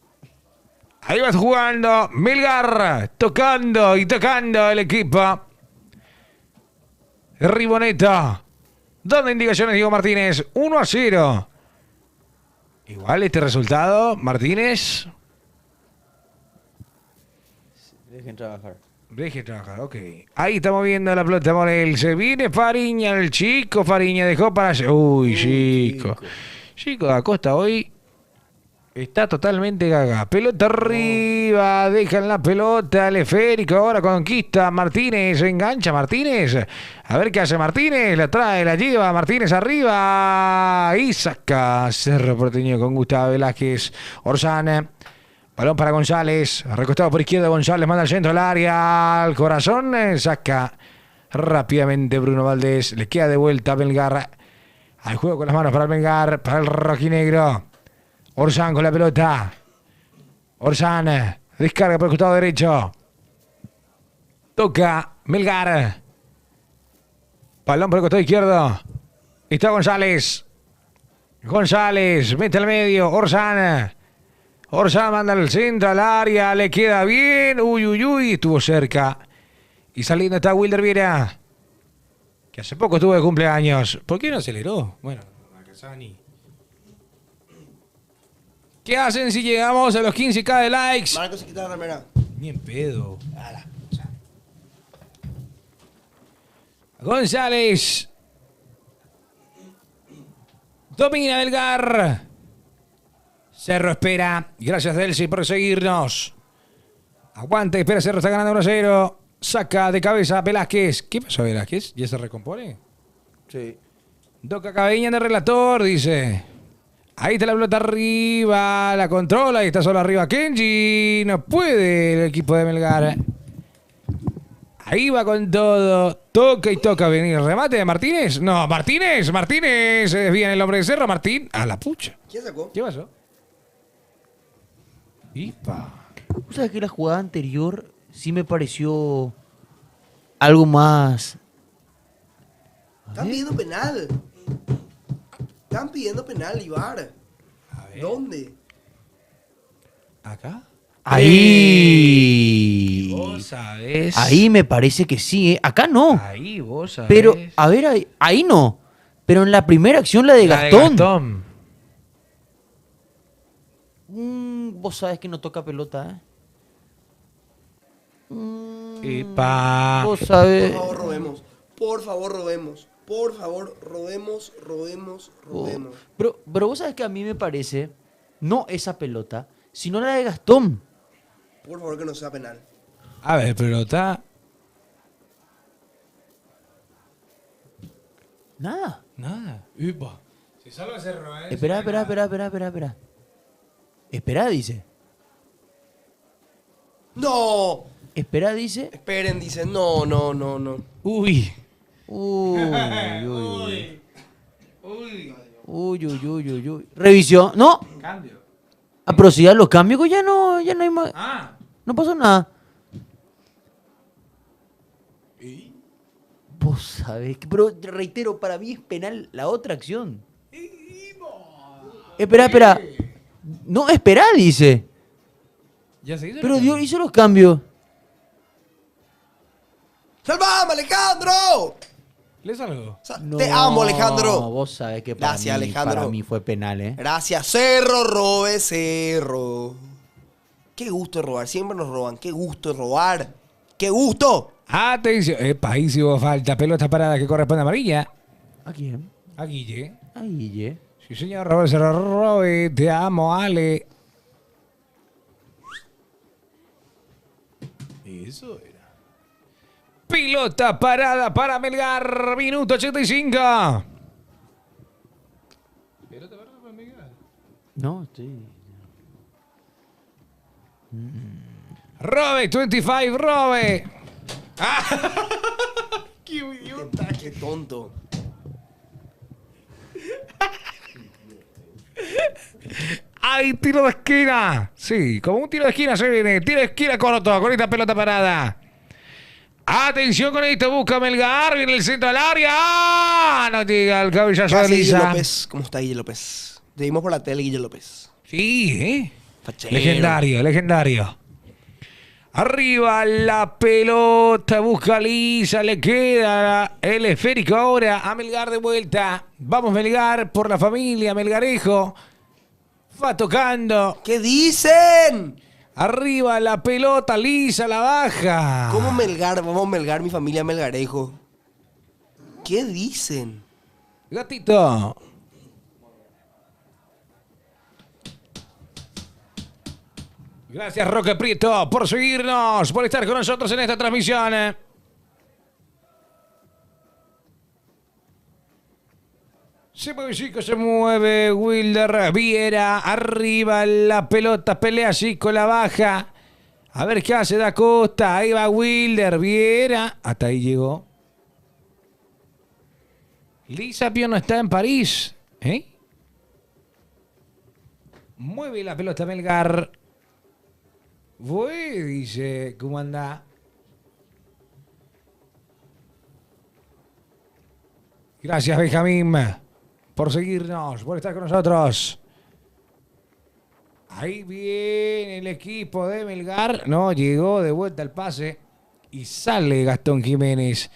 Ahí va jugando Milgar. Tocando y tocando el equipo. Riboneta. ¿Dónde indicaciones Diego Martínez? 1-0. Igual este resultado, Martínez. Dejen trabajar. Deje trabajar, ok. Ahí estamos viendo la pelota por él. Se viene Fariña, el chico Fariña dejó para allá. Uy, chico. Chico da Costa hoy está totalmente gaga. Pelota arriba, dejan la pelota, el esférico, ahora conquista Martínez, engancha Martínez. A ver qué hace Martínez, la trae, la lleva Martínez arriba y saca Cerro Porteño con Gustavo Velázquez. Orsán. Balón para González, recostado por izquierda González, manda al centro del área, al corazón, saca rápidamente Bruno Valdés, le queda de vuelta a Melgar, al juego con las manos para Melgar, para el rojinegro, Orsán con la pelota, Orsán, descarga por el costado derecho, toca Melgar, balón por el costado izquierdo, está González, mete al medio, Orsán manda al centro, al área, le queda bien. Uy, estuvo cerca. Y saliendo está Wilder Viera, que hace poco estuvo de cumpleaños. ¿Por qué no aceleró? Bueno, Macasani. ¿Qué hacen si llegamos a los 15k de likes? Marcos se quita la remera. Ni en pedo. González. Domina Melgar. Cerro espera. Gracias, Delcy, por seguirnos. Aguante, espera, Cerro está ganando 1-0. Saca de cabeza Velázquez. ¿Qué pasó, Velázquez? ¿Ya se recompone? Sí. Toca Cabeña de relator, dice. Ahí está la pelota arriba. La controla y está solo arriba Kenji. No puede el equipo de Melgar. Ahí va con todo. Toca y toca venir. ¿Remate de Martínez? No, Martínez. Se desvía en el hombre de Cerro. Martín. A la pucha. ¿Quién sacó? ¿Qué pasó? Ipa. ¿Vos sabés que la jugada anterior sí me pareció algo más? Están pidiendo penal. Están pidiendo penal, Ibar. A ver. ¿Dónde? ¿Acá? Ahí. Vos sabés. Ahí me parece que sí, ¿eh? Acá no. Ahí vos sabés. Pero, a ver, ahí no. Pero en la primera acción, la de La de Gastón. Gastón. Vos sabés que no toca pelota, ¿eh? Ipa. Vos sabés. Por favor, robemos. Por favor, robemos. Por favor, robemos. Pero vos sabés que a mí me parece, no esa pelota, sino la de Gastón. Por favor, que no sea penal. A ver, pero está. Nada. Nada. Ipa. Si salva Cerro, Espera. Espera, dice. ¡No! Espera, dice. Esperen, dicen. No. Uy. Uy. Revisión. No. Cambio. Ah, pero si ya los cambios ya no hay más. Ah. No pasó nada. Vos sabés que, pero reitero, para mí es penal la otra acción. Espera. No, espera, dice. Ya se hizo. Pero Dios hizo los cambios. ¡Salvame, Alejandro! ¿Le salgo? Te amo, No, Alejandro. Vos sabés que para, Gracias, mí, Alejandro. para mí fue penal, ¿eh? Gracias, Cerro, robe Cerro. Qué gusto de robar, siempre nos roban. Qué gusto de robar. ¡Qué gusto! Atención. Epa, ahí sí hubo falta. Pelota parada que corresponde a amarilla. ¿A quién? A Guille. A Guille. Sí, señor Robert Cerro. Robe, te amo, Ale. Eso era. Pelota parada para Melgar. Minuto 85. Pelota parada para Melgar. No, estoy... Robe, 25, Robe. ¡Qué idiota! Qué tonto. ¡Ay, tiro de esquina! Sí, como un tiro de esquina se viene. Tiro de esquina corto con esta pelota parada. Atención con esto, busca Melgar, viene el centro del área. ¡Ah! No llega el cabezazo de Guille Lisa. López. ¿Cómo está Guille López? Te vimos por la tele, Guille López. Sí, Fachero. legendario, legendario. Arriba la pelota, busca Lisa, le queda el esférico ahora a Melgar de vuelta. Vamos Melgar por la familia, Melgarejo. Va tocando. ¿Qué dicen? Arriba la pelota, Lisa la baja. ¿Cómo Melgar? Vamos Melgar, mi familia Melgarejo. ¿Qué dicen? Gatito. Gracias Roque Prieto por seguirnos, por estar con nosotros en esta transmisión. Se mueve Chico, se mueve Wilder Viera, arriba la pelota, pelea Chico, la baja. A ver qué hace Da Costa, ahí va Wilder Viera, hasta ahí llegó. Lisa Pio no está en París, ¿eh? Mueve la pelota Melgar. Voy, dice, ¿cómo anda? Gracias, Benjamín, por seguirnos, por estar con nosotros. Ahí viene el equipo de Melgar. No, llegó de vuelta el pase y sale Gastón Jiménez.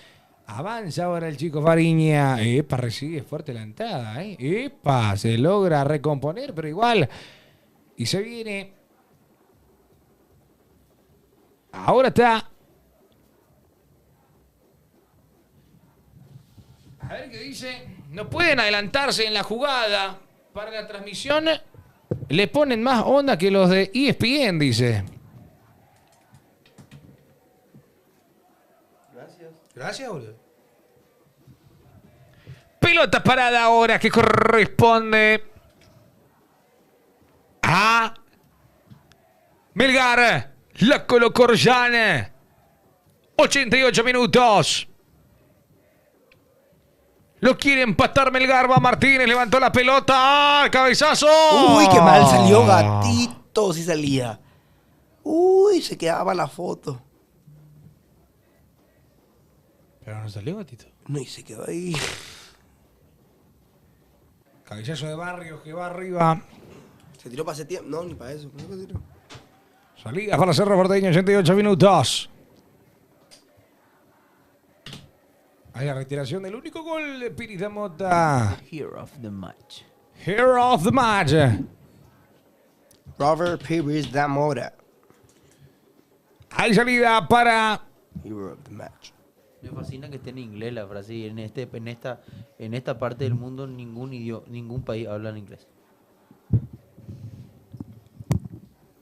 Avanza ahora el chico Fariña. Epa, recibe fuerte la entrada, ¿eh? Epa, se logra recomponer, pero igual. Y se viene. Ahora está. A ver qué dice. No pueden adelantarse en la jugada. Para la transmisión le ponen más onda que los de ESPN, dice. Gracias, boludo. Pelota parada ahora que corresponde a Melgar. La colocó Orjan. 88 minutos. Lo quiere empatar Melgar. Va Martínez. Levantó la pelota. ¡Ah! ¡Cabezazo! Uy, qué mal salió Gatito. Si salía. Uy, se quedaba la foto. Pero no salió, Gatito. No, y se quedó ahí. Cabezazo de Barrios que va arriba. Se tiró para ese tiempo. No, ni para eso. ¿Cómo se tiró? Salida para Cerro Porteño, 88 minutos. Hay la retiración del único gol de Piris de Mota. Hero of the match. Hero of the match. Robert Pires da Mora. Hay salida para... Hero of the match. Me fascina que esté en inglés la frase y en esta parte del mundo ningún país habla en inglés.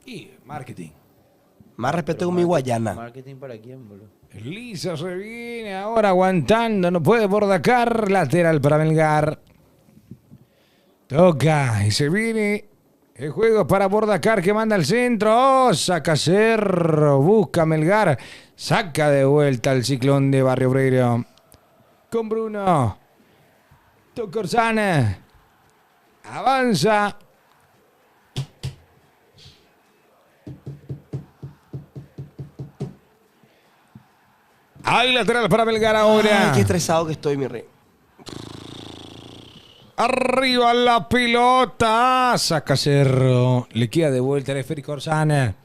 Y marketing. Más respeto con mi Guayana. ¿Marketing para quién, boludo? Lisa se viene ahora aguantando. No puede Bordacar. Lateral para Melgar. Toca y se viene el juego para Bordacar que manda al centro. Oh, saca Cerro. Busca Melgar. Saca de vuelta el Ciclón de Barrio Obrero. Con Bruno. Toca Orsana. Avanza. Hay lateral para Melgar ahora. Ay, qué estresado que estoy, mi rey. Arriba la pelota. Saca Cerro. Le queda de vuelta el esférico Orsana.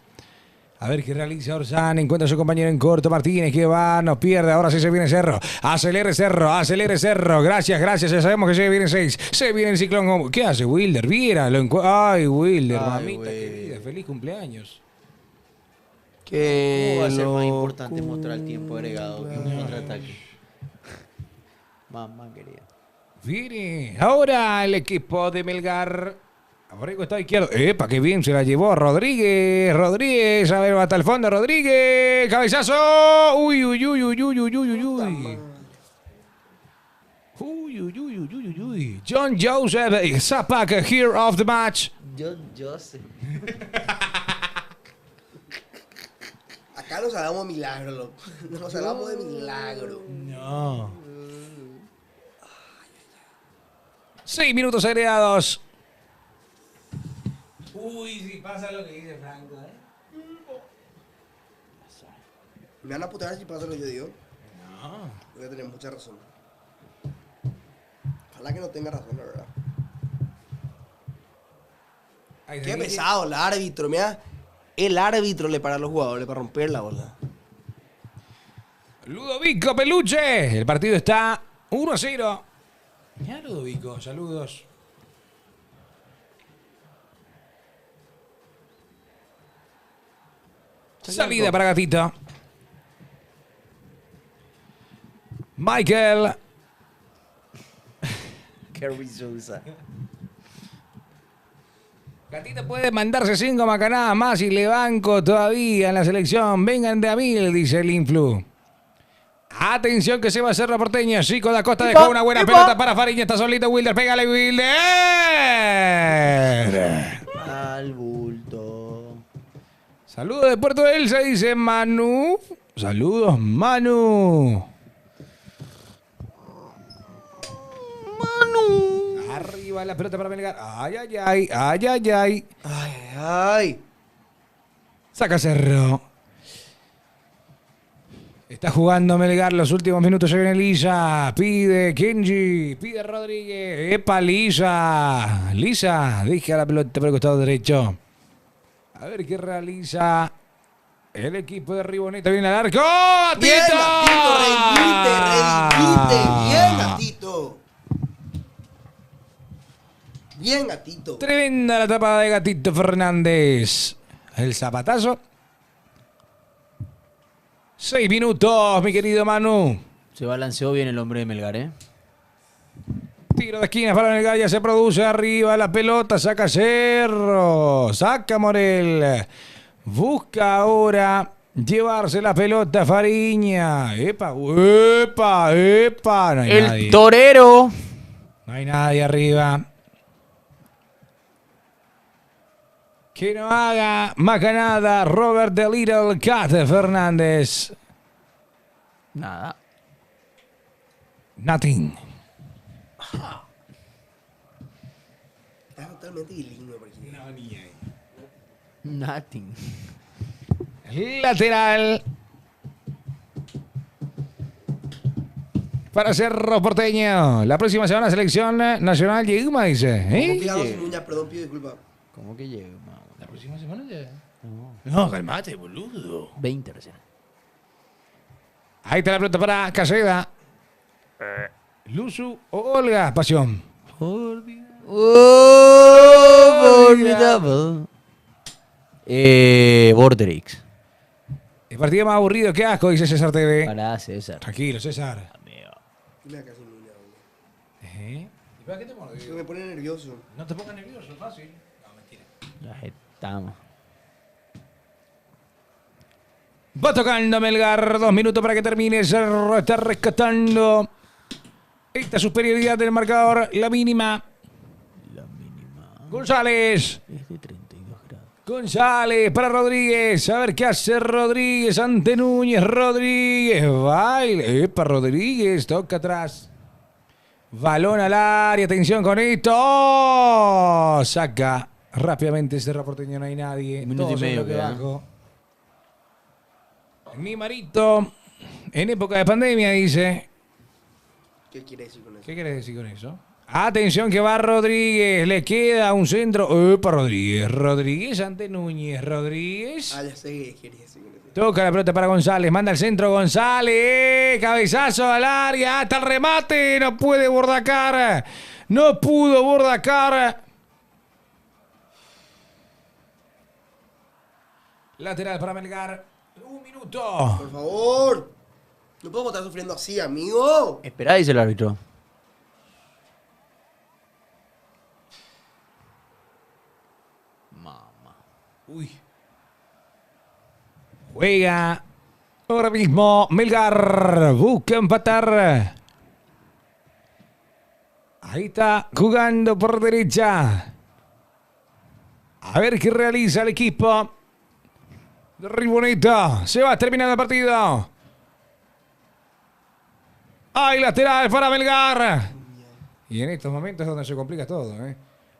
A ver qué realiza Orsana. Encuentra a su compañero en corto. Martínez que va. No pierde. Ahora sí se viene Cerro. Acelere Cerro. Acelere Cerro. Gracias, gracias. Ya sabemos que se viene 6. Se viene el Ciclón. ¿Qué hace Wilder? Viera. Ay, Wilder. Ay, mamita güey. querida. Feliz cumpleaños. Que ¿Cómo va a ser más importante mostrar el tiempo agregado que un contraataque? Mamá querida. Viene ahora el equipo de Melgar. Aborrego está izquierdo. Epa, qué bien se la llevó Rodríguez. Rodríguez, a ver, va hasta el fondo. Rodríguez, cabezazo. Uy, uy, uy, uy, uy, uy, uy, uy. Uy, uy, uy, uy, uy, uy. John Joseph Zapac, hero of the match. John Joseph. Acá nos hagamos milagro, loco. Nos hagamos de milagro. No. 6 minutos agregados. Uy, si pasa lo que dice Franco, Me van a putear si pasa lo que yo digo. No. Voy a tener mucha razón. Ojalá que no tenga razón, la verdad. Ay, Qué David. pesado el árbitro, mira. El árbitro le para a los jugadores para romper la bola. Ludovico Peluche. El partido está 1-0. Ya, Ludovico, saludos. Salida para Gatito. Michael. Kerry Sousa. Gatito puede mandarse 5 macanadas más y le banco todavía en la selección. Vengan de a 1000, dice el Influ. Atención que se va a hacer la porteña. Chico da Costa dejó una buena pelota para Fariña. Está solito Wilder. Pégale, Wilder. Al bulto. Saludos de Puerto Elsa, dice Manu. Saludos, Manu. Arriba la pelota para Melgar. Ay, ay, ay. Ay, ay, ay. Ay, ay. Saca Cerro. Está jugando Melgar los últimos minutos. Se viene Lisa. Pide Kenji. Pide Rodríguez. Epa, Lisa. Lisa. Deja la pelota por el costado derecho. A ver qué realiza el equipo de Riboneta. Viene al arco. Bien, ¡Gatito! Gatito, redimite. Bien, Gatito. Bien, Gatito. Tremenda la tapada de Gatito Fernández. El zapatazo. 6 minutos, mi querido Manu. Se balanceó bien el hombre de Melgar, ¿eh? Tiro de esquina para Melgar, ya se produce arriba la pelota, saca Cerro, saca Morel. Busca ahora llevarse la pelota Fariña. Epa, epa, epa. No hay El nadie. torero. No hay nadie arriba. Que no haga macanada Robert the Little Cat Fernández. Nada. Nothing. Está totalmente bilingüe por aquí. Nothing. Lateral. Para Cerro Porteño. La próxima semana selección nacional Yegma, dice. ¿Cómo ¿Eh? que hago sin uñas? Perdón, pido disculpa. ¿Cómo que llega? La próxima semana ya. No, calmate, boludo. 20 recién. Ahí está la pelota para Caseda. Luzu o Olga. Pasión. Formidable. Borderix. El partido más aburrido, qué asco, dice César TV. Para César. Tranquilo, César. Dime acá sin uñas, hombre. ¿Y para qué te Que mordió? me pone nervioso. No te pongas nervioso, fácil. No, mentira. Ya estamos. Va tocando Melgar, 2 minutos para que termine. Cerro está rescatando esta superioridad del marcador, la mínima. La mínima González. es de 32 grados. González para Rodríguez. A ver qué hace Rodríguez ante Núñez. Rodríguez. Baile. Epa, Rodríguez. Toca atrás. Balón al área. Atención con esto. ¡Oh! Saca rápidamente Cerro Porteño. No hay nadie. Minuto Todos y medio en bloque queda. bajo. Mi marito. En época de pandemia dice. ¿Qué quiere decir con eso? ¿Qué querés decir con eso? Atención que va Rodríguez. Le queda un centro. Epa, Rodríguez. Rodríguez ante Núñez. Rodríguez. Ah, ya sé qué quiere decir con eso. Toca la pelota para González. Manda el centro González. Cabezazo al área. Hasta el remate. No puede Bordacar. No pudo Bordacar. Lateral para Melgar. 1 minuto. Por favor. No podemos estar sufriendo así, amigo. Esperá, dice el árbitro. Mamá. Uy. Juega. Ahora mismo Melgar. Busca empatar. Ahí está jugando por derecha. A ver qué realiza el equipo de Riboneta. Se va terminando el partido. Hay lateral para Melgar. Y en estos momentos es donde se complica todo, ¿eh?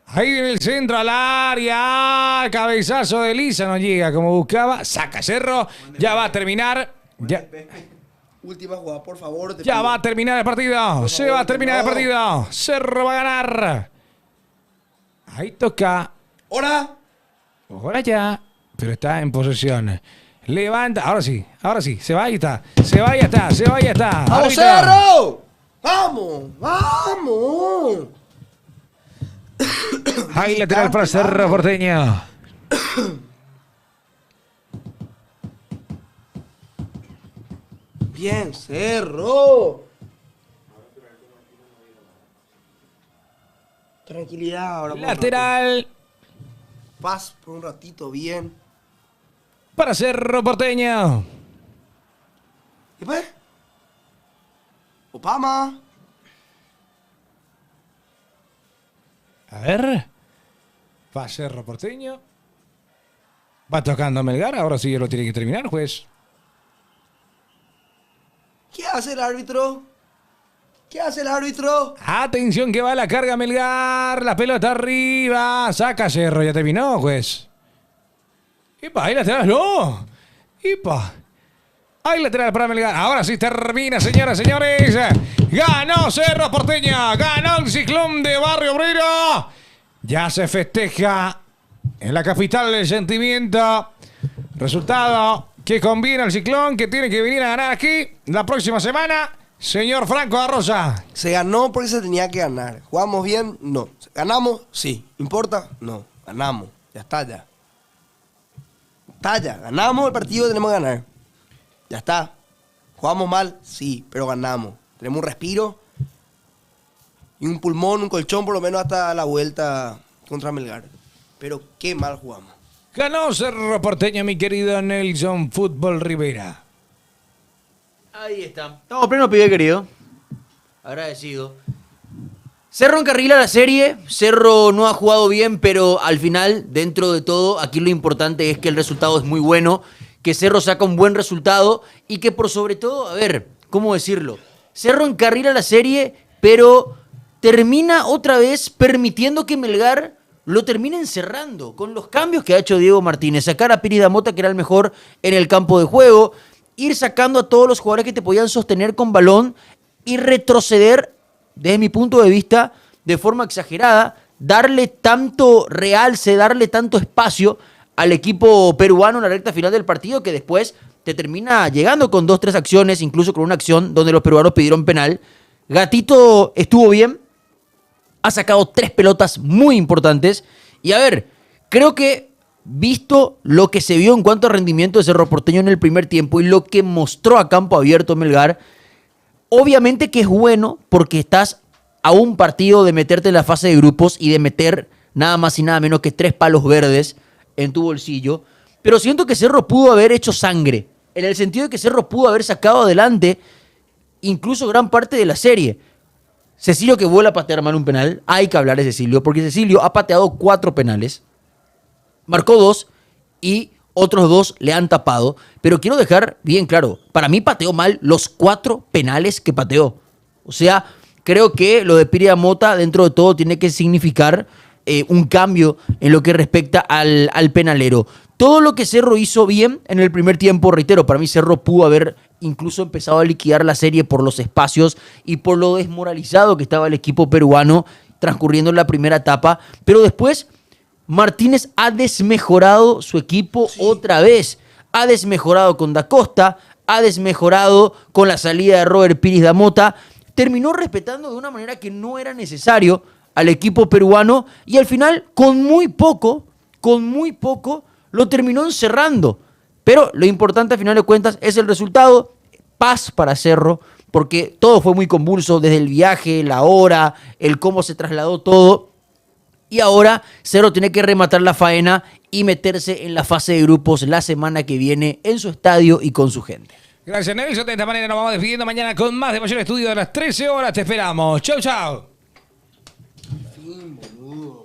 Ahí viene el centro al área. Cabezazo de Lisa, no llega como buscaba. Saca Cerro. Ya va a terminar. Ya, Última jugada, por favor. ya va a terminar el partido. Se va a terminar el partido. Cerro va a ganar. Ahí toca. ¡Hora! Ahora ya. Pero está en posesión. Levanta. Ahora sí. Se va y está. Se va y está. ¡Vamos, Árbitro. Cerro! ¡Vamos! ¡Vamos! Ahí lateral para Cerro Porteño. Bien, Cerro. Tranquilidad ahora. por un Lateral rato. Paz por un ratito, bien. para Cerro Porteño. ¿Y pues? Opama. A ver. Va Cerro Porteño. Va tocando Melgar. Ahora sí lo tiene que terminar, juez. ¿Qué hace el árbitro? ¿Qué hace el árbitro? Atención que va la carga Melgar. La pelota arriba. Saca Cerro. Ya terminó, juez. ¡Epa! Ahí lateral. ¡No! ¡Epa! Hay lateral para Melgar. Ahora sí termina, señoras y señores. Ganó Cerro Porteño. Ganó el Ciclón de Barrio Obrero. Ya se festeja en la capital del sentimiento. Resultado que conviene al Ciclón, que tiene que venir a ganar aquí la próxima semana. Señor Franco da Rosa. Se ganó porque se tenía que ganar. ¿Jugamos bien? No. ¿Ganamos? Sí. ¿Importa? No. Ganamos. Ya está, ya. Está ya. Ganamos el partido, tenemos que ganar. Ya está. ¿Jugamos mal? Sí, pero ganamos. Tenemos un respiro y un pulmón, un colchón por lo menos hasta la vuelta contra Melgar. Pero qué mal jugamos. Ganó Cerro Porteño, mi querido Nelson Fútbol Rivera. Ahí está. Estamos pleno, pibe querido. Agradecido. Cerro encarrila la serie. Cerro no ha jugado bien, pero al final, dentro de todo, aquí lo importante es que el resultado es muy bueno, que Cerro saca un buen resultado y que por sobre todo, a ver, ¿cómo decirlo? Cerro encarrila la serie, pero termina otra vez permitiendo que Melgar lo termine encerrando con los cambios que ha hecho Diego Martínez. Sacar a Piri Damota, que era el mejor en el campo de juego, ir sacando a todos los jugadores que te podían sostener con balón y retroceder, desde mi punto de vista, de forma exagerada, darle tanto realce, darle tanto espacio al equipo peruano en la recta final del partido, que después te termina llegando con 2-3 acciones, incluso con una acción donde los peruanos pidieron penal. Gatito estuvo bien, ha sacado 3 pelotas muy importantes. Y a ver, creo que visto lo que se vio en cuanto a rendimiento de Cerro Porteño en el primer tiempo y lo que mostró a campo abierto Melgar, obviamente que es bueno porque estás a un partido de meterte en la fase de grupos y de meter nada más y nada menos que 3 palos verdes en tu bolsillo. Pero siento que Cerro pudo haber hecho sangre, en el sentido de que Cerro pudo haber sacado adelante incluso gran parte de la serie. Cecilio, que vuelve a patear mal un penal, hay que hablar de Cecilio, porque Cecilio ha pateado 4 penales, marcó 2 y otros 2 le han tapado. Pero quiero dejar bien claro, para mí pateó mal los 4 penales que pateó. O sea, creo que lo de Piri Damota dentro de todo tiene que significar un cambio en lo que respecta al penalero. Todo lo que Cerro hizo bien en el primer tiempo, reitero, para mí Cerro pudo haber incluso empezado a liquidar la serie por los espacios y por lo desmoralizado que estaba el equipo peruano transcurriendo en la primera etapa. Pero después Martínez ha desmejorado su equipo otra vez. Ha desmejorado con Da Costa, ha desmejorado con la salida de Robert Pires Damota. Terminó respetando de una manera que no era necesario al equipo peruano y al final con muy poco lo terminó encerrando. Pero lo importante a final de cuentas es el resultado. Paz para Cerro, porque todo fue muy convulso, desde el viaje, la hora, el cómo se trasladó todo. Y ahora Cerro tiene que rematar la faena y meterse en la fase de grupos la semana que viene en su estadio y con su gente. Gracias, Nelson. De esta manera nos vamos despidiendo mañana con más de Mayor Estudio a las 13 horas. Te esperamos. Chau, chau. Fin, boludo.